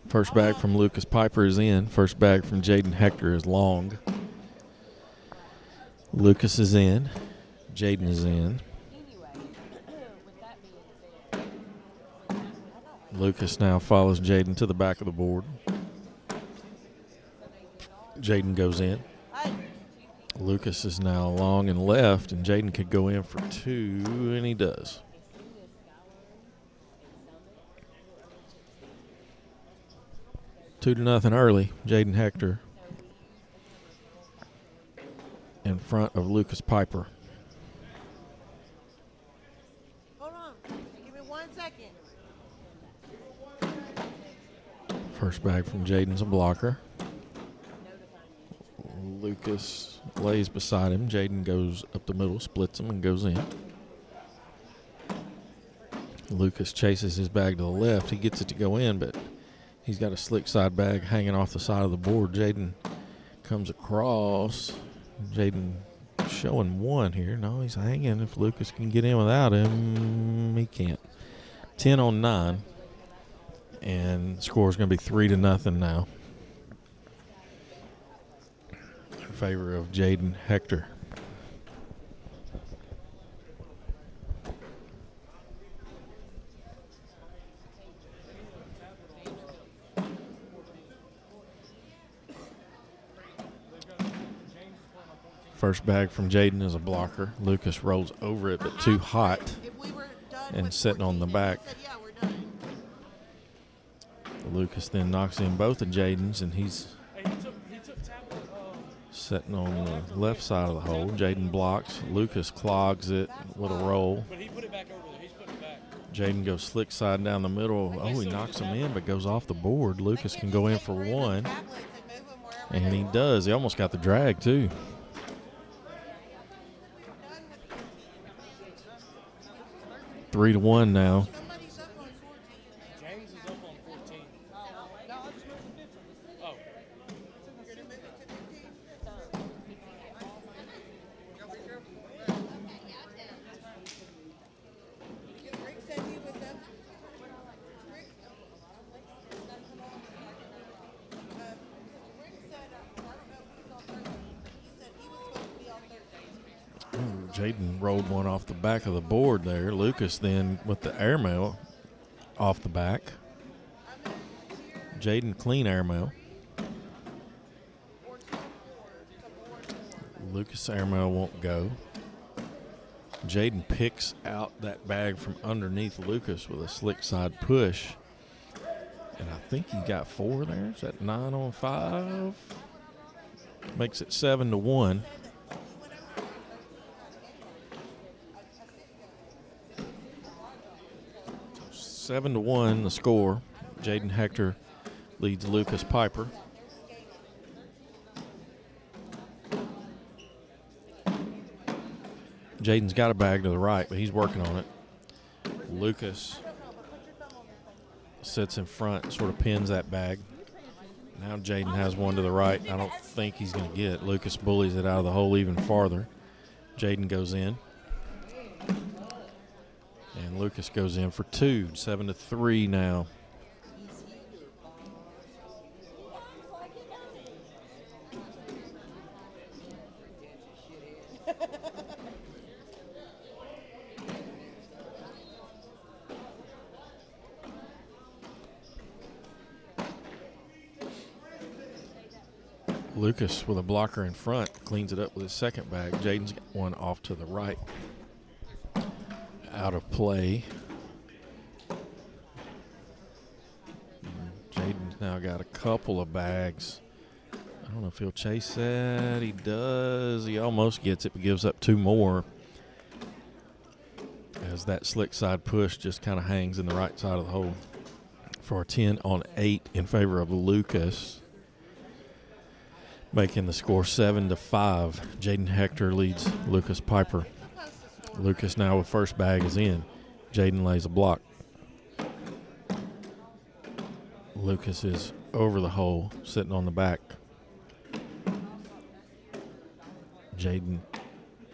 First bag from Lucas Piper is in. First bag from Jaden Hector is long. Lucas is in. Jaden is in. Lucas now follows Jaden to the back of the board. Jaden goes in. Lucas is now long and left, and Jaden could go in for 2, and he does. Two to nothing early. Jaden Hector in front of Lucas Piper. Hold on. Give me 1 second. First bag from Jaden's a blocker. Lucas lays beside him. Jaden goes up the middle, splits him, and goes in. Lucas chases his bag to the left. He gets it to go in, but he's got a slick side bag hanging off the side of the board. Jaden comes across. Jaden showing 1 here. No, he's hanging. If Lucas can get in without him, he can't. 10 on 9. And the score is going to be 3 to nothing now in favor of Jaden Hector. First bag from Jaden is a blocker. Lucas rolls over it, but too hot, If we were done and with sitting on the 14, back. I said, yeah, we're done. Lucas then knocks in both of Jaden's, and he's sitting on the left side of the hole. Jaden blocks. Lucas clogs it with a roll. But he put it back over there. He's putting it back. Jaden goes slick side down the middle. Oh, he knocks him in, but goes off the board. Lucas can go in for 1, Tablets and move them wherever and they he want. does. He almost got the drag, too. 3 to 1 now. Somebody's up on 14. James is up on 14. Oh. You're going to move it to 15? Rick said he was up. Rick, Rick said, I don't know if he's on 13. He said he was supposed to be on 13. Ooh, Jaden rolled one off the back of the board there. Lucas then with the airmail off the back. Jaden clean airmail. Lucas airmail won't go. Jaden picks out that bag from underneath Lucas with a slick side push. And I think he got 4 there. Is that 9 on 5? Makes it 7 to 1. 7 to 1 the score. Jaden Hector leads Lucas Piper. Jaden's got a bag to the right, but he's working on it. Lucas sits in front, sort of pins that bag. Now Jaden has one to the right. I don't think he's going to get it. Lucas bullies it out of the hole even farther. Jaden goes in. And Lucas goes in for 2. 7 to 3 now. Lucas with a blocker in front cleans it up with his second bag. Jaden's got one off to the right. Out of play. Jaden's now got a couple of bags. I don't know if he'll chase that. He does. He almost gets it, but gives up 2 more. As that slick side push just kind of hangs in the right side of the hole. For a 10 on 8 in favor of Lucas. Making the score 7 to 5. Jaden Hector leads Lucas Piper. Lucas now with first bag is in. Jaden lays a block. Lucas is over the hole, sitting on the back. Jaden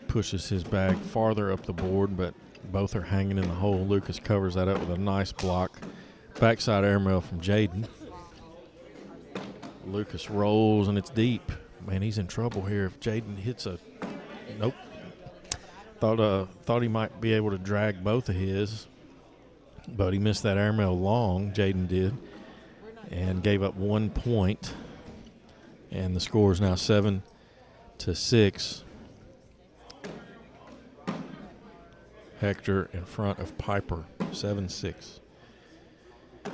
pushes his bag farther up the board, but Both are hanging in the hole. Lucas covers that up with a nice block. Backside airmail from Jaden. Lucas rolls, and it's deep. Man, he's in trouble here. If Jaden hits a... Nope. Thought he might be able to drag both of his, but he missed that airmail long, Jaden did, and gave up 1 point. And the score is now 7-6. Hector in front of Piper, 7-6.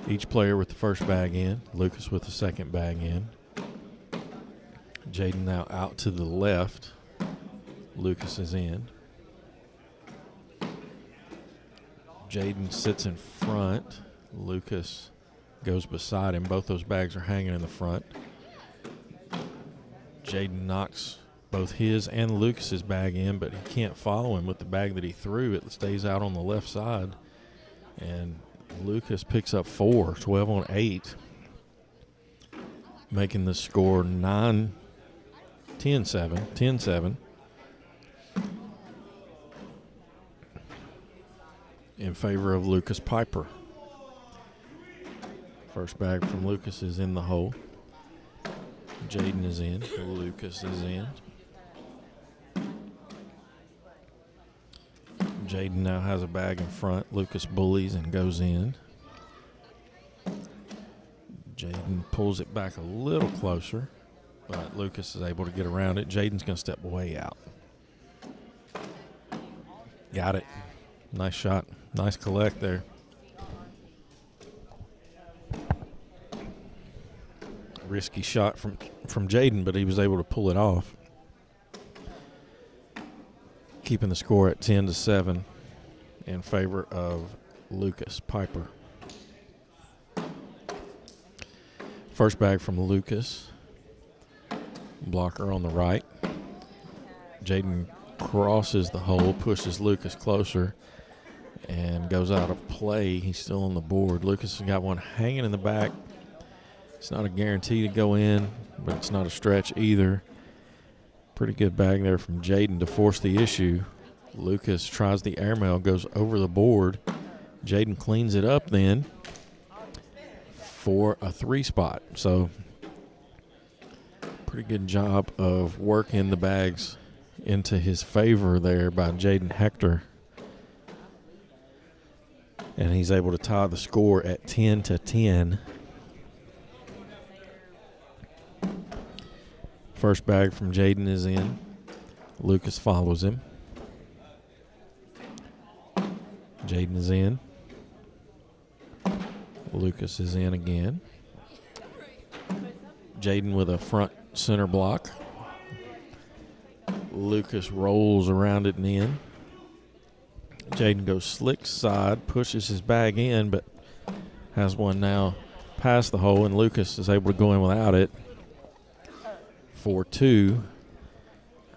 Each player with the first bag in. Lucas with the second bag in. Jaden now out to the left. Lucas is in. Jaden sits in front. Lucas goes beside him. Both those bags are hanging in the front. Jaden knocks both his and Lucas's bag in, but he can't follow him with the bag that he threw. It stays out on the left side. And Lucas picks up 4, 12 on 8, making the score 10-7, 10-7. In favor of Lucas Piper. First bag from Lucas is in the hole. Jaden is in. Lucas is in. Jaden now has a bag in front. Lucas bullies and goes in. Jaden pulls it back a little closer, but Lucas is able to get around it. Jaden's going to step way out. Got it. Nice shot. Nice collect there. Risky shot from Jaden, but he was able to pull it off. Keeping the score at 10-7 in favor of Lucas Piper. First bag from Lucas. Blocker on the right. Jaden crosses the hole, pushes Lucas closer, and goes out of play. He's still on the board. Lucas has got one hanging in the back. It's not a guarantee to go in, but it's not a stretch either. Pretty good bag there from Jaden to force the issue. Lucas tries the airmail, goes over the board. Jaden cleans it up then for a 3 spot. So pretty good job of working the bags into his favor there by Jaden Hector. And he's able to tie the score at 10-10. First bag from Jaden is in. Lucas follows him. Jaden is in. Lucas is in again. Jaden with a front center block. Lucas rolls around it and in. Jaden goes slick side, pushes his bag in, but has one now past the hole, and Lucas is able to go in without it. 4-2.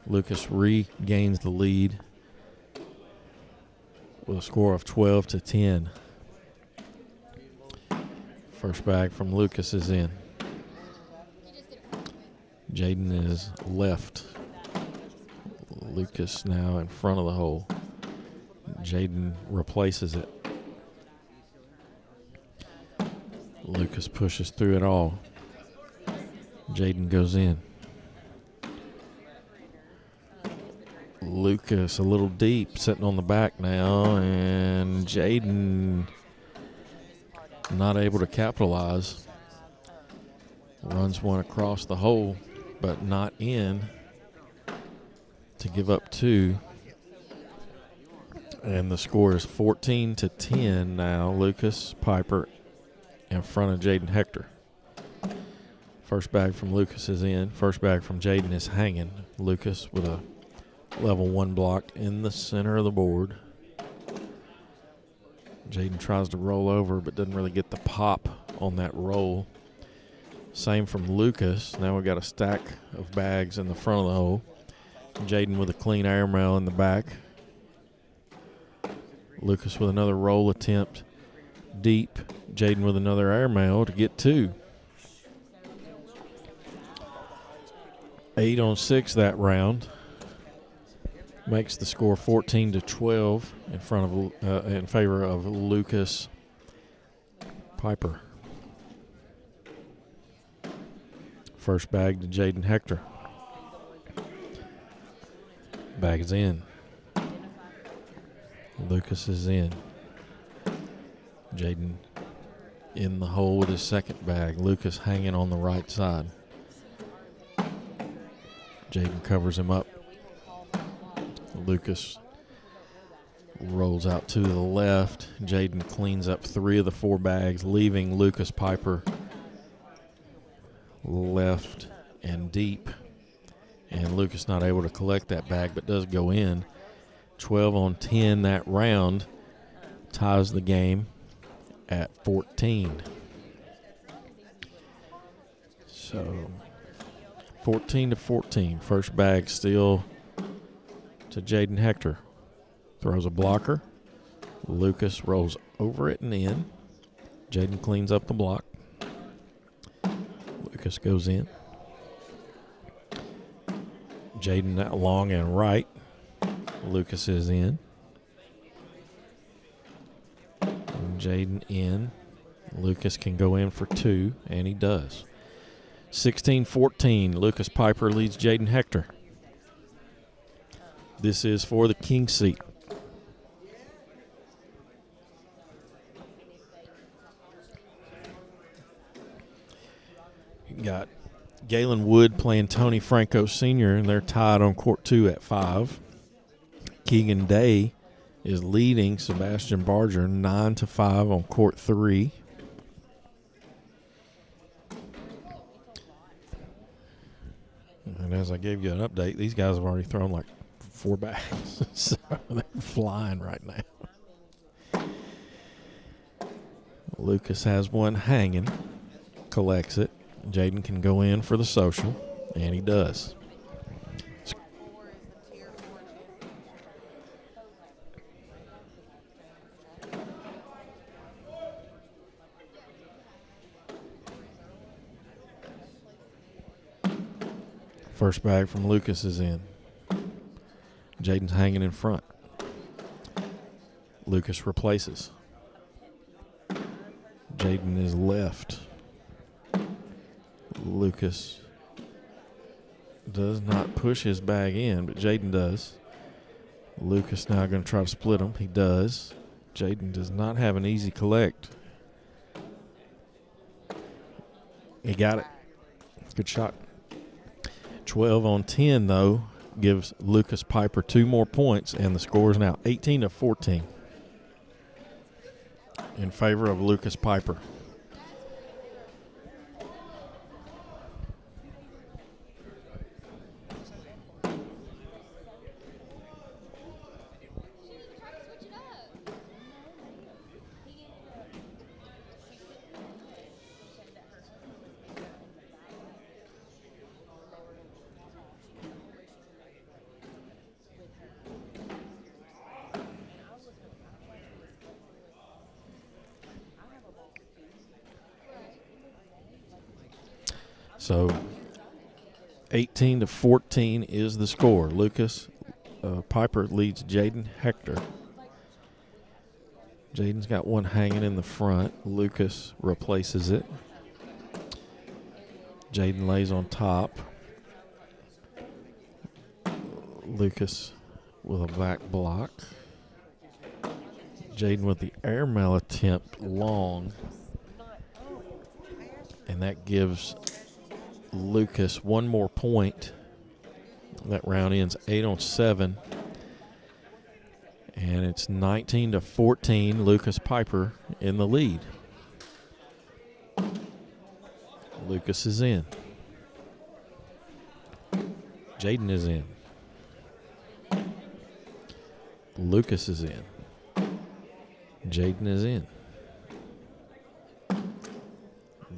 Lucas regains the lead with a score of 12-10. First bag from Lucas is in. Jaden is left. Lucas now in front of the hole. Jaden replaces it. Lucas pushes through it all. Jaden goes in. Lucas a little deep, sitting on the back now, and Jaden not able to capitalize. Runs one across the hole, but not in to give up 2. And the score is 14-10 now. Lucas Piper in front of Jaden Hector. First bag from Lucas is in. First bag from Jaden is hanging. Lucas with a level 1 block in the center of the board. Jaden tries to roll over, but doesn't really get the pop on that roll. Same from Lucas. Now we've got a stack of bags in the front of the hole. Jaden with a clean airmail in the back. Lucas with another roll attempt deep. Jaden with another airmail to get 2. 8 on 6 that round. makes the score 14-12 in favor of Lucas Piper. First bag to Jaden Hector. Bag is in. Lucas is in. Jaden in the hole with his second bag. Lucas hanging on the right side. Jaden covers him up. Lucas rolls out to the left. Jaden cleans up 3 of the 4 bags, leaving Lucas Piper left and deep. And Lucas not able to collect that bag, but does go in. 12-10 that round. Ties the game at 14. So 14-14. First bag still to Jaden Hector. Throws a blocker. Lucas rolls over it and in. Jaden cleans up the block. Lucas goes in. Jaden that long and right. Lucas is in. Jaden in. Lucas can go in for 2, and he does. 16-14. Lucas Piper leads Jaden Hector. This is for the king seat. You got Galen Wood playing Tony Franco Sr., and they're tied on court 2 at 5. Keegan Day is leading Sebastian Barger 9-5 on court 3. And as I gave you an update, these guys have already thrown like 4 bags. So they're flying right now. Lucas has one hanging, collects it. Jaden can go in for the social, and he does. First bag from Lucas is in. Jaden's hanging in front. Lucas replaces. Jaden is left. Lucas does not push his bag in, but Jaden does. Lucas now going to try to split them. He does. Jaden does not have an easy collect. He got it. Good shot. 12-10, though, gives Lucas Piper 2 more points, and the score is now 18-14 in favor of Lucas Piper. So 18-14 is the score. Lucas Piper leads Jaden Hector. Jaden's got one hanging in the front. Lucas replaces it. Jaden lays on top. Lucas with a back block. Jaden with the airmail attempt long. And that gives Lucas 1 more point. That round ends 8-7. And it's 19-14. Lucas Piper in the lead. Lucas is in. Jaden is in. Lucas is in. Jaden is in.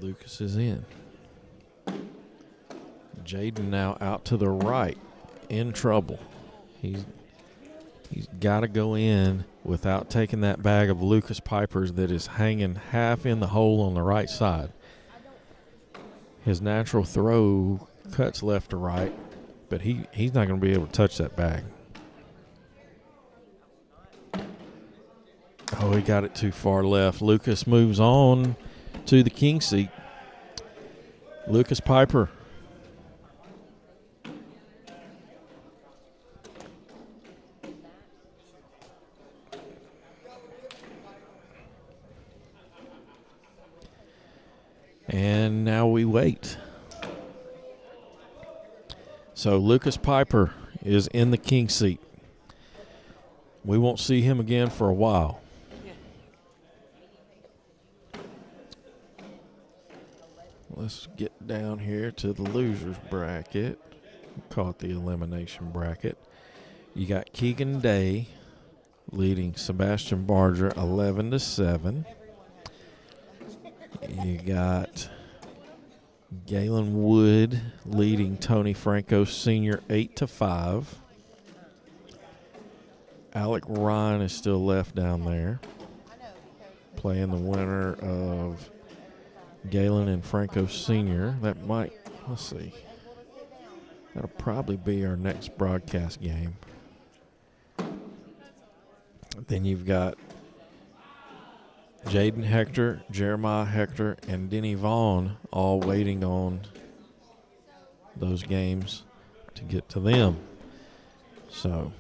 Lucas is in. Jaden now out to the right, in trouble. He's got to go in without taking that bag of Lucas Piper's that is hanging half in the hole on the right side. His natural throw cuts left to right, but he's not going to be able to touch that bag. Oh, he got it too far left. Lucas moves on to the king seat. Lucas Piper. And now we wait. So Lucas Piper is in the king seat. We won't see him again for a while. Let's get down here to the losers bracket. Call it the elimination bracket. You got Keegan Day leading Sebastian Barger 11-7. You got Galen Wood leading Tony Franco Sr. 8-5. Alec Ryan is still left down there, playing the winner of Galen and Franco Sr. That might, let's see, that'll probably be our next broadcast game. Then you've got Jaden Hector, Jeremiah Hector, and Denny Vaughn all waiting on those games to get to them. So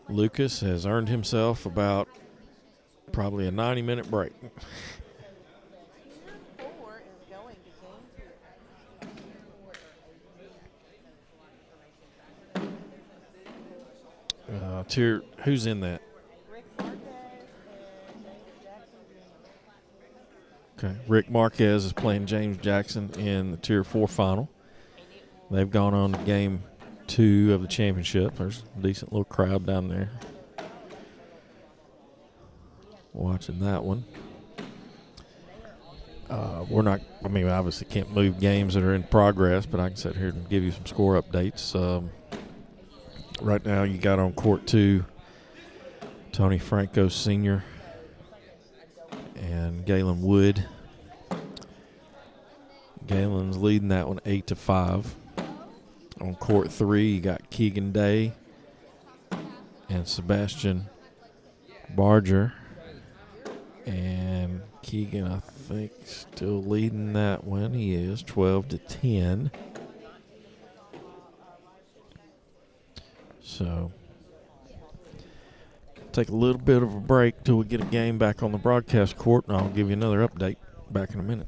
Lucas has earned himself about probably a 90-minute break. Four is going to Tier, who's in that? Rick Marquez and James Jackson Jr. Okay, Rick Marquez is playing James Jackson in the Tier 4 final. They've gone on to Game 2 of the championship. There's a decent little crowd down there watching that one. We're not, I mean, obviously can't move games that are in progress, but I can sit here and give you some score updates. Right now you got on court 2 Tony Franco Sr. and Galen Wood. Galen's leading that one 8-5. On court 3, you got Keegan Day and Sebastian Barger. And Keegan, I think, still leading that one. He is 12-10. So, take a little bit of a break till we get a game back on the broadcast court, and I'll give you another update back in a minute.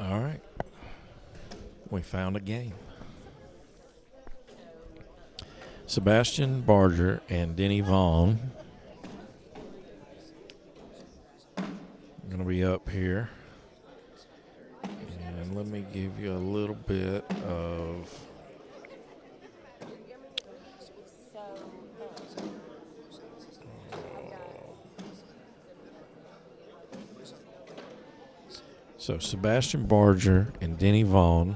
All right. We found a game. Sebastian Barger and Denny Vaughn going to be up here. And let me give you a little bit of so Sebastian Barger and Denny Vaughn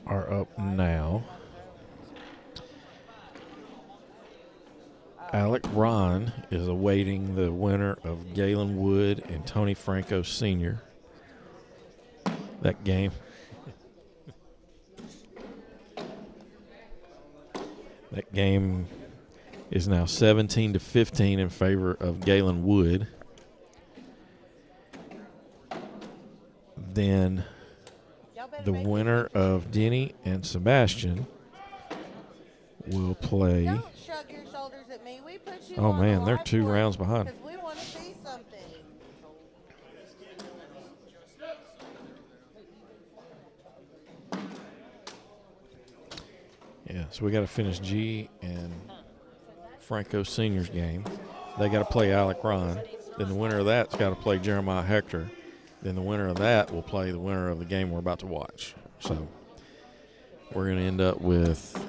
are up now. Alec Ron is awaiting the winner of Galen Wood and Tony Franco Sr. That game. That game is now 17-15 in favor of Galen Wood. Then the winner of Denny and Sebastian will play. Don't shrug your shoulders at me. We put you Oh on man, the they're live 2 board rounds behind. because we want to see something. Yeah, so we got to finish G and Franco Sr.'s game. They got to play Alec Ron. Then the winner of that's got to play Jeremiah Hector. Then the winner of that will play the winner of the game we're about to watch. So we're going to end up with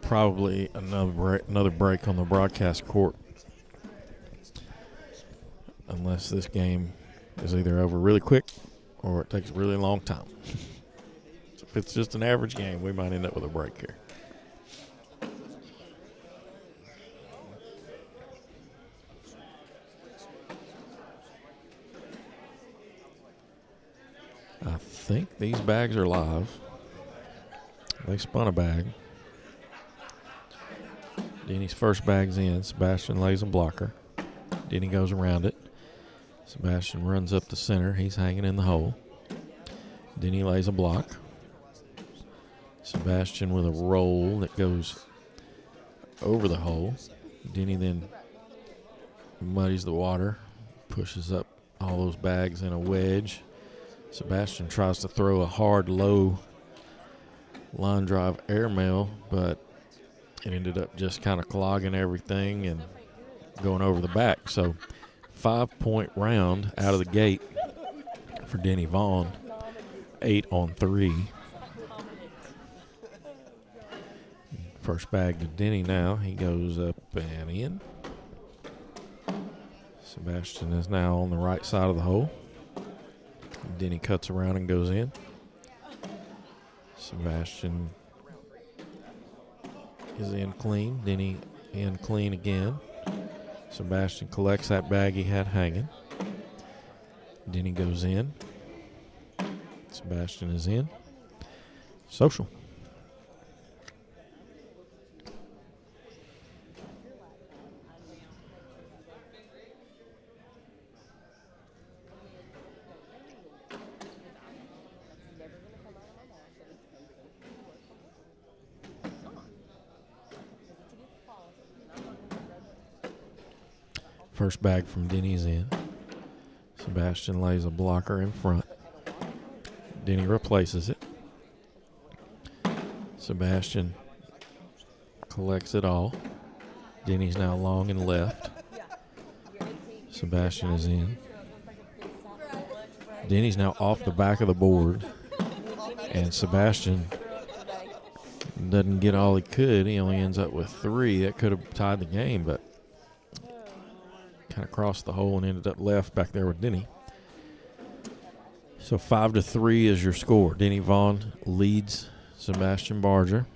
probably another break on the broadcast court, unless this game is either over really quick or it takes a really long time. So if it's just an average game, we might end up with a break here. I think these bags are live. They spun a bag. Denny's first bag's in. Sebastian lays a blocker. Denny goes around it. Sebastian runs up the center. He's hanging in the hole. Denny lays a block. Sebastian with a roll that goes over the hole. Denny then muddies the water, pushes up all those bags in a wedge. Sebastian tries to throw a hard, low line drive airmail, but it ended up just kind of clogging everything and going over the back. So 5-point round out of the gate for Denny Vaughn, 8 on 3. First bag to Denny now. He goes up and in. Sebastian is now on the right side of the hole. Denny cuts around and goes in. Sebastian is in clean. Denny in clean again. Sebastian collects that bag he had hanging. Denny goes in. Sebastian is in. Social. First bag from Denny's in. Sebastian lays a blocker in front. Denny replaces it. Sebastian collects it all. Denny's now long and left. Sebastian is in. Denny's now off the back of the board. And Sebastian doesn't get all he could. He only ends up with 3. That could have tied the game, but kind of crossed the hole and ended up left back there with Denny. So 5-3 is your score. Denny Vaughn leads Sebastian Barger.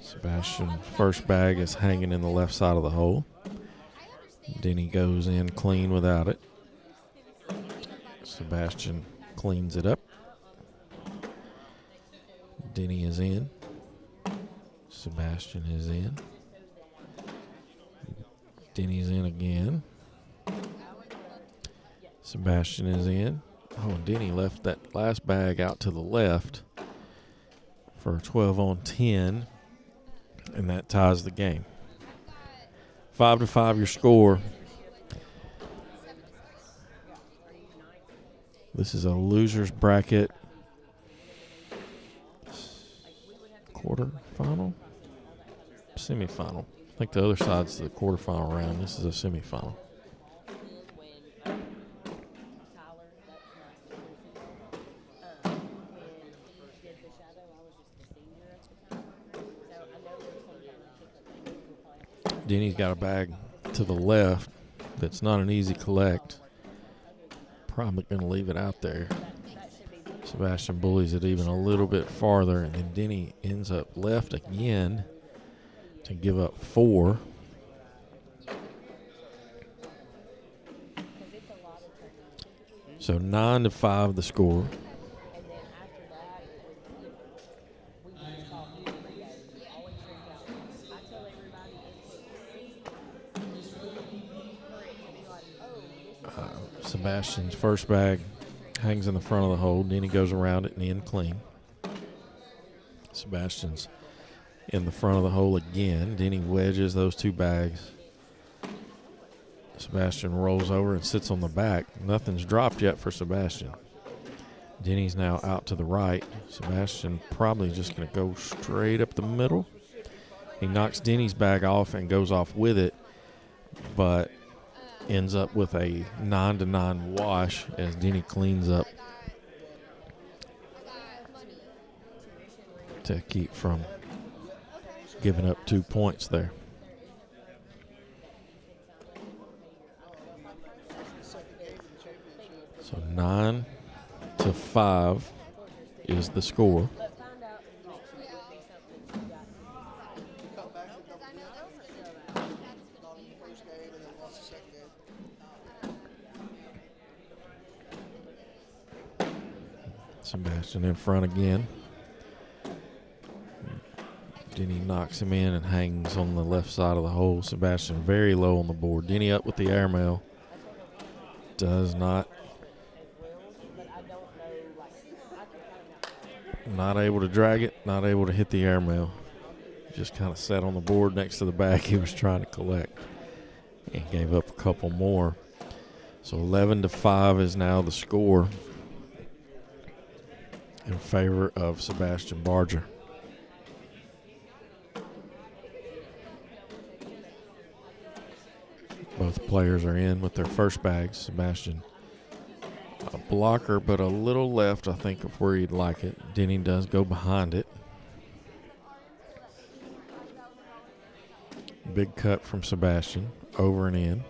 Sebastian first bag is hanging in the left side of the hole. Denny goes in clean without it. Sebastian cleans it up. Denny is in. Sebastian is in. Denny's in again. Sebastian is in. Oh, and Denny left that last bag out to the left for a 12 on 10, and that ties the game. 5-5 your score. This is a loser's bracket quarterfinal, semifinal. I think the other side's the quarterfinal round. This is a semifinal. Denny's got a bag to the left that's not an easy collect. Probably going to leave it out there. Sebastian bullies it even a little bit farther, and then Denny ends up left again to give up 4. So 9-5 the score. Sebastian's first bag hangs in the front of the hole. Denny goes around it and in clean. Sebastian's in the front of the hole again. Denny wedges those 2 bags. Sebastian rolls over and sits on the back. Nothing's dropped yet for Sebastian. Denny's now out to the right. Sebastian probably just going to go straight up the middle. He knocks Denny's bag off and goes off with it, but ends up with a 9-9 wash as Denny cleans up to keep from giving up 2 points there. So 9-5 is the score. Sebastian in front again. Denny knocks him in and hangs on the left side of the hole. Sebastian very low on the board. Denny up with the airmail. Does not. Not able to drag it. Not able to hit the airmail. Just kind of sat on the board next to the bag he was trying to collect. And gave up a couple more. So 11-5 is now the score in favor of Sebastian Barger. Both players are in with their first bags. Sebastian a blocker, but a little left, I think, of where he'd like it. Denny does go behind it. Big cut from Sebastian, over and in.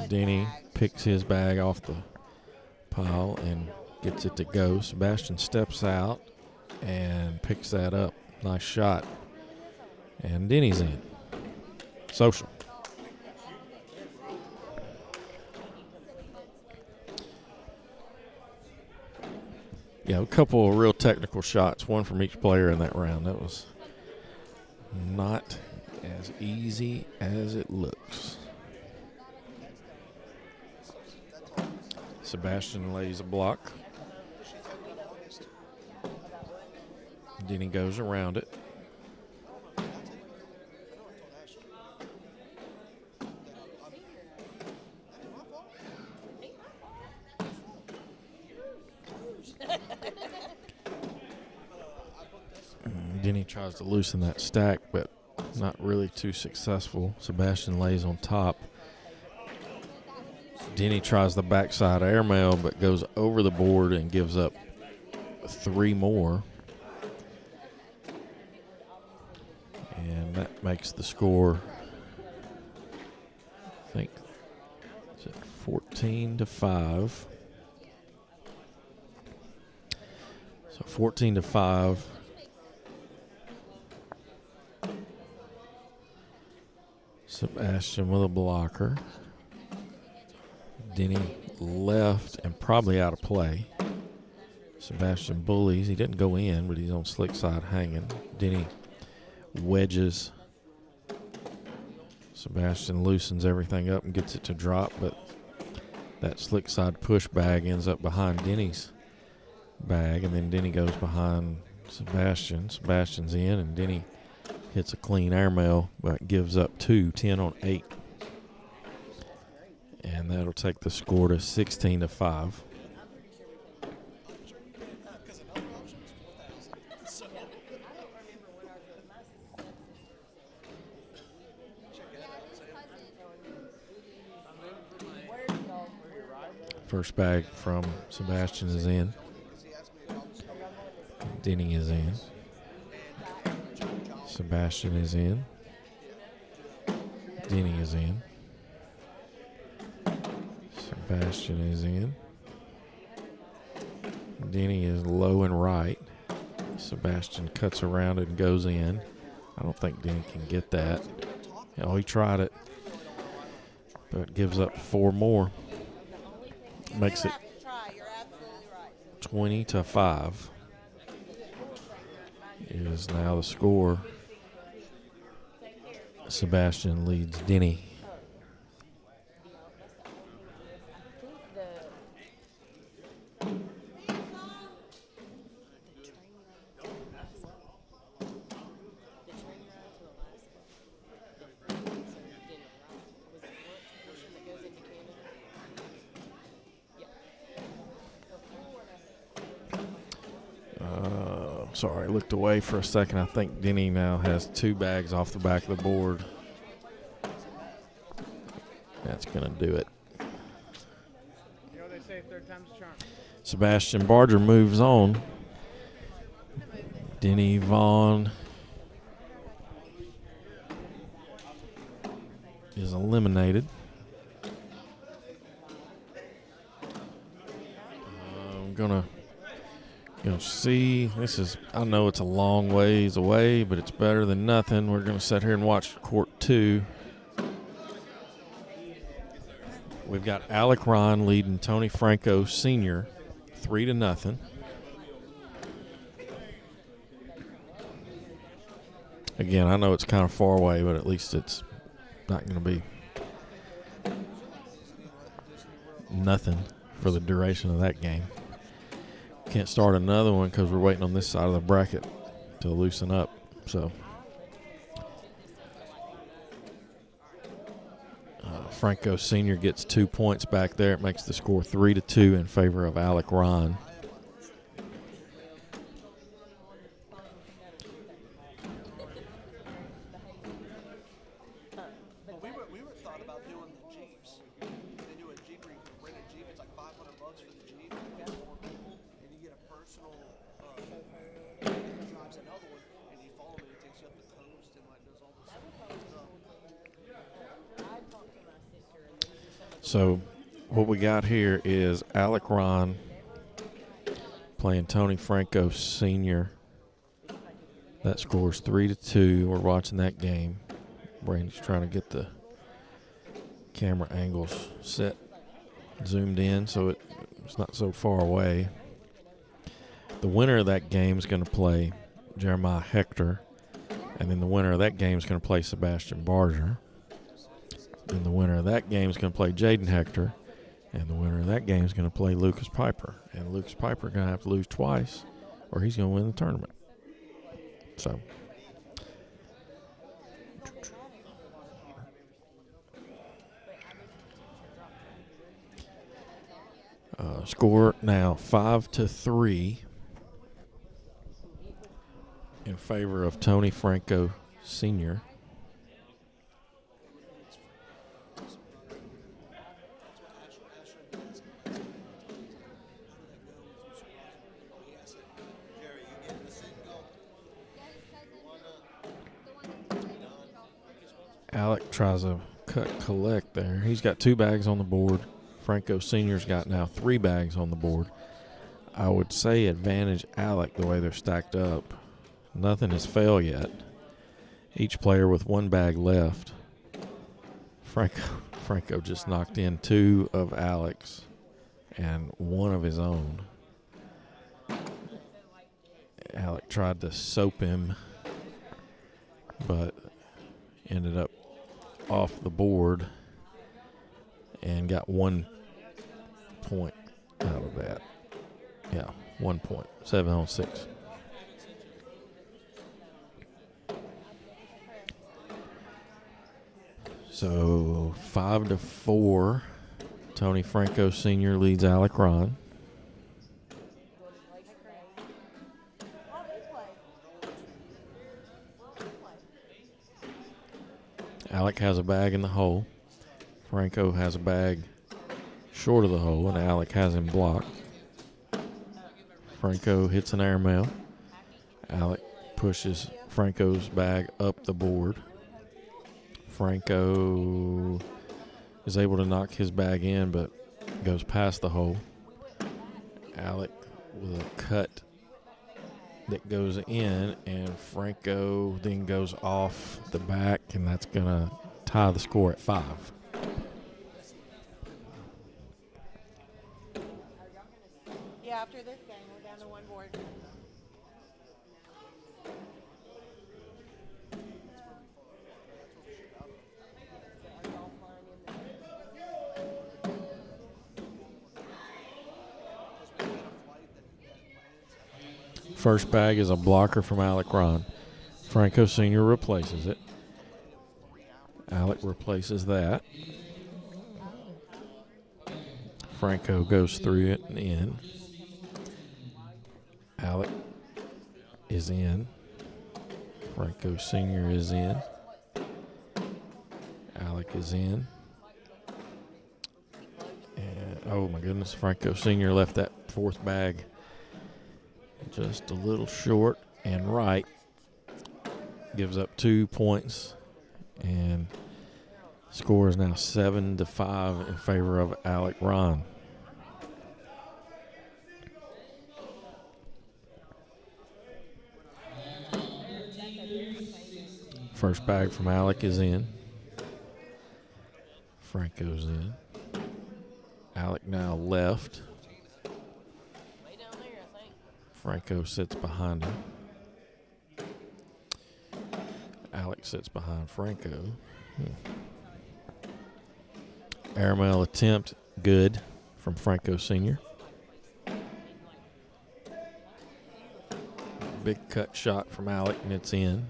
Denny picks his bag off the pile and gets it to go. Sebastian steps out and picks that up. Nice shot. And Denny's in. Social. Yeah, a couple of real technical shots, one from each player in that round. That was not as easy as it looks. Sebastian lays a block. Denny goes around it. Denny tries to loosen that stack, but not really too successful. Sebastian lays on top. Denny tries the backside airmail, but goes over the board and gives up 3 more. And that makes the score, I think, is it 14-5? So 14-5. Sebastian with a blocker. Denny left and probably out of play. Sebastian bullies. He didn't go in, but he's on slick side hanging. Denny wedges. Sebastian loosens everything up and gets it to drop, but that slick side push bag ends up behind Denny's bag, and then Denny goes behind Sebastian. Sebastian's in, and Denny hits a clean airmail, but gives up 10 on 8. And that'll take the score to 16-5. First bag from Sebastian is in. Denny is in. Sebastian is in. Denny is in. Sebastian is in. Denny is low and right. Sebastian cuts around and goes in. I don't think Denny can get that. Oh, he tried it, but gives up 4 more. Makes it 20-5 is now the score. Sebastian leads Denny. Sorry, looked away for a second. I think Denny now has 2 bags off the back of the board. That's going to do it. You know they say third time's a charm. Sebastian Barger moves on. Denny Vaughn is eliminated. I'm going to see, this is, I know it's a long ways away, but it's better than nothing. We're going to sit here and watch Court 2. We've got Alec Ron leading Tony Franco Sr. 3-0. Again, I know it's kind of far away, but at least it's not going to be nothing for the duration of that game. Can't start another one because we're waiting on this side of the bracket to loosen up. So Franco Sr. gets 2 points back there. It makes the score 3-2 in favor of Alec Ron. We were thought about doing the Jeeps. They do a Jeep where you can rent a Jeep. It's like $500 for the Jeep. You got 4 people, and you get a personal drives another one, and you follow him, and he takes you up the coast and like does all this stuff. So what we got here is Alec Ron playing Tony Franco Sr. That score's 3-2. We're watching that game. Brandy's trying to get the camera angles set, zoomed in so it's not so far away. The winner of that game is going to play Jeremiah Hector, and then the winner of that game is going to play Sebastian Barger. Then the winner of that game is going to play Jaden Hector, and the winner of that game is going to play Lucas Piper. And Lucas Piper is going to have to lose twice, or he's going to win the tournament. So score now 5-3 in favor of Tony Franco Sr. Alec tries to collect there. He's got 2 bags on the board. Franco Sr.'s got now 3 bags on the board. I would say advantage Alec the way they're stacked up. Nothing has failed yet. Each player with 1 bag left. Franco just knocked in 2 of Alec's and 1 of his own. Alec tried to soap him, but ended up off the board and got 1 Yeah, 1 point. 7 on 6. So 5-4. Tony Franco Sr. leads Alec Ron. Alec has a bag in the hole. Franco has a bag short of the hole, and Alec has him blocked. Franco hits an airmail. Alec pushes Franco's bag up the board. Franco is able to knock his bag in, but goes past the hole. Alec with a cut that goes in, and Franco then goes off the back, and that's going to tie the score at 5. Yeah, after this game, we're down to 1 board. First bag is a blocker from Alec Ron. Franco Sr. replaces it. Alec replaces that. Franco goes through it and in. Alec is in. Franco Sr. is in. Alec is in. And, oh my goodness, Franco Sr. left that fourth bag just a little short and right. Gives up 2 points, and score is now 7-5 in favor of Alec Ron. First bag from Alec is in. Franco's in. Alec now left. Franco sits behind him. Alec sits behind Franco. Airmail attempt, good from Franco Sr. Big cut shot from Alec, and it's in.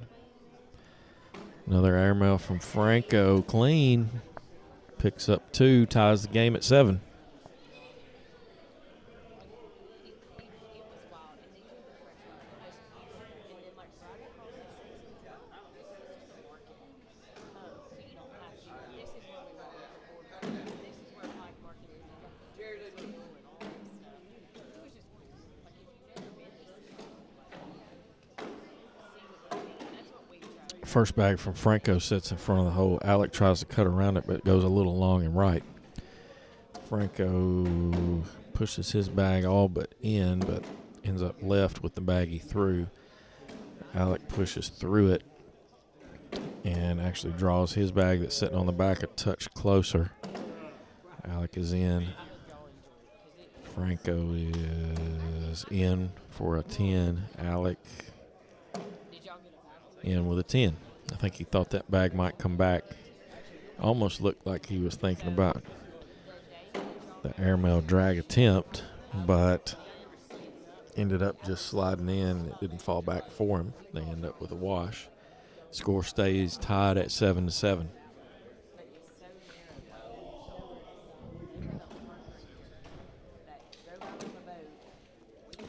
Another airmail from Franco, clean. Picks up 2, ties the game at 7. First bag from Franco sits in front of the hole. Alec tries to cut around it, but it goes a little long and right. Franco pushes his bag all but in, but ends up left with the bag he threw. Alec pushes through it and actually draws his bag that's sitting on the back a touch closer. Alec is in. Franco is in for a 10. Alec in with a 10. I think he thought that bag might come back. Almost looked like he was thinking about the airmail drag attempt, but ended up just sliding in. It didn't fall back for him. They end up with a wash. Score stays tied at 7-7.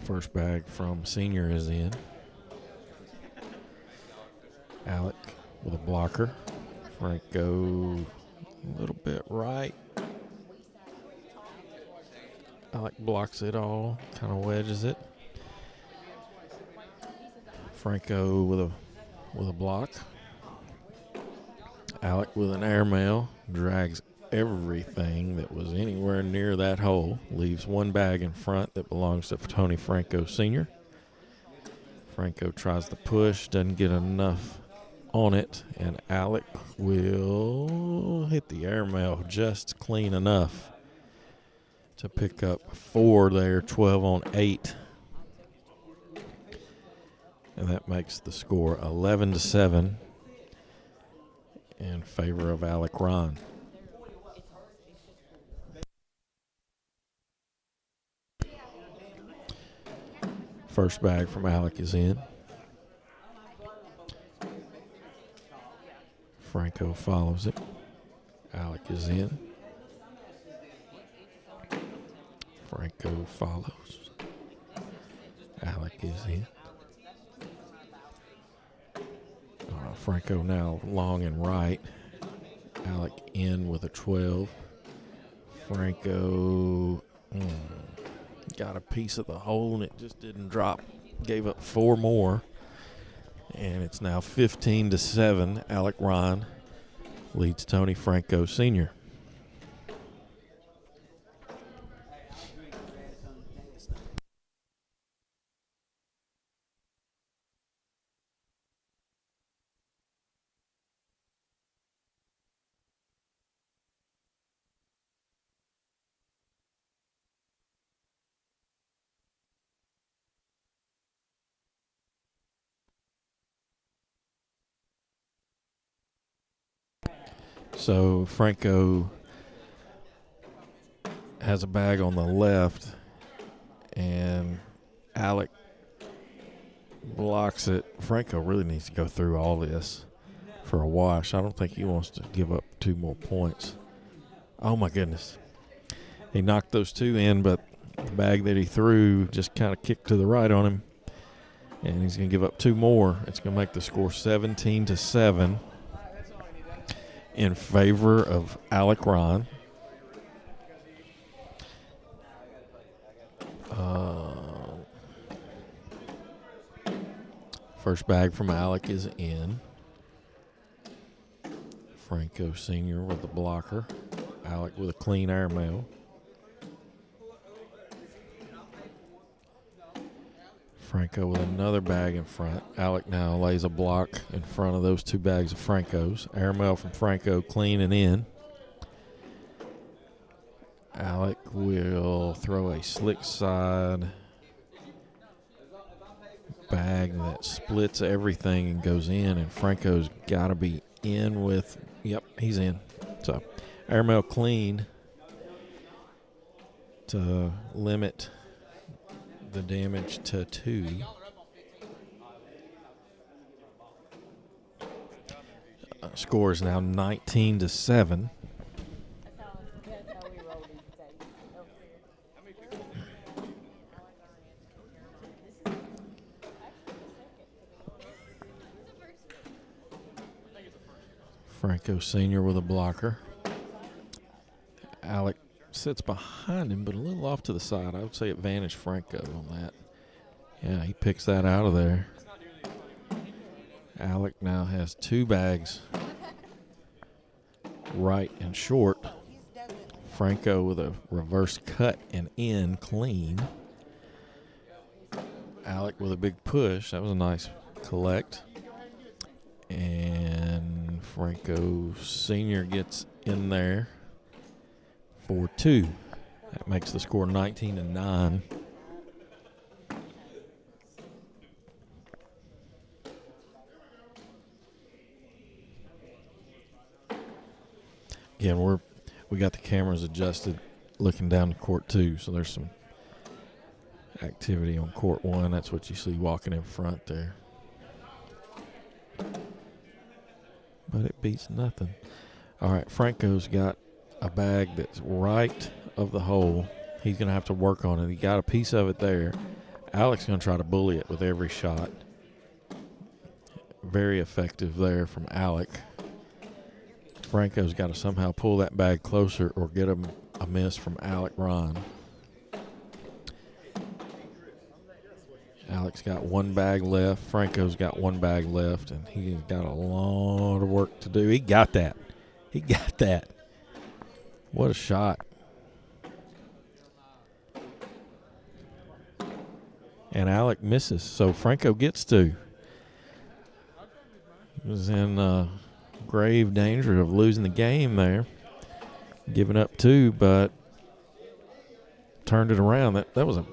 First bag from Senior is in. Alec with a blocker. Franco a little bit right. Alec blocks it all, kind of wedges it. Franco with a block. Alec with an airmail, drags everything that was anywhere near that hole, leaves one bag in front that belongs to Tony Franco Sr. Franco tries to push, doesn't get enough on it, and Alec will hit the airmail just clean enough to pick up 4 there, 12 on 8. And that makes the score 11-7 in favor of Alec Ron. First bag from Alec is in. Franco follows it. Alec is in. Franco follows. Alec is in. Franco now long and right. Alec in with a 12. Franco got a piece of the hole and it just didn't drop. Gave up 4 more. And it's now 15-7. Alec Ryan leads Tony Franco Sr. So Franco has a bag on the left, and Alec blocks it. Franco really needs to go through all this for a wash. I don't think he wants to give up 2 more points. Oh, my goodness. He knocked those 2 in, but the bag that he threw just kind of kicked to the right on him, and he's going to give up 2 more. It's going to make the score 17-7. In favor of Alec Ron. First bag from Alec is in. Franco Sr. with the blocker. Alec with a clean airmail. Franco with another bag in front. Alec now lays a block in front of those 2 bags of Franco's. Airmail from Franco clean and in. Alec will throw a slick side bag that splits everything and goes in, and Franco's got to be in with, yep, he's in. So airmail clean to limit the damage to 2. Score is now 19-7. Franco Sr. with a blocker. Alec sits behind him, but a little off to the side. I would say advantage Franco on that. Yeah, he picks that out of there. Alec now has 2 bags, right and short. Franco with a reverse cut and in clean. Alec with a big push. That was a nice collect. And Franco Sr. gets in there for 2. That makes the score 19-9. Again, we got the cameras adjusted looking down the court 2, so there's some activity on court 1. That's what you see walking in front there. But it beats nothing. All right, Franco's got a bag that's right of the hole. He's going to have to work on it. He got a piece of it there. Alec's going to try to bully it with every shot. Very effective there from Alec. Franco's got to somehow pull that bag closer or get a miss from Alec Ron. Alec's got 1 bag left. Franco's got 1 bag left, and he's got a lot of work to do. He got that. He got that. What a shot. And Alec misses, so Franco gets 2. He was in grave danger of losing the game there. Giving up 2, but turned it around. That was a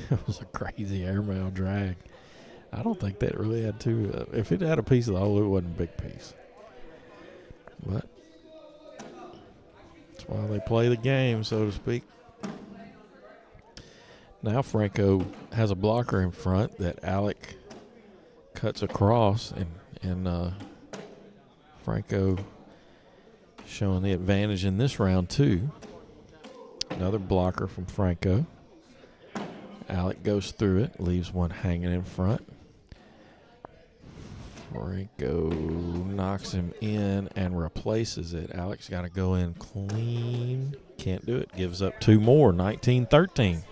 that was a crazy airmail drag. I don't think that really had 2. If it had a piece of the hole, it wasn't a big piece. But that's why they play the game, so to speak. Now Franco has a blocker in front that Alec cuts across, and Franco showing the advantage in this round too. Another blocker from Franco. Alec goes through it, leaves one hanging in front. Franco knocks him in and replaces it. Alec's got to go in clean. Can't do it. Gives up two more. 19-13.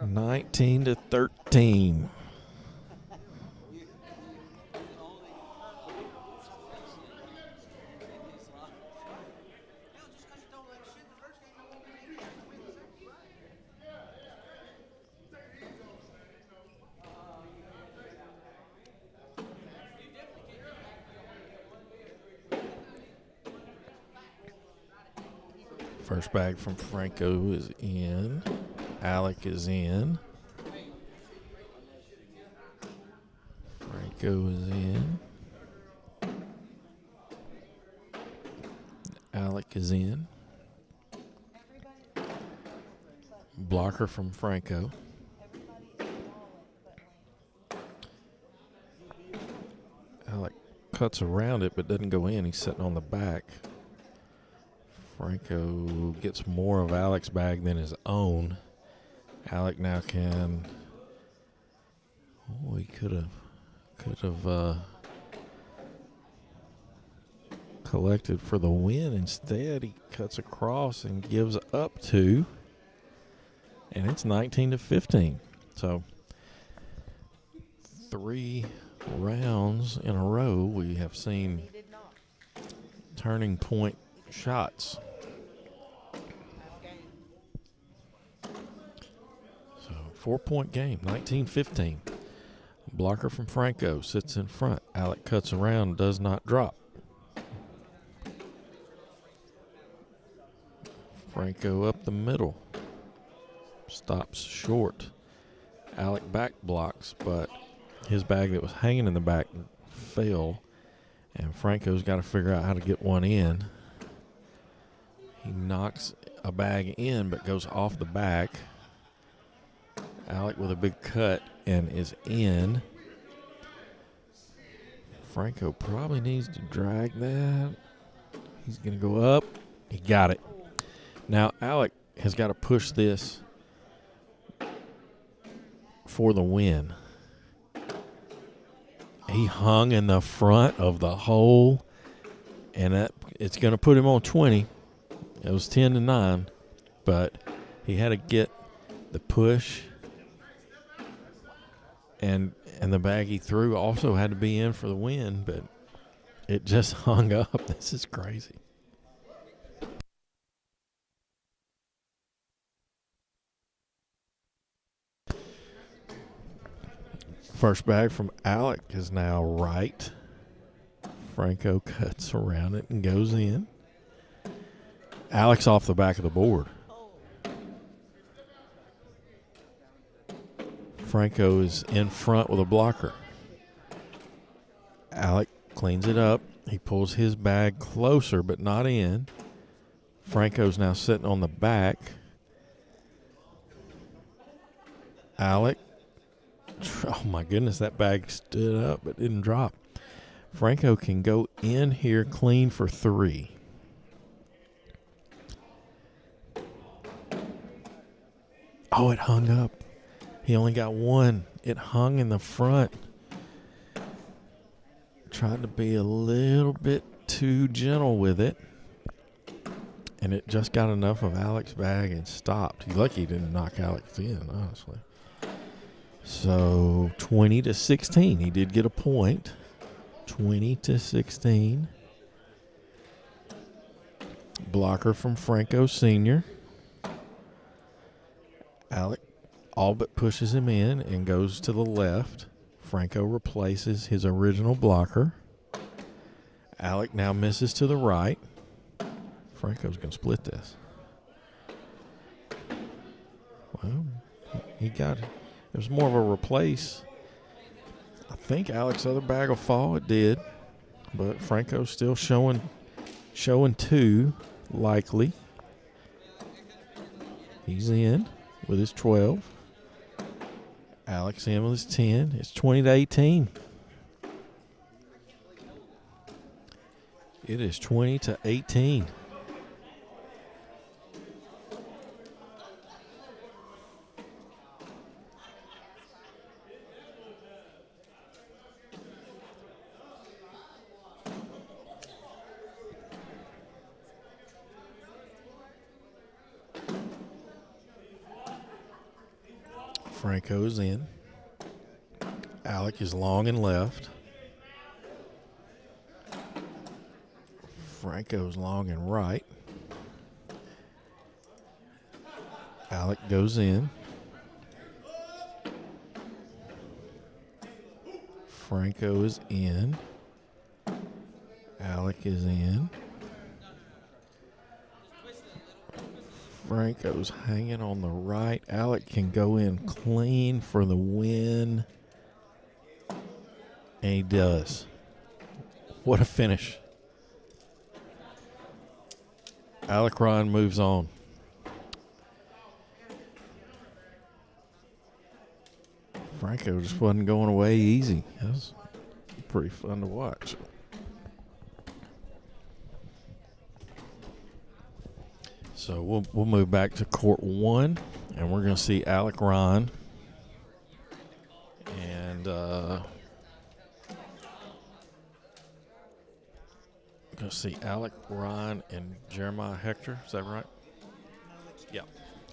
19-13. First bag from Franco is in. Alec is in. Franco is in. Alec is in. Blocker from Franco. Alec cuts around it but doesn't go in. He's sitting on the back. Franco gets more of Alec's bag than his own. Alec now can. Oh, he could have collected for the win. Instead, he cuts across and gives up two, and it's 19-15. So 3 rounds in a row, we have seen turning point shots. So 4-point game, 19-15. Blocker from Franco sits in front. Alec cuts around, does not drop. Franco up the middle. Stops short. Alec back blocks, but his bag that was hanging in the back fell, and Franco's got to figure out how to get one in. He knocks a bag in, but goes off the back. Alec with a big cut and is in. Franco probably needs to drag that. He's going to go up. He got it. Now Alec has got to push this for the win. He hung in the front of the hole, and that it's going to put him on 20. It was 10-9, but he had to get the push, and the bag he threw also had to be in for the win, but it just hung up. This is crazy. First bag from Alec is now right. Franco cuts around it and goes in. Alec's off the back of the board. Franco is in front with a blocker. Alec cleans it up. He pulls his bag closer but not in. Franco's now sitting on the back. Alec. Oh my goodness, that bag stood up but didn't drop. Franco can go in here clean for 3. Oh, it hung up. He only got one. It hung in the front. Tried to be a little bit too gentle with it, and it just got enough of Alec's bag and stopped. He's lucky he didn't knock Alex in, honestly. So 20-16. He did get a point. 20-16. Blocker from Franco Sr. Alec all but pushes him in and goes to the left. Franco replaces his original blocker. Alec now misses to the right. Franco's going to split this. Well, he got it. It was more of a replace. I think Alec's other bag will fall. It did. But Franco's still showing 2, likely. He's in with his 12. Alex in with his 10. It's 20-18. It is 20-18. Franco's in. Alec is long and left. Franco's long and right. Alec goes in. Franco is in. Alec is in. Franco's hanging on the right. Alec can go in clean for the win. And he does. What a finish. Alec Ron moves on. Franco just wasn't going away easy. That was pretty fun to watch. So we'll move back to court 1, and we're going to see Alec Ron and going to see Alec Ron and Jeremiah Hector. Is that right? Yeah.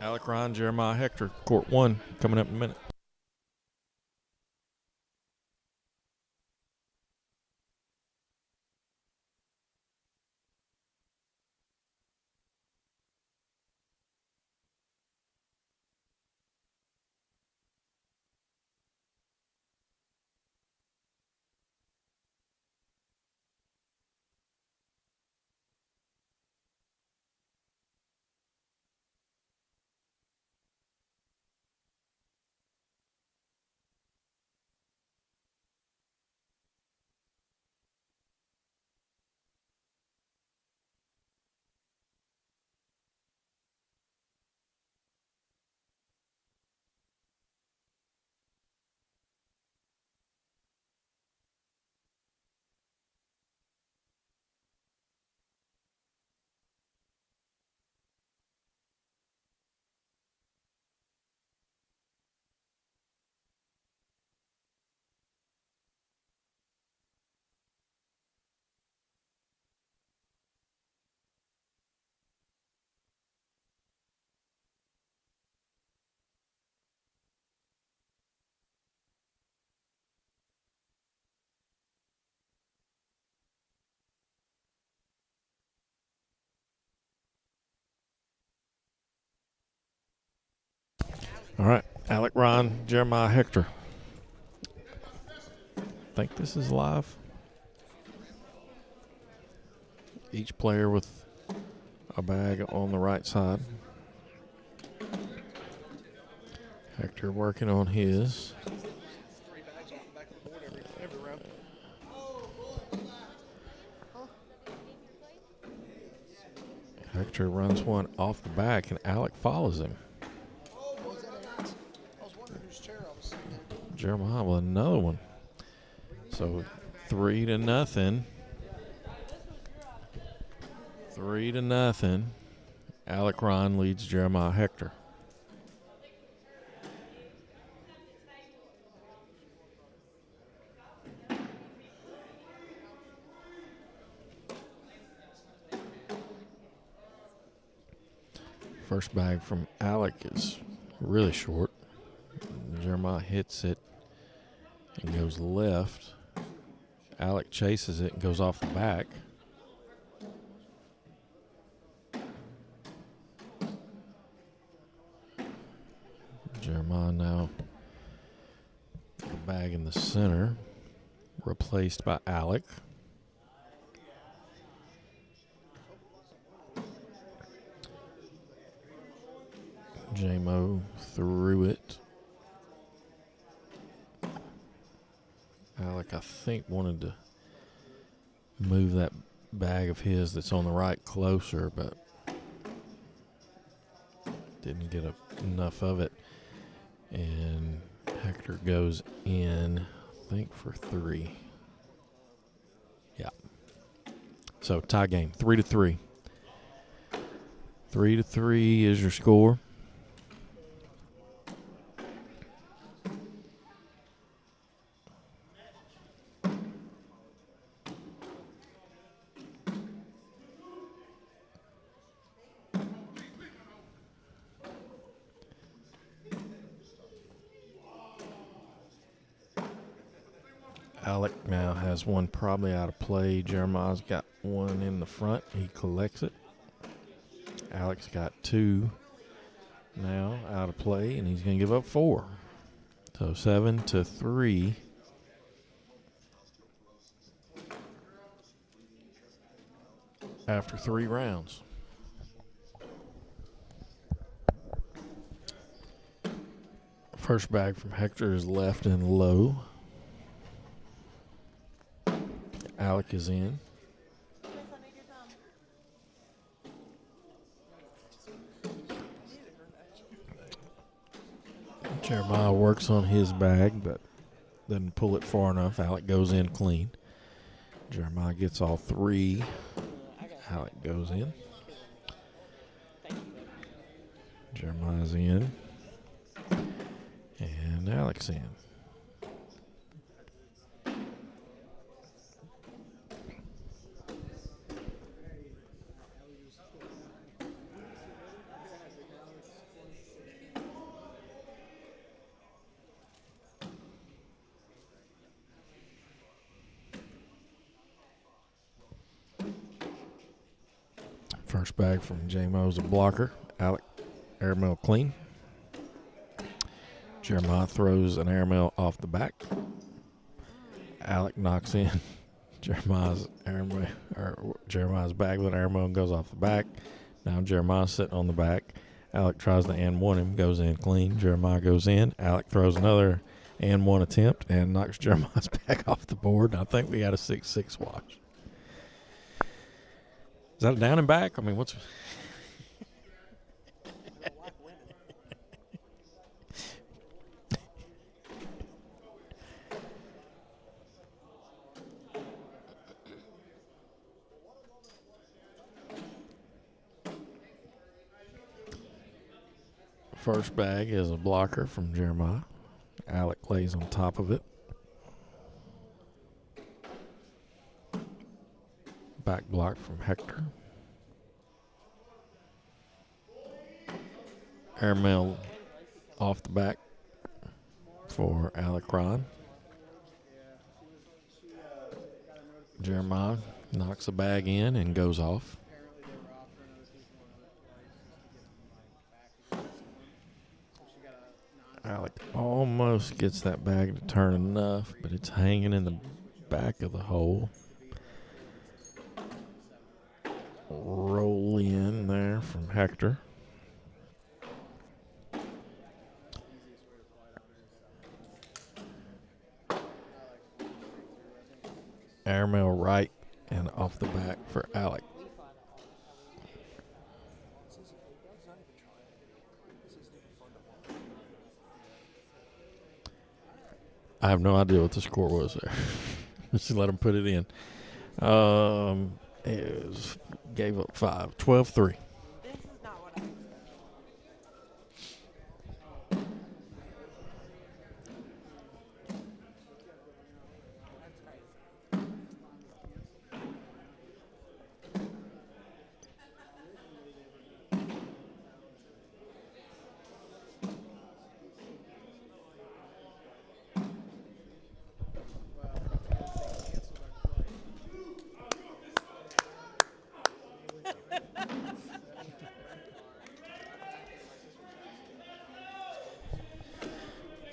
Alec Ron, Jeremiah Hector, court 1, coming up in a minute. All right, Alec Ron, Jeremiah Hector. I think this is live. Each player with a bag on the right side. Hector working on his. 3 bags off the back of the board every round. Hector runs one off the back, and Alec follows him. Was that it? I was wondering whose chair I was sitting in. Jeremiah with another one. So 3-0. 3-0. Alec Ron leads Jeremiah Hector. First bag from Alec is really short. Jeremiah hits it and goes left. Alec chases it and goes off the back. Jeremiah now the bag in the center, replaced by Alec. J-Mo threw it. Alec, I think, wanted to move that bag of his that's on the right closer, but Didn't get enough of it. And Hector goes in, I think, for 3. Yeah. So tie game, 3-3. 3-3 is your score. Alec now has one probably out of play. Jeremiah's got one in the front. He collects it. Alec's got 2 now out of play, and he's going to give up 4. So 7-3. After 3 rounds. First bag from Hector is left and low. Alec is in. Jeremiah works on his bag, but doesn't pull it far enough. Alec goes in clean. Jeremiah gets all 3. Alec goes in. Jeremiah's in. And Alec's in. First bag from J-Mo's a blocker. Alec, airmail clean. Jeremiah throws an airmail off the back. Alec knocks in Jeremiah's airmail, or Jeremiah's bag with an airmail and goes off the back. Now Jeremiah's sitting on the back. Alec tries to and one him, goes in clean. Jeremiah goes in. Alec throws another and one attempt and knocks Jeremiah's back off the board. I think we got a 6-6 watch. Is that a down and back? I mean, what's... First bag is a blocker from Jeremiah. Alec lays on top of it. Back block from Hector. Airmail off the back for Alec Ron. Jeremiah knocks the bag in and goes off. Alec almost gets that bag to turn enough, but it's hanging in the back of the hole. Roll in there from Hector. Airmail right and off the back for Alec. I have no idea what the score was there. Just let him put it in. Gave up 5. 12-3. This is not what I expected. That's crazy.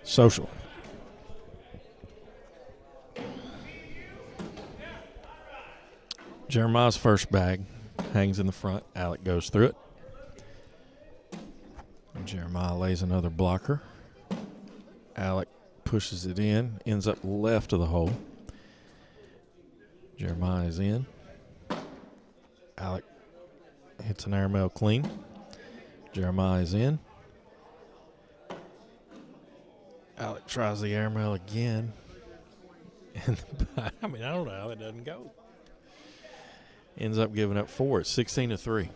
Social. Jeremiah's first bag hangs in the front. Alec goes through it. And Jeremiah lays another blocker. Alec pushes it in, ends up left of the hole. Jeremiah is in. Alec hits an airmail clean. Jeremiah is in. Alec tries the airmail again. And I mean, I don't know how that doesn't go. Ends up giving up 4. It's 16-3.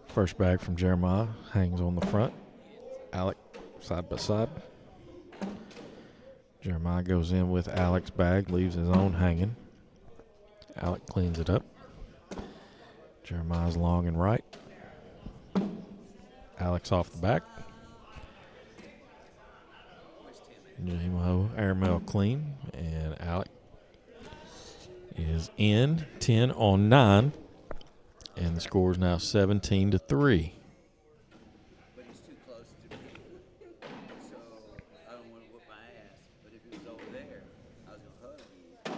First bag from Jeremiah hangs on the front. Alec side by side. Jeremiah goes in with Alec's bag, leaves his own hanging. Alec cleans it up. Jeremiah's long and right. Alec's off the back. J-Mo airmail clean, and Alec is in 10 on 9, and the score is now 17-3. But he's too close to me. So I don't want to whoop my ass. But if he was over there, I was going to hug him.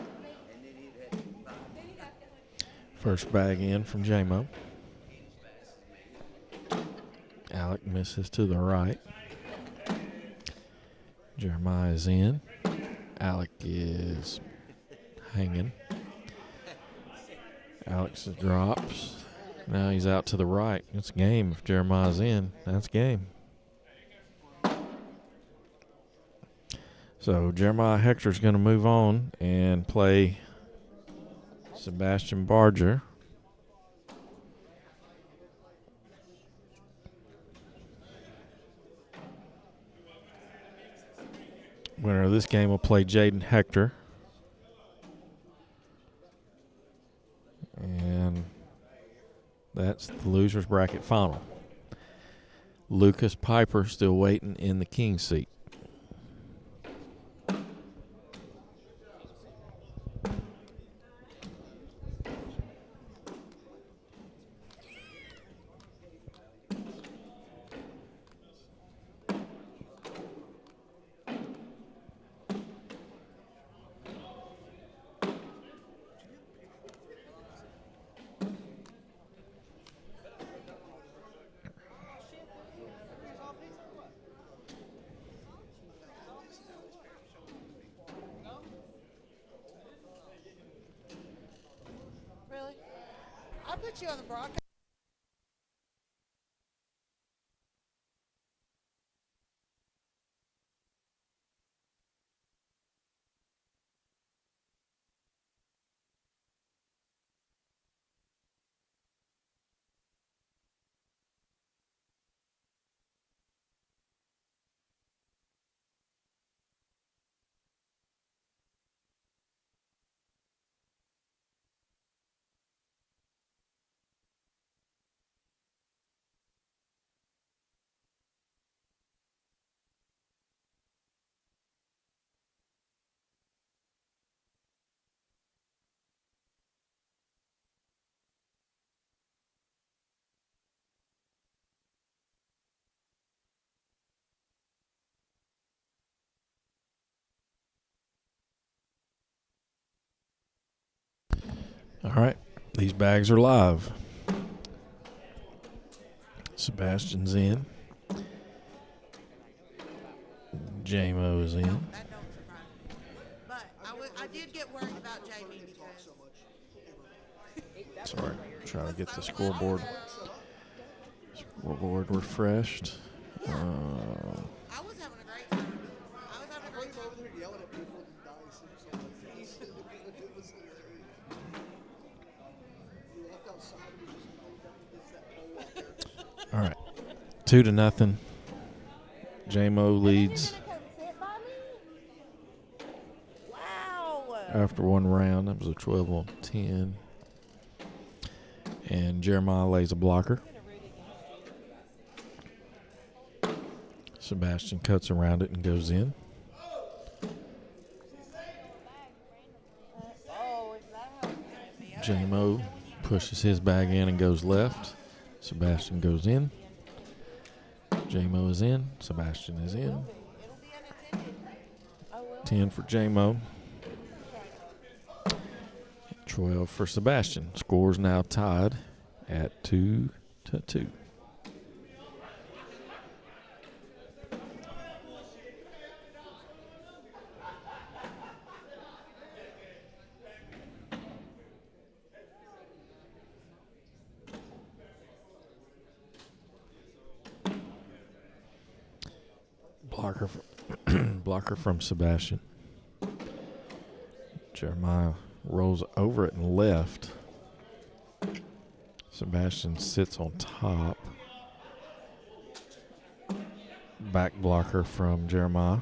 And then he'd have to First bag in from J-Mo. Alec misses to the right. Jeremiah is in. Alec is hanging. Alex drops. Now he's out to the right. It's game. If Jeremiah's in, that's game. So Jeremiah Hector's going to move on and play Sebastian Barger. Winner of this game will play Jaden Hector. And that's the loser's bracket final. Lucas Piper still waiting in the king seat. Really? I put you on the broadcast. All right, these bags are live. Sebastian's in. J-Mo's in. That don't surprise me. But I did get worried about Jamie because Sorry, trying to get the scoreboard refreshed. I was having a great time. I was having a great time. over there yelling at people with dice and stuff like this. It was hilarious. We left outside and we just played down against that pole out there. All right, 2-0. J-Mo leads Wow. after one round. That was a 12 on 10. And Jeremiah lays a blocker. Sebastian cuts around it and goes in. J-Mo pushes his bag in and goes left. Sebastian goes in. J-Mo is in. Sebastian is in. 10 for J-Mo. 12 for Sebastian. Scores now tied at 2-2. Blocker from Sebastian. Jeremiah rolls over it and left. Sebastian sits on top. Back blocker from Jeremiah.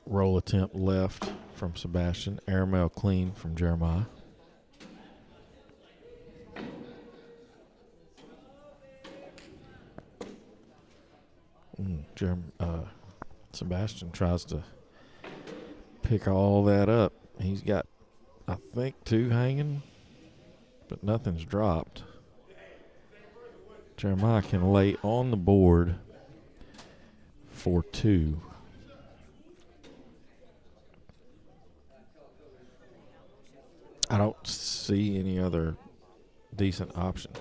Roll attempt left from Sebastian. Airmail clean from Jeremiah. Sebastian tries to pick all that up. He's got, I think, 2 hanging, but nothing's dropped. Jeremiah can lay on the board for 2. I don't see any other decent option.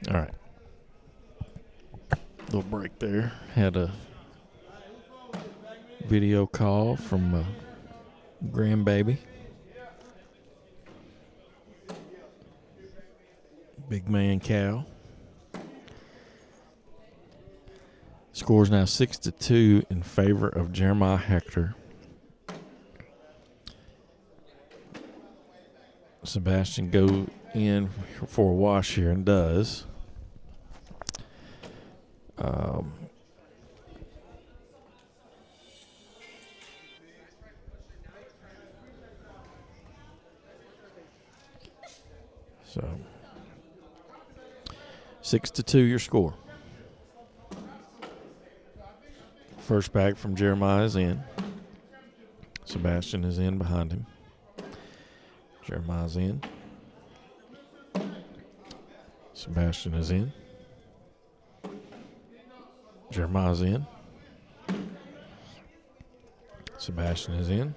All right. Little break there. Had a video call from grandbaby. Big man Cal. Score's now 6-2 in favor of Jeremiah Hector. Sebastian go in for a wash here and does. So 6-2 your score. First bag from Jeremiah is in. Sebastian is in behind him. Jeremiah's in. Sebastian is in. Jeremiah's in. Sebastian is in.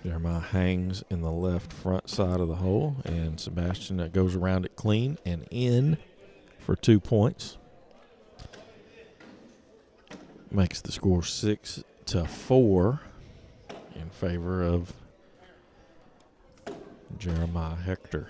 Jeremiah hangs in the left front side of the hole, and Sebastian goes around it clean and in for 2 points. Makes the score 6-4 in favor of Jeremiah Hector.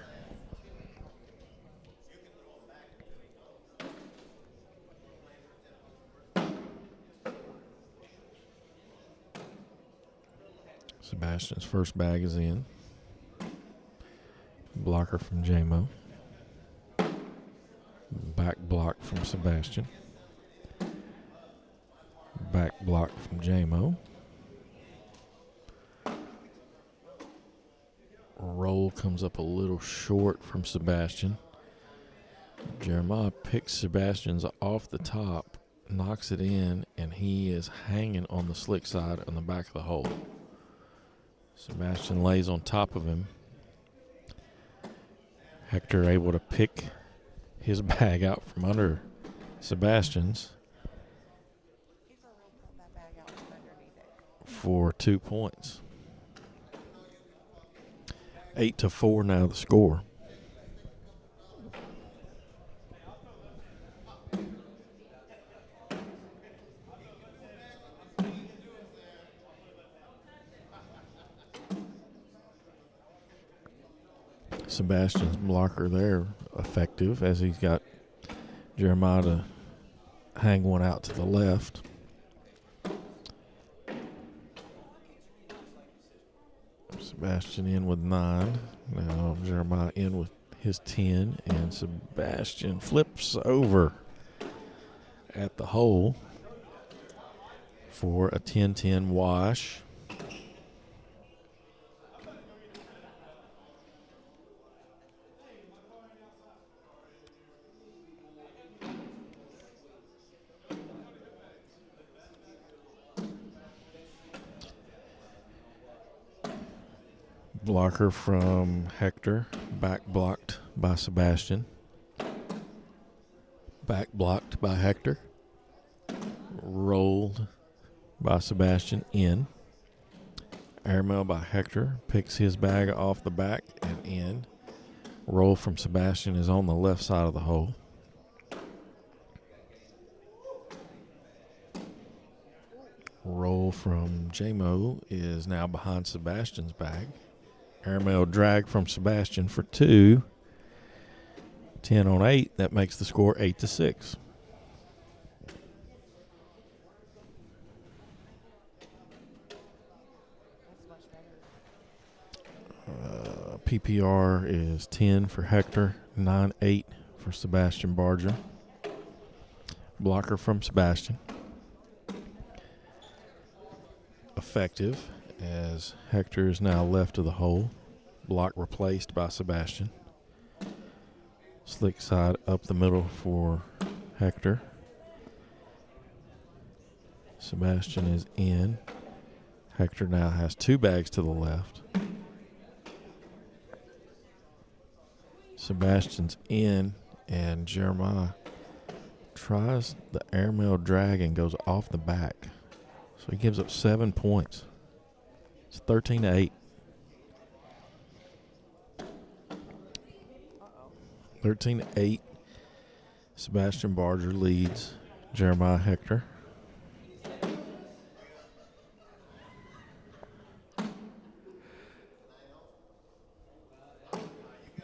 Sebastian's first bag is in. Blocker from J-Mo. Back block from Sebastian. Back block from J-Mo. Roll comes up a little short from Sebastian. Jeremiah picks Sebastian's off the top, knocks it in, and he is hanging on the slick side on the back of the hole. Sebastian lays on top of him. Hector able to pick his bag out from under Sebastian's He's a real pulling that bag out from underneath it. for 2 points. 8-4 now the score. Sebastian's blocker there effective as he's got Jeremiah to hang one out to the left. Sebastian in with 9. Now Jeremiah in with his 10. And Sebastian flips over at the hole for a 10-10 wash. Blocker from Hector, back blocked by Sebastian. Back blocked by Hector. Rolled by Sebastian in. Airmail by Hector, picks his bag off the back and in. Roll from Sebastian is on the left side of the hole. Roll from J-Mo is now behind Sebastian's bag. Airmail drag from Sebastian for 2. 10 on 8. That makes the score 8-6. That's much better. PPR is 10 for Hector, 9-8 for Sebastian Barger. Blocker from Sebastian. Effective as Hector is now left of the hole. Block replaced by Sebastian. Slick side up the middle for Hector. Sebastian is in. Hector now has 2 bags to the left. Sebastian's in, and Jeremiah tries the airmail drag and goes off the back. So he gives up 7 points. It's 13-8. 13-8. Sebastian Barger leads Jeremiah Hector.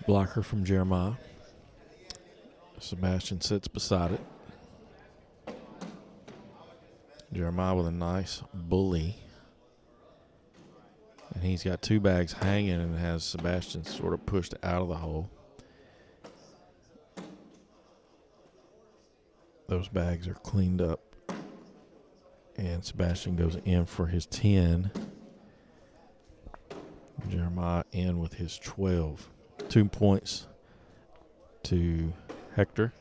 Blocker from Jeremiah. Sebastian sits beside it. Jeremiah with a nice bully. And he's got 2 bags hanging and has Sebastian sort of pushed out of the hole. Those bags are cleaned up. And Sebastian goes in for his 10. Jeremiah in with his 12. 2 points to Hector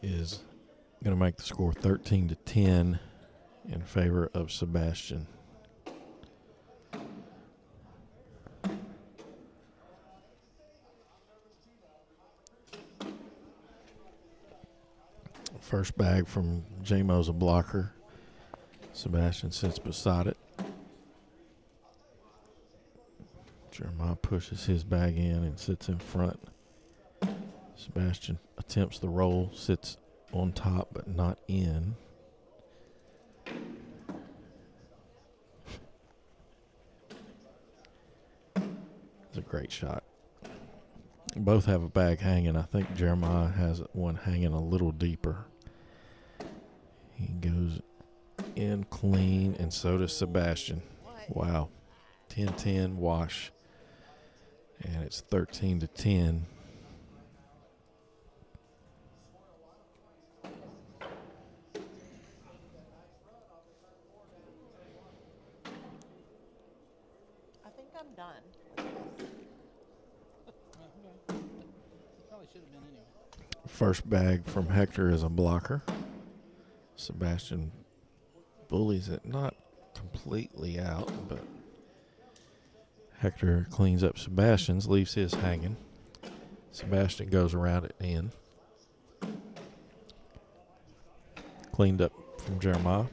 is going to make the score 13-10 in favor of Sebastian. First bag from J-Mo's a blocker. Sebastian sits beside it. Jeremiah pushes his bag in and sits in front. Sebastian attempts the roll, sits on top but not in. It's a great shot. Both have a bag hanging. I think Jeremiah has one hanging a little deeper. He goes in clean, and so does Sebastian. Wow. 10-10 wash. And it's 13-10. I think I'm done. Probably should have been anyway. First bag from Hector is a blocker. Sebastian bullies it, not completely out, but Hector cleans up Sebastian's, leaves his hanging. Sebastian goes around it in. Cleaned up from Jeremiah.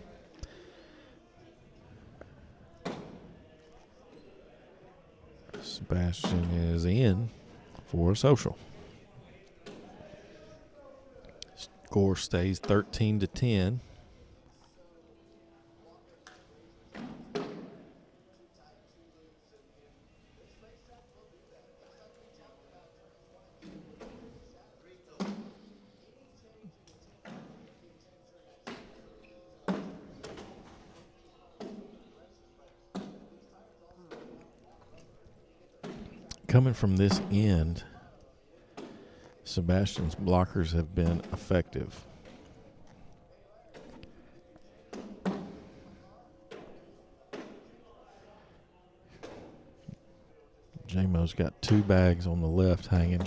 Sebastian is in for a social. Score stays 13-10. Coming from this end, Sebastian's blockers have been effective. J-Mo's got 2 bags on the left hanging.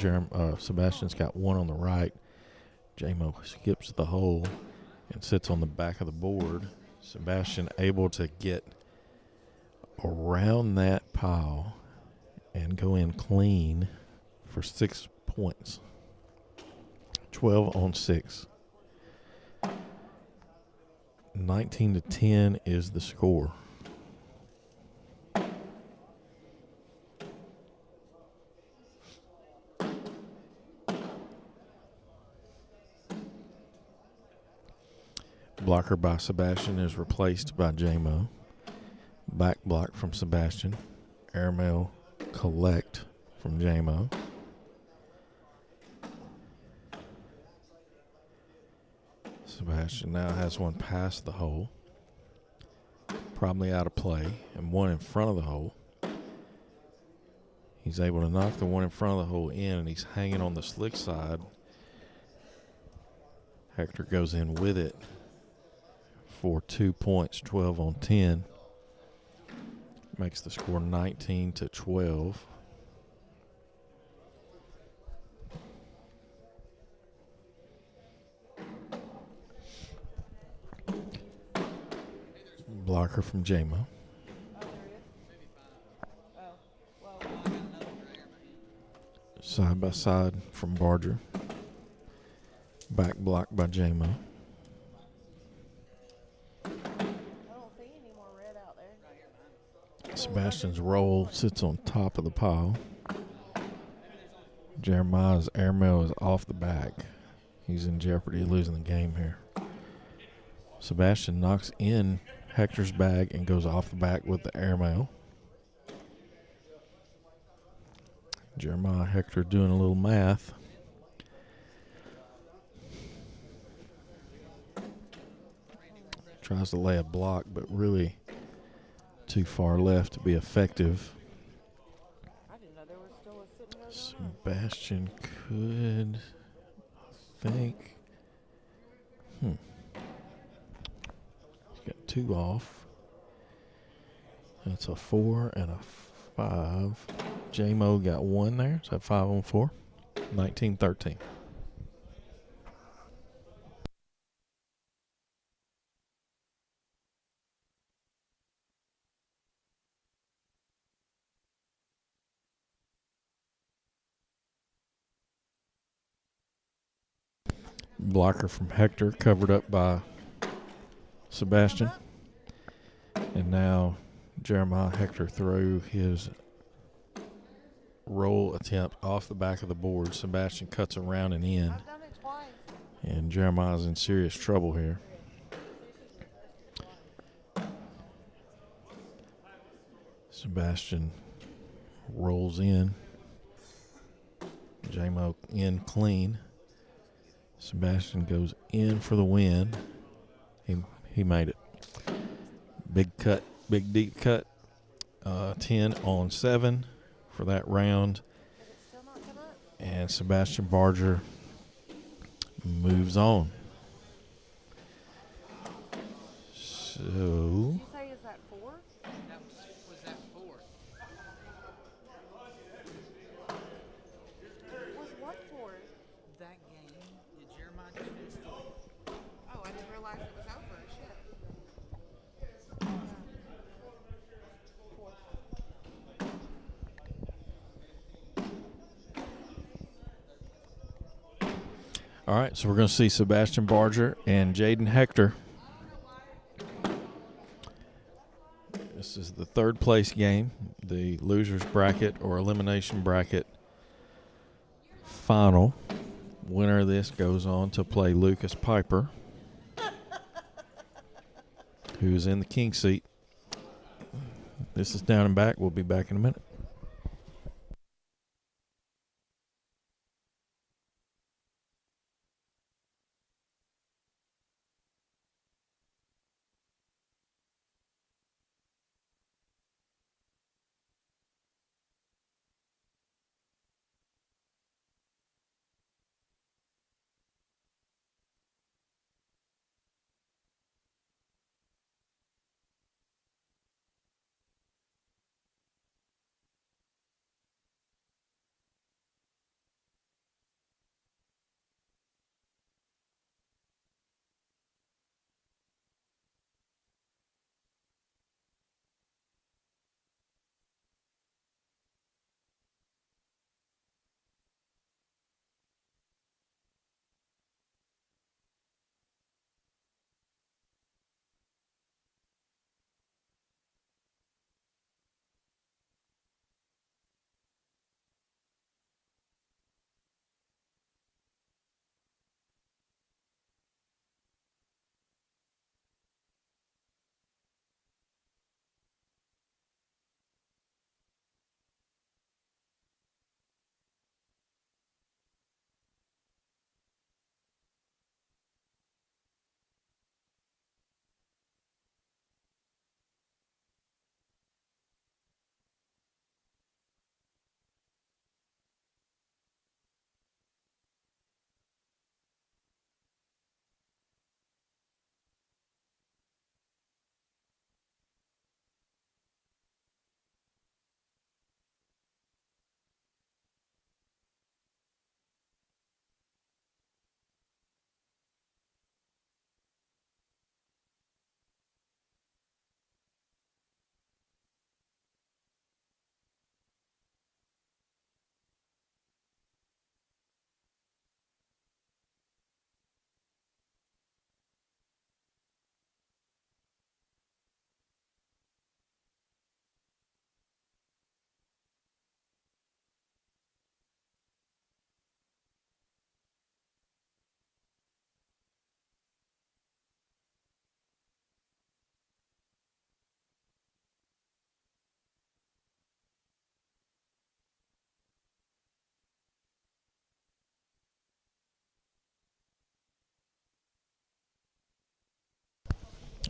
Sebastian's got 1 on the right. J-Mo skips the hole and sits on the back of the board. Sebastian able to get around that pile and go in clean for 6 points. 12 on 6. 19-10 is the score. Blocker by Sebastian is replaced by J-Mo. Back block from Sebastian. Airmail collect from J-Mo. Sebastian now has one past the hole. Probably out of play. And one in front of the hole. He's able to knock the one in front of the hole in, and he's hanging on the slick side. Hector goes in with it for 2 points, 12 on 10. Makes the score 19-12. Blocker from J-Mo. Side by side from Barger. Back block by J-Mo. I don't see any more red out there. Sebastian's roll sits on top of the pile. Jeremiah's airmail is off the back. He's in jeopardy of losing the game here. Sebastian knocks in Hector's bag and goes off the back with the airmail. Jeremiah Hector doing a little math. Tries to lay a block, but really too far left to be effective. I didn't know there was still a sitting there. Sebastian could, I think. He's got 2 off. That's a 4 and a 5. J-Mo got 1 there. So 5 on 4. 19-13. Blocker from Hector covered up by Sebastian. And now Jeremiah Hector threw his roll attempt off the back of the board. Sebastian cuts around and in. I've done it twice. And Jeremiah's in serious trouble here. Sebastian rolls in. J-Mo in clean. Sebastian goes in for the win. He made it. Big cut, big deep cut. 10 on 7 for that round. Did it still not come up? And Sebastian Barger moves on. So, Did you say is that 4? Was that 4? Was what 4? That game, did Jeremiah just finish 4? Oh, I didn't realize it was over. Shit. all right, so we're going to see Sebastian Barger and Jaden Hector. This is the third place game, the loser's bracket or elimination bracket final. Winner of this goes on to play Lucas Piper, who's in the king seat. This is Down and Back. We'll be back in a minute.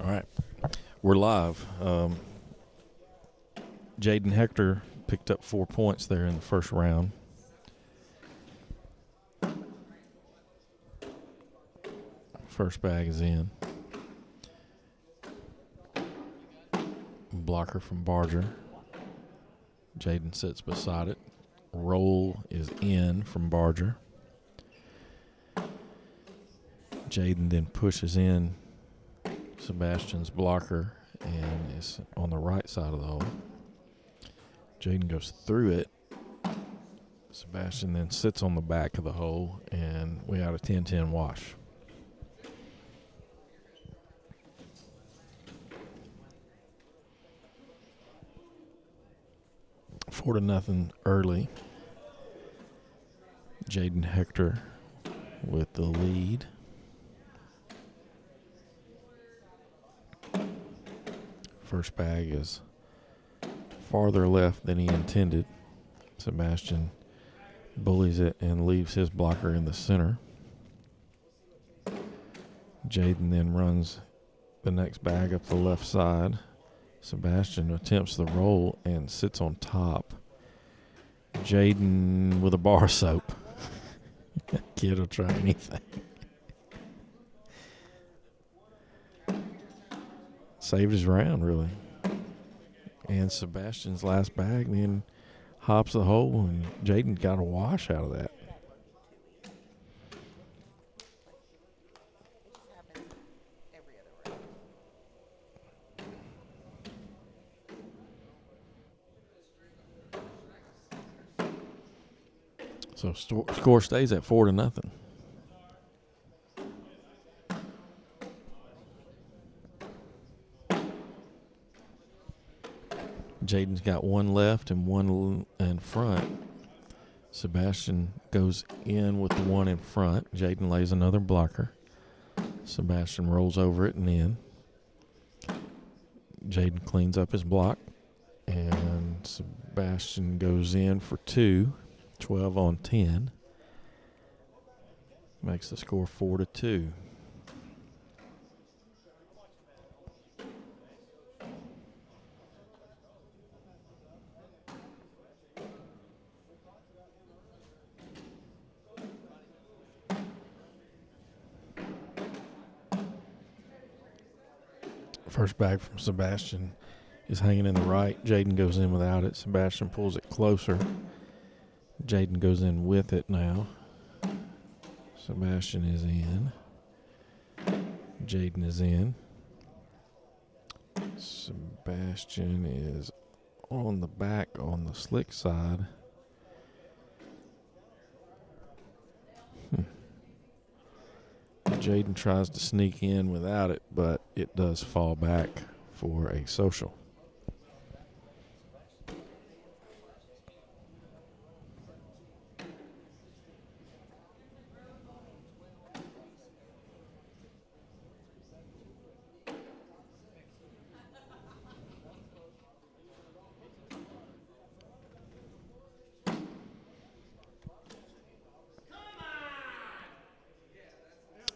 All right, we're live. Jaden Hector picked up 4 points there in the first round. First bag is in. Blocker from Barger. Jaden sits beside it. Roll is in from Barger. Jaden then pushes in Sebastian's blocker and is on the right side of the hole. Jaden goes through it. Sebastian then sits on the back of the hole, and we got a 10-10 wash. Four to nothing early. Jaden Hector with the lead. First bag is farther left than he intended. Sebastian bullies it and leaves his blocker in the center. Jaden then runs the next bag up the left side. Sebastian attempts the roll and sits on top. Jaden with a bar of soap. That kid will try anything. Saved his round, really. And Sebastian's last bag then hops the hole, and Jaden got a wash out of that. It just happens every other round. So score stays at 4-0. Jaden's got one left and one in front. Sebastian goes in with the one in front. Jaden lays another blocker. Sebastian rolls over it and in. Jaden cleans up his block. And Sebastian goes in for 2. 12 on 10. Makes the score 4-2. First bag from Sebastian is hanging in the right. Jaden goes in without it. Sebastian pulls it closer. Jaden goes in with it now. Sebastian is in. Jaden is in. Sebastian is on the back on the slick side. Jaden tries to sneak in without it, but it does fall back for a social.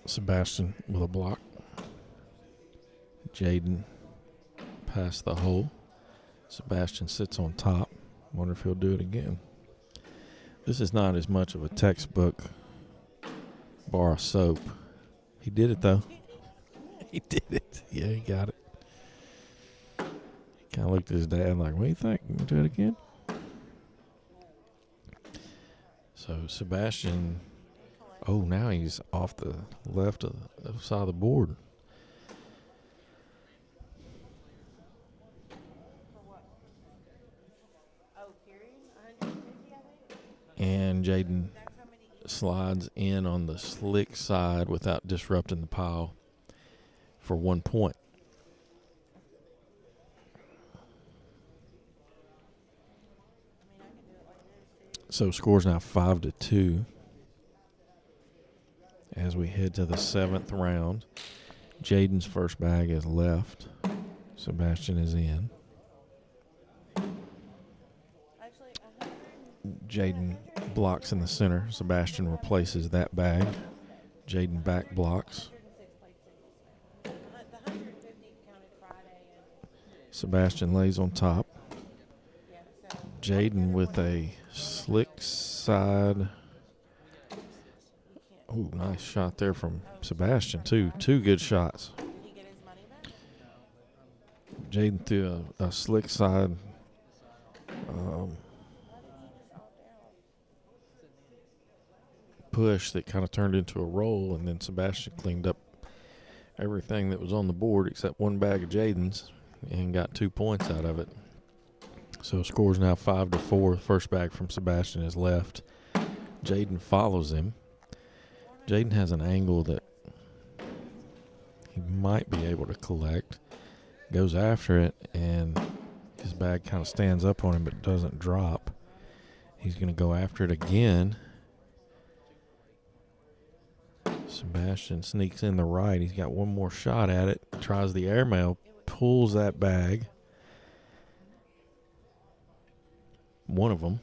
Sebastian with a block. Jaden past the hole. Sebastian sits on top. Wonder if he'll do it again. This is not as much of a textbook bar of soap. He did it, though. He did it. Yeah, he got it. Kind of looked at his dad like, what do you think? You do it again? So Sebastian... Oh, now he's off the left of the side of the board. For what? Oh, carrying 150, I think. And Jaden That's how many each. slides in on the slick side without disrupting the pile for 1 point. I mean, I can do it like this too. So score's now 5-2 as we head to the 7th round. Jaden's first bag is left. Sebastian is in. Actually, 100. Jaden blocks in the center. Sebastian replaces that bag. Jaden back blocks. 106 plates in this. The 150 counted Friday and Sebastian lays on top. yeah. So Jaden with a slick side. you can't. Oh, nice shot there from Sebastian, too. 2 good shots. Did he get his money back? Jaden threw a slick side Why did he just opt out? push that kind of turned into a roll, and then Sebastian cleaned up everything that was on the board except one bag of Jaden's and got 2 points out of it. So score's now 5-4. First bag from Sebastian is left. Jaden follows him. Jaden has an angle that he might be able to collect. Goes after it, and his bag kind of stands up on him but doesn't drop. He's going to go after it again. Sebastian sneaks in the right. He's got one more shot at it. Tries the airmail, pulls that bag. One of them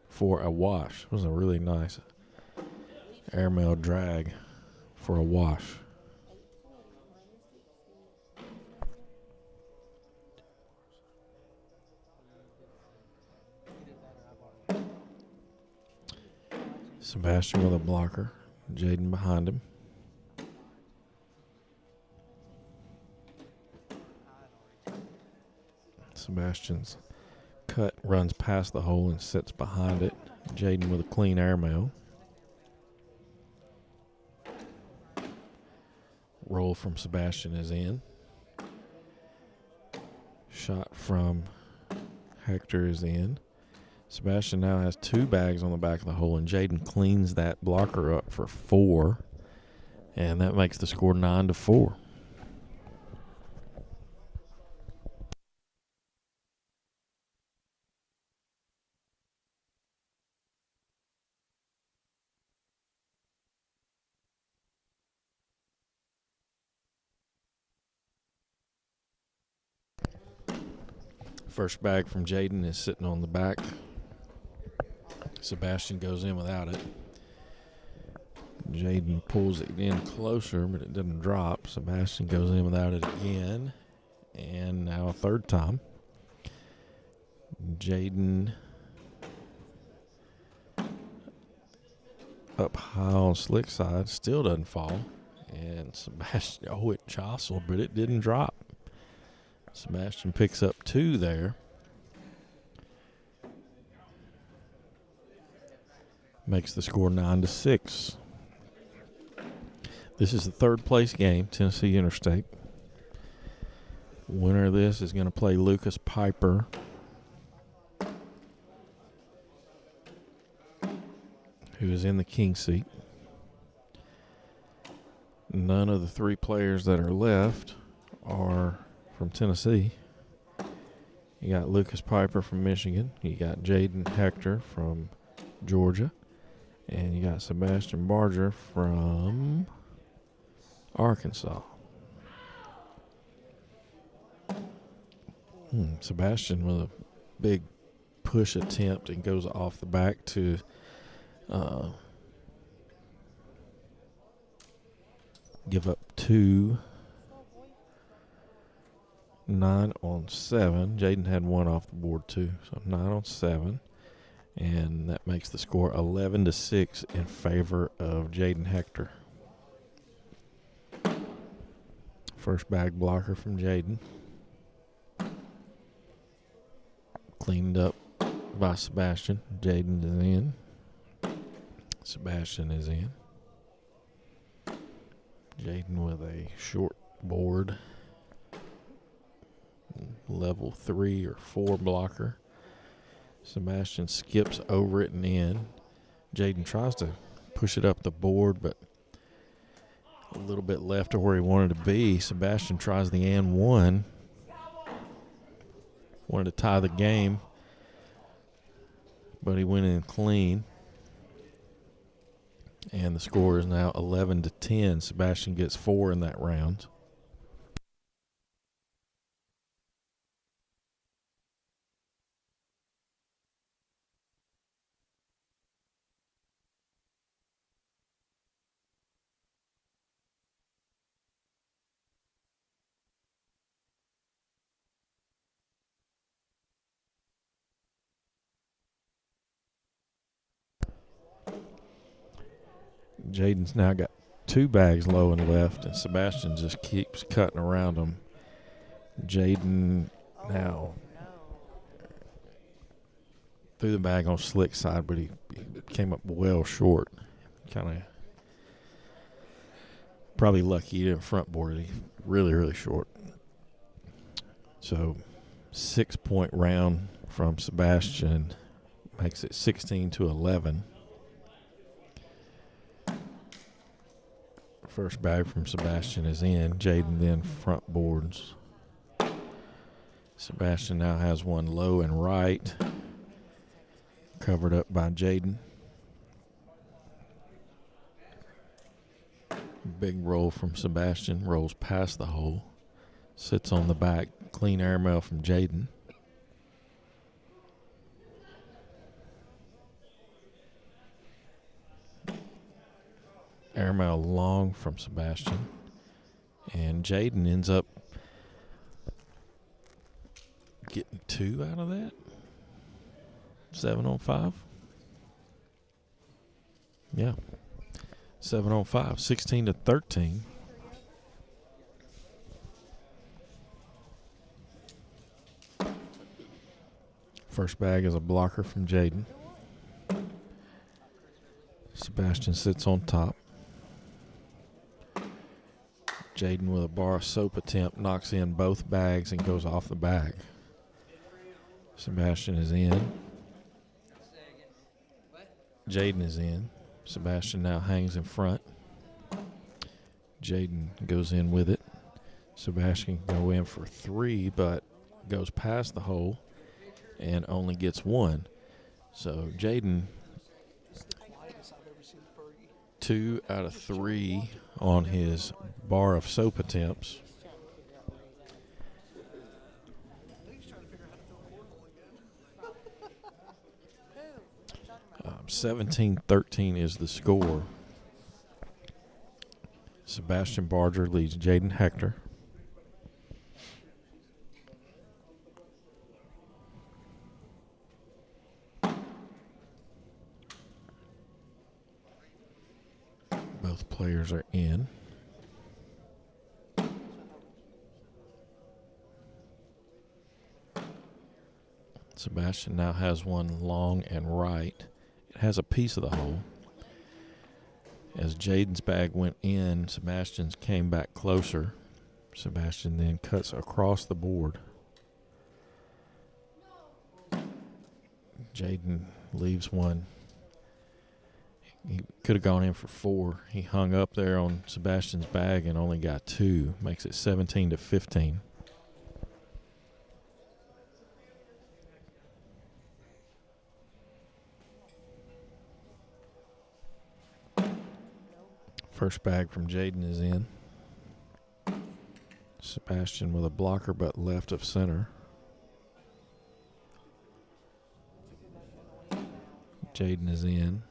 for a wash. It was a really nice airmail drag for a wash. Sebastian with a blocker. Jaden behind him. Sebastian's cut runs past the hole and sits behind it. Jaden with a clean airmail. Roll from Sebastian is in. Shot from Hector is in. Sebastian now has 2 bags on the back of the hole, and Jaden cleans that blocker up for 4. And that makes the score 9-4. First bag from Jaden is sitting on the back. Sebastian goes in without it. Jaden pulls it in closer, but it doesn't drop. Sebastian goes in without it again. And now a third time. Jaden up high on slick side, still doesn't fall. And Sebastian, it jostled, but it didn't drop. Sebastian picks up 2 there. Makes the score 9-6. This is the 3rd place game, Tennessee Interstate. Winner of this is going to play Lucas Piper, who is in the king seat. None of the 3 players that are left are from Tennessee. You got Lucas Piper from Michigan. You got Jaden Hector from Georgia. And you got Sebastian Barger from Arkansas. Sebastian with a big push attempt and goes off the back to give up 2. 9 on 7. Jaden had 1 off the board too, so 9 on 7. And that makes the score 11-6 in favor of Jaden Hector. First bag blocker from Jaden. Cleaned up by Sebastian. Jaden is in. Sebastian is in. Jaden with a short board. Level 3 or 4 blocker. Sebastian skips over it and in. Jaden tries to push it up the board, but a little bit left of where he wanted to be. Sebastian tries the and 1. Wanted to tie the game, but he went in clean. And the score is now 11-10. Sebastian gets 4 in that round. Jaden's now got 2 bags low and left, and Sebastian just keeps cutting around him. Jaden now threw the bag on slick side, but he came up well short. Kind of probably lucky he didn't front board it. He really, really short. So 6-point round from Sebastian makes it 16-11. First bag from Sebastian is in. Jaden then front boards. Sebastian now has 1 low and right, covered up by Jaden. Big roll from Sebastian, rolls past the hole, sits on the back. Clean airmail from Jaden. Airmail long from Sebastian. And Jaden ends up getting 2 out of that. 7 on 5. Yeah. 7 on 5, 16-13. First bag is a blocker from Jaden. Sebastian sits on top. Jaden with a bar soap attempt knocks in both bags and goes off the bag. Sebastian is in. Jaden is in. Sebastian now hangs in front. Jaden goes in with it. Sebastian can go in for 3, but goes past the hole and only gets 1. So Jaden, 2 out of 3 on his bar of soap attempts. 17-13 is the score. Sebastian Barger leads Jaden Hector. Both players are in. Sebastian now has one long and right. It has a piece of the hole. As Jaden's bag went in, Sebastian's came back closer. Sebastian then cuts across the board. Jaden leaves one. He could have gone in for 4. He hung up there on Sebastian's bag and only got 2. Makes it 17-15. First bag from Jaden is in. Sebastian with a blocker but left of center. Jaden is in.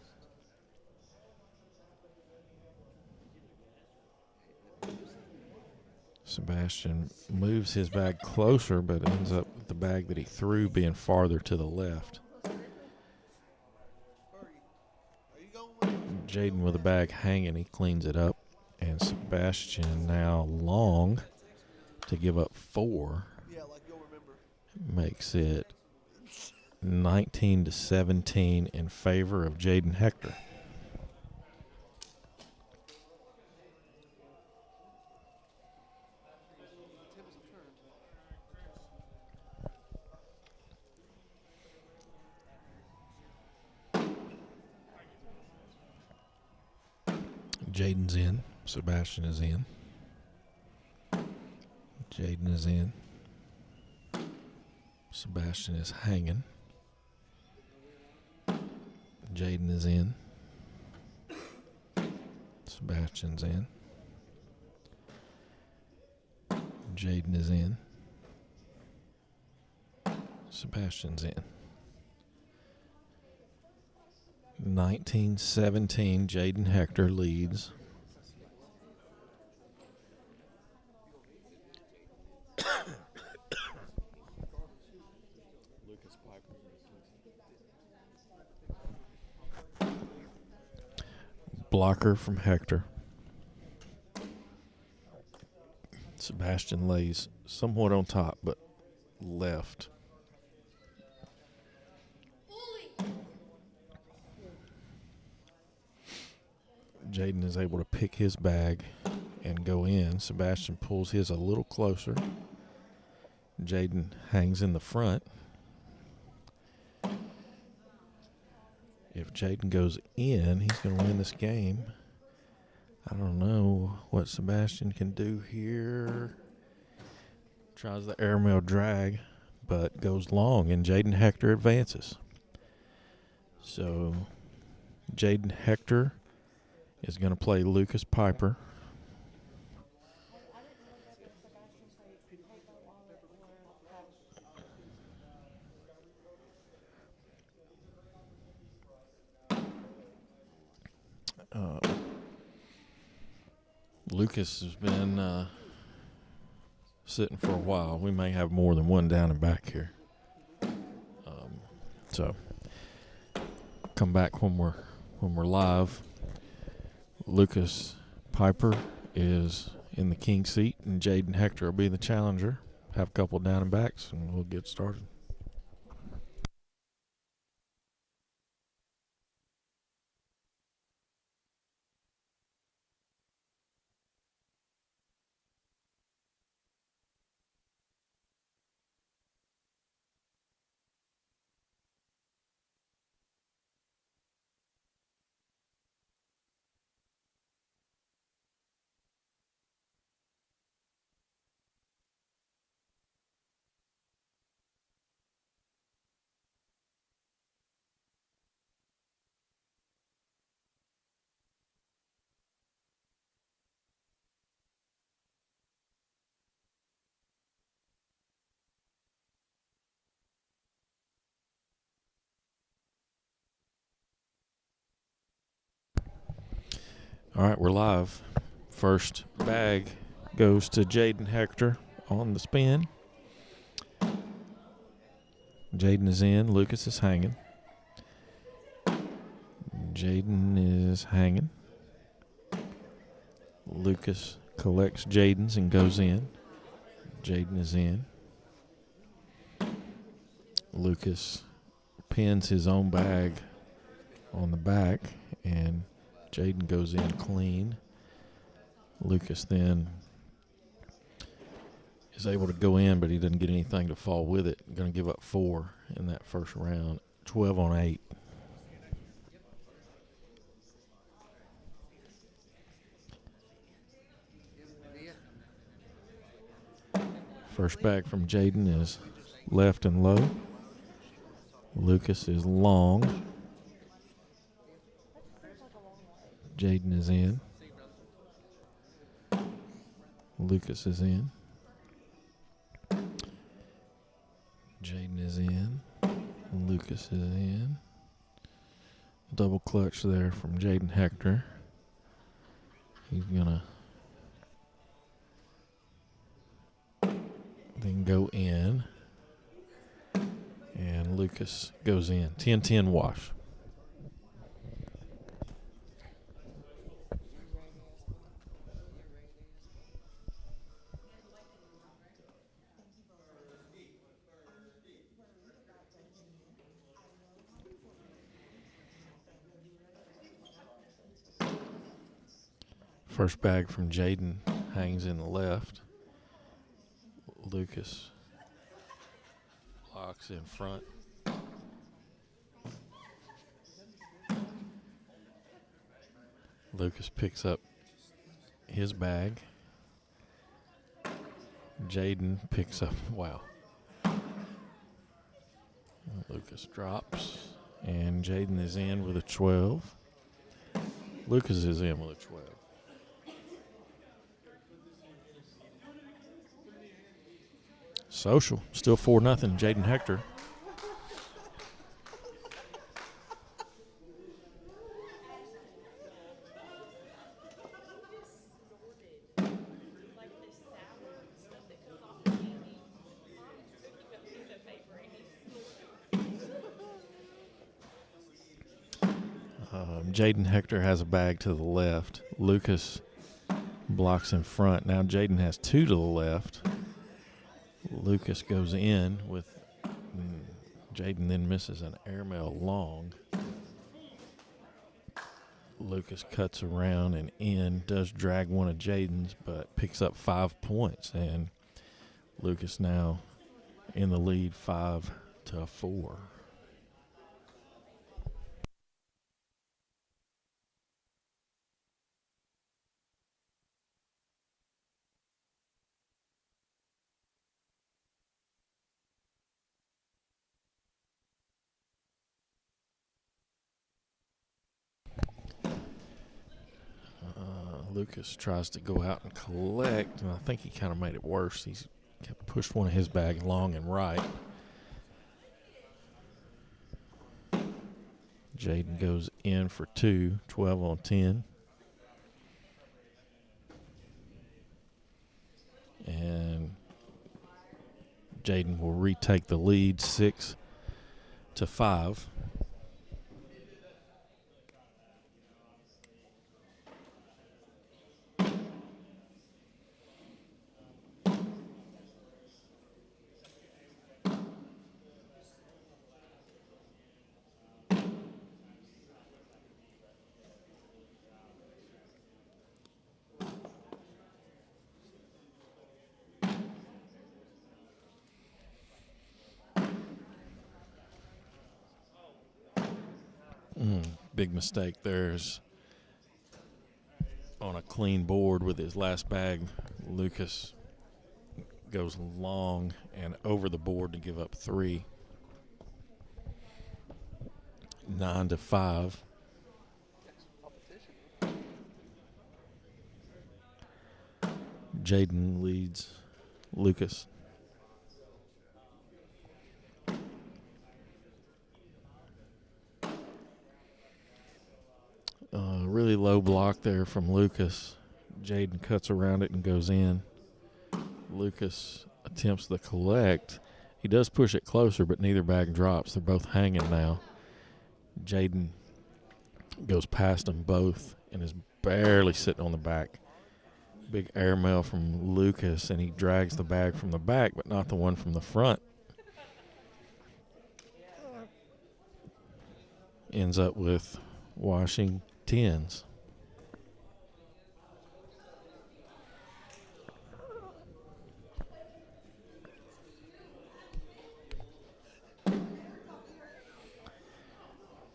Sebastian moves his bag closer but ends up with the bag that he threw being farther to the left. Jaden with the bag hanging, he cleans it up. And Sebastian now long to give up 4. Yeah, like you'll remember. Makes it 19-17 in favor of Jaden Hector. Jaden's in. Sebastian is in. Jaden is in. Sebastian is hanging. Jaden is in. Sebastian's in. Jaden is in. Sebastian's in. 19-17, Jaden Hector leads. Blocker from Hector. Sebastian lays somewhat on top, but left. Jaden is able to pick his bag and go in. Sebastian pulls his a little closer. Jaden hangs in the front. If Jaden goes in, he's going to win this game. I don't know what Sebastian can do here. Tries the airmail drag, but goes long, and Jaden Hector advances. So Jaden Hector is going to play Lucas Piper. Lucas has been sitting for a while. We may have more than one down and back here. So come back when we're live. Lucas Piper is in the king seat, and Jaden Hector will be the challenger. Have a couple down and backs, and we'll get started. All right, we're live. First bag goes to Jaden Hector on the spin. Jaden is in. Lucas is hanging. Jaden is hanging. Lucas collects Jaden's and goes in. Jaden is in. Lucas pins his own bag on the back, and Jaden goes in clean. Lucas then is able to go in, but he doesn't get anything to fall with it. Going to give up 4 in that first round. 12 on 8. First bag from Jaden is left and low. Lucas is long. Jaden is in. Lucas is in. Jaden is in. Lucas is in. Double clutch there from Jaden Hector. He's going to then go in. And Lucas goes in. 10-10 wash. First bag from Jaden hangs in the left. Lucas locks in front. Lucas picks up his bag. Jaden picks up, wow. Lucas drops, and Jaden is in with a 12. Lucas is in with a 12. Social, still 4-0, Jaden Hector. Jaden Hector has a bag to the left. Lucas blocks in front. Now Jaden has 2 to the left. Lucas goes in with Jaden, then misses an airmail long. Lucas cuts around and in, does drag one of Jaden's, but picks up 5 points. And Lucas now in the lead 5-4. Lucas tries to go out and collect, and I think he kind of made it worse. He's pushed one of his bags long and right. Jaden goes in for 2, 12 on 10. And Jaden will retake the lead 6-5. Big mistake there's on a clean board with his last bag. Lucas goes long and over the board to give up 3. 9-5. Jaden leads Lucas. Really low block there from Lucas. Jaden cuts around it and goes in. Lucas attempts the collect. He does push it closer, but neither bag drops. They're both hanging now. Jaden goes past them both and is barely sitting on the back. Big airmail from Lucas, and he drags the bag from the back, but not the one from the front. Ends up with washing 10s.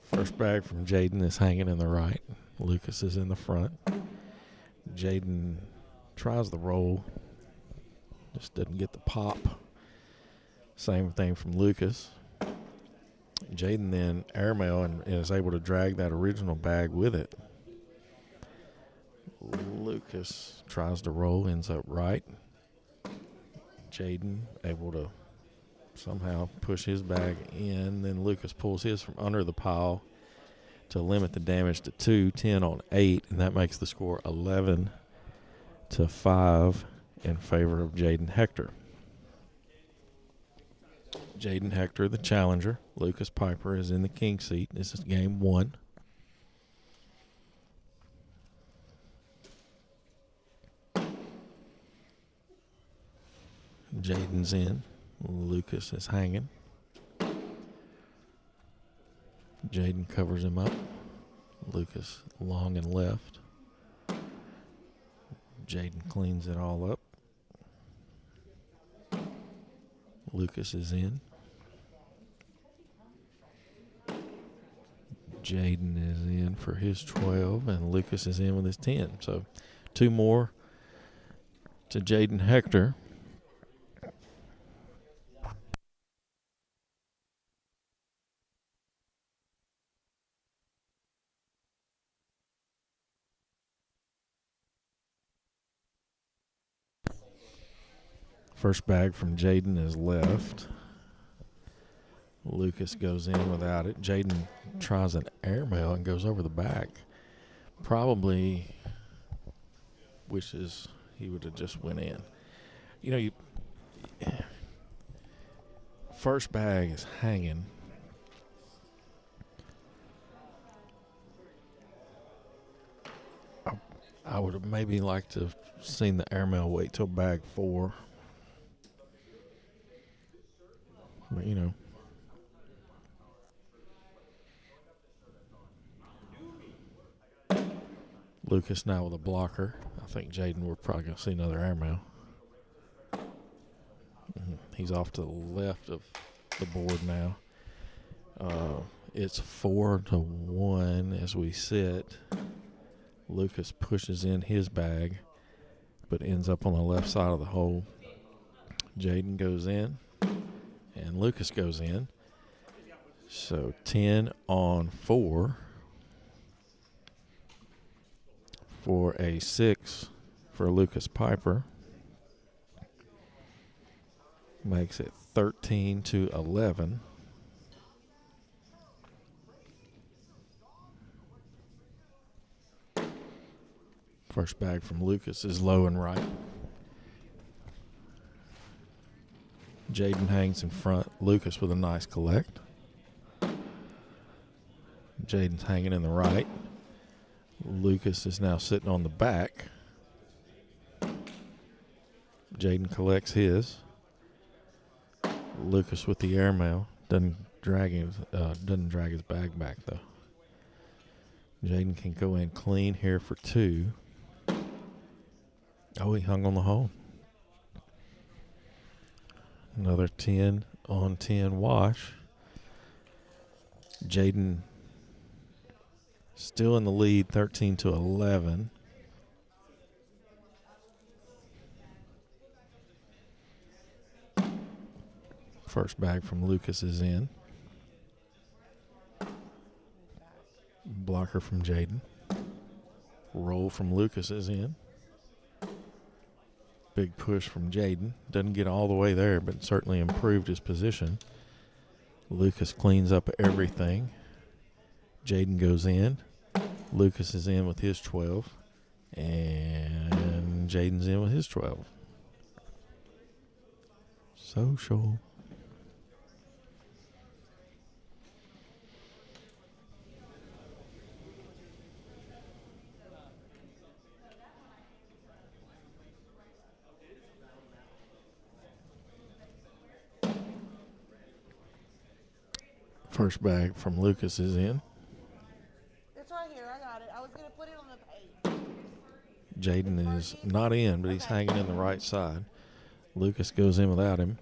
First bag from Jaden is hanging in the right. Lucas is in the front. Jaden tries the roll. Just doesn't get the pop. Same thing from Lucas. Jaden then airmail and is able to drag that original bag with it. Lucas tries to roll, ends up right. Jaden able to somehow push his bag in. Then Lucas pulls his from under the pile to limit the damage to 2, 10 on 8, and that makes the score 11-5 in favor of Jaden Hector. Jaden Hector, the challenger. Lucas Piper is in the king seat. This is game 1. Jaden's in. Lucas is hanging. Jaden covers him up. Lucas long and left. Jaden cleans it all up. Lucas is in. Jaden is in for his 12, and Lucas is in with his 10. So 2 more to Jaden Hector. First bag from Jaden is left. Lucas goes in without it. Jaden tries an airmail and goes over the back. Probably wishes he would have just went in. You know, first bag is hanging. I would have maybe liked to have seen the airmail wait till bag 4. But, you know. Lucas now with a blocker. I think Jaden, we're probably going to see another airmail. He's off to the left of the board now. It's 4-1 as we sit. Lucas pushes in his bag, but ends up on the left side of the hole. Jaden goes in, and Lucas goes in. So 10 on 4 for a 6 for Lucas Piper. Makes it 13-11. First bag from Lucas is low and right. Jaden hangs in front. Lucas with a nice collect. Jaden's hanging in the right. Lucas is now sitting on the back. Jaden collects his. Lucas with the airmail doesn't drag his bag back though. Jaden can go in clean here for 2. Oh, he hung on the hole. Another 10 on 10 wash. Jaden Still in the lead, 13-11. First bag from Lucas is in. Blocker from Jaden. Roll from Lucas is in. Big push from Jaden. Doesn't get all the way there, but certainly improved his position. Lucas cleans up everything. Jaden goes in. Lucas is in with his 12. And Jaden's in with his 12. Social. First bag from Lucas is in. It's right here. I got it. I was going to put it on the page. Jaden is not in, but he's hanging in the right side. Lucas goes in without him.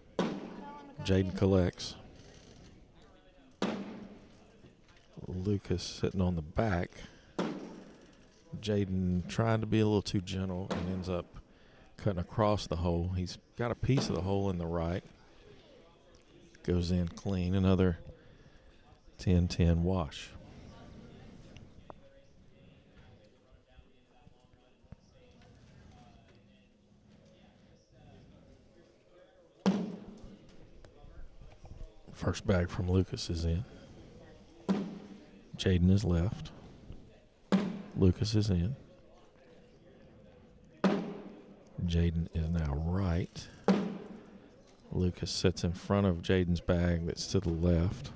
Jaden collects. Lucas sitting on the back. Jaden trying to be a little too gentle and ends up cutting across the hole. He's got a piece of the hole in the right. Goes in clean. Another 10-10 wash. First bag from Lucas is in. Jaden is left. Lucas is in. Jaden is now right. Lucas sits in front of Jaden's bag that's to the left.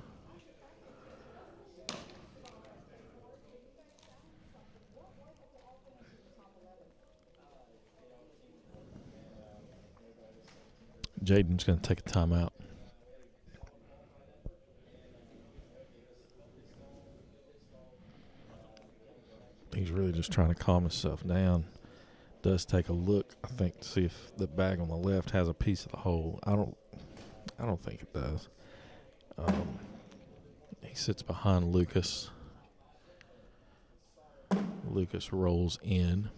Jaden's going to take a timeout. He's really just trying to calm himself down. Does take a look, I think, to see if the bag on the left has a piece of the hole. I don't think it does. He sits behind Lucas. Lucas rolls in.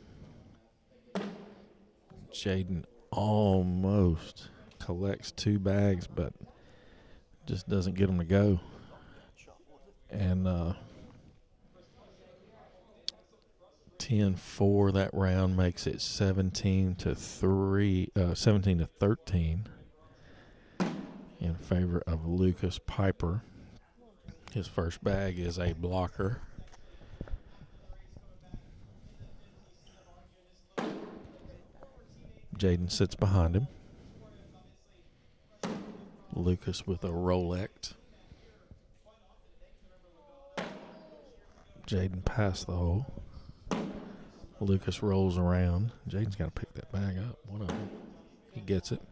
Jaden almost collects 2 bags, but just doesn't get them to go. And 10-4 that round makes it 17-13 in favor of Lucas Piper. His first bag is a blocker. Jaden sits behind him. Lucas with a Rolect. Jaden passed the hole. Lucas rolls around. Jaden's got to pick that bag up. One of them. He gets it.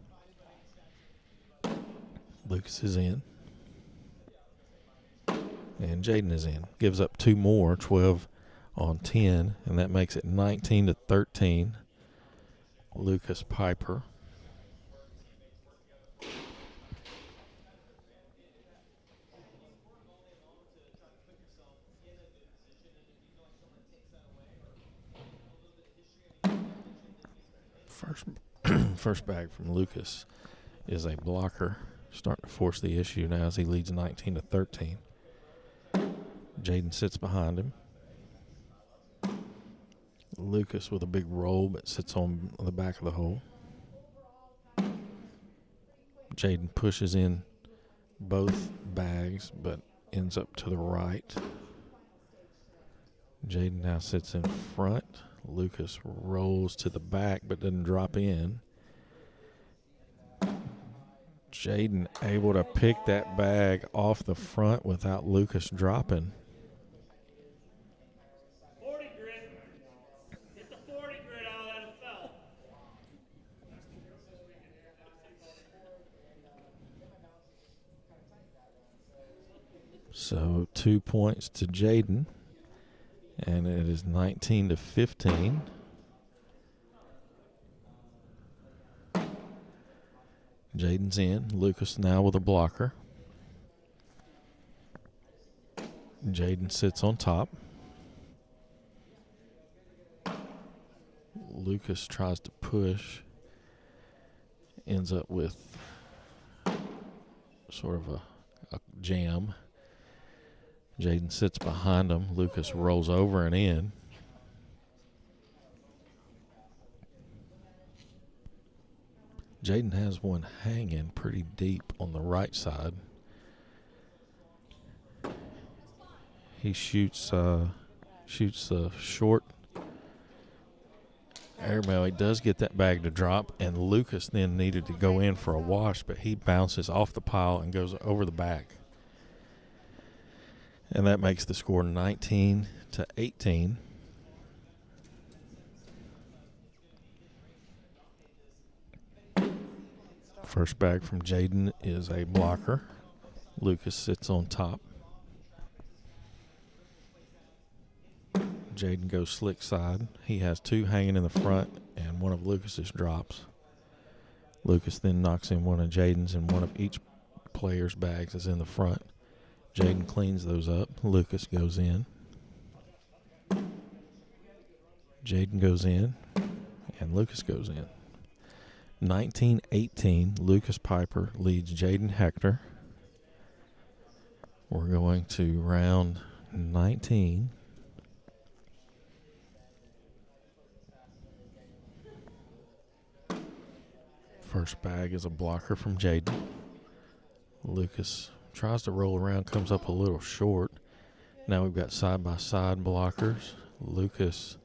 Lucas is in. And Jaden is in. Gives up 2 more, 12 on 10, and that makes it 19-13. Lucas Piper. First bag from Lucas is a blocker, starting to force the issue now as he leads 19-13. Jaden sits behind him. Lucas with a big roll, but sits on the back of the hole. Jaden pushes in both bags, but ends up to the right. Jaden now sits in front. Lucas rolls to the back, but doesn't drop in. Jaden able to pick that bag off the front without Lucas dropping. 40 grit. Get the 40 grit out of that and fell. So 2 points to Jaden, and it is 19-15. Jaden's in. Lucas now with a blocker. Jaden sits on top. Lucas tries to push, ends up with sort of a jam. Jaden sits behind him. Lucas rolls over and in. Jaden has one hanging pretty deep on the right side. He shoots the short airmail. He does get that bag to drop, and Lucas then needed to go in for a wash, but he bounces off the pile and goes over the back. And that makes the score 19-18. First bag from Jaden is a blocker. Lucas sits on top. Jaden goes slick side. He has two hanging in the front, and one of Lucas's drops. Lucas then knocks in one of Jaden's, and one of each player's bags is in the front. Jaden cleans those up. Lucas goes in. Jaden goes in, and Lucas goes in. 19-18, Lucas Piper leads Jaden Hector. We're going to round 19. First bag is a blocker from Jaden. Lucas tries to roll around, comes up a little short. Now we've got side-by-side blockers. Lucas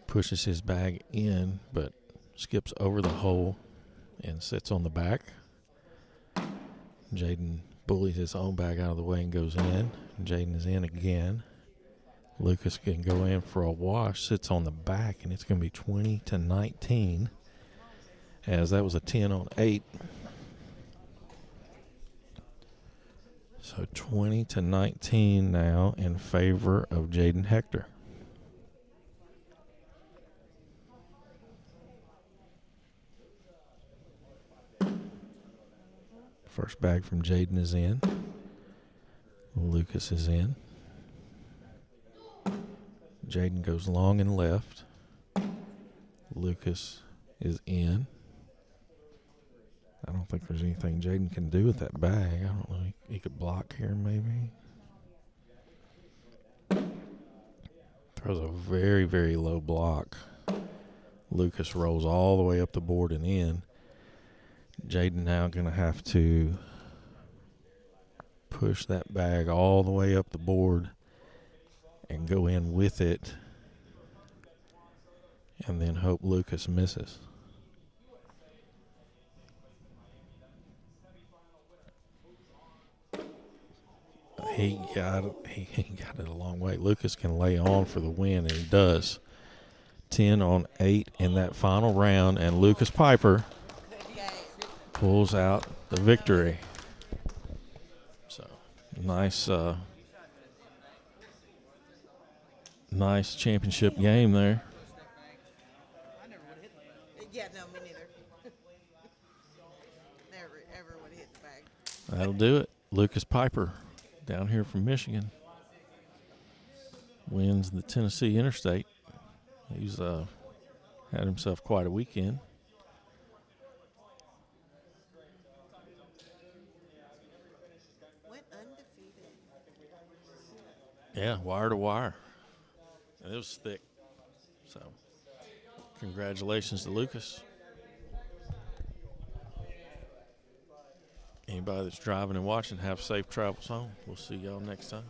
pushes his bag in, but skips over the hole and sits on the back. Jaden bullies his own bag out of the way and goes in. Jaden is in again. Lucas can go in for a wash, sits on the back, and it's going to be 20-19, as that was a 10-on-8. So 20-19 now in favor of Jaden Hector. First bag from Jaden is in. Lucas is in. Jaden goes long and left. Lucas is in. I don't think there's anything Jaden can do with that bag. I don't know. He could block here maybe. Throws a very, very low block. Lucas rolls all the way up the board and in. Jaden now going to have to push that bag all the way up the board and go in with it, and then hope Lucas misses. He got it a long way. Lucas can lay on for the win, and he does. 10-on-8 in that final round, and Lucas Piper pulls out the victory. So nice championship game there. Yeah, no, me neither. Never, ever would hit the bag. That'll do it. Lucas Piper, down here from Michigan, wins the Tennessee Interstate. He's had himself quite a weekend. Went undefeated. Yeah, wire to wire. And it was thick. So, congratulations to Lucas. Anybody that's driving and watching, have safe travels home. We'll see y'all next time.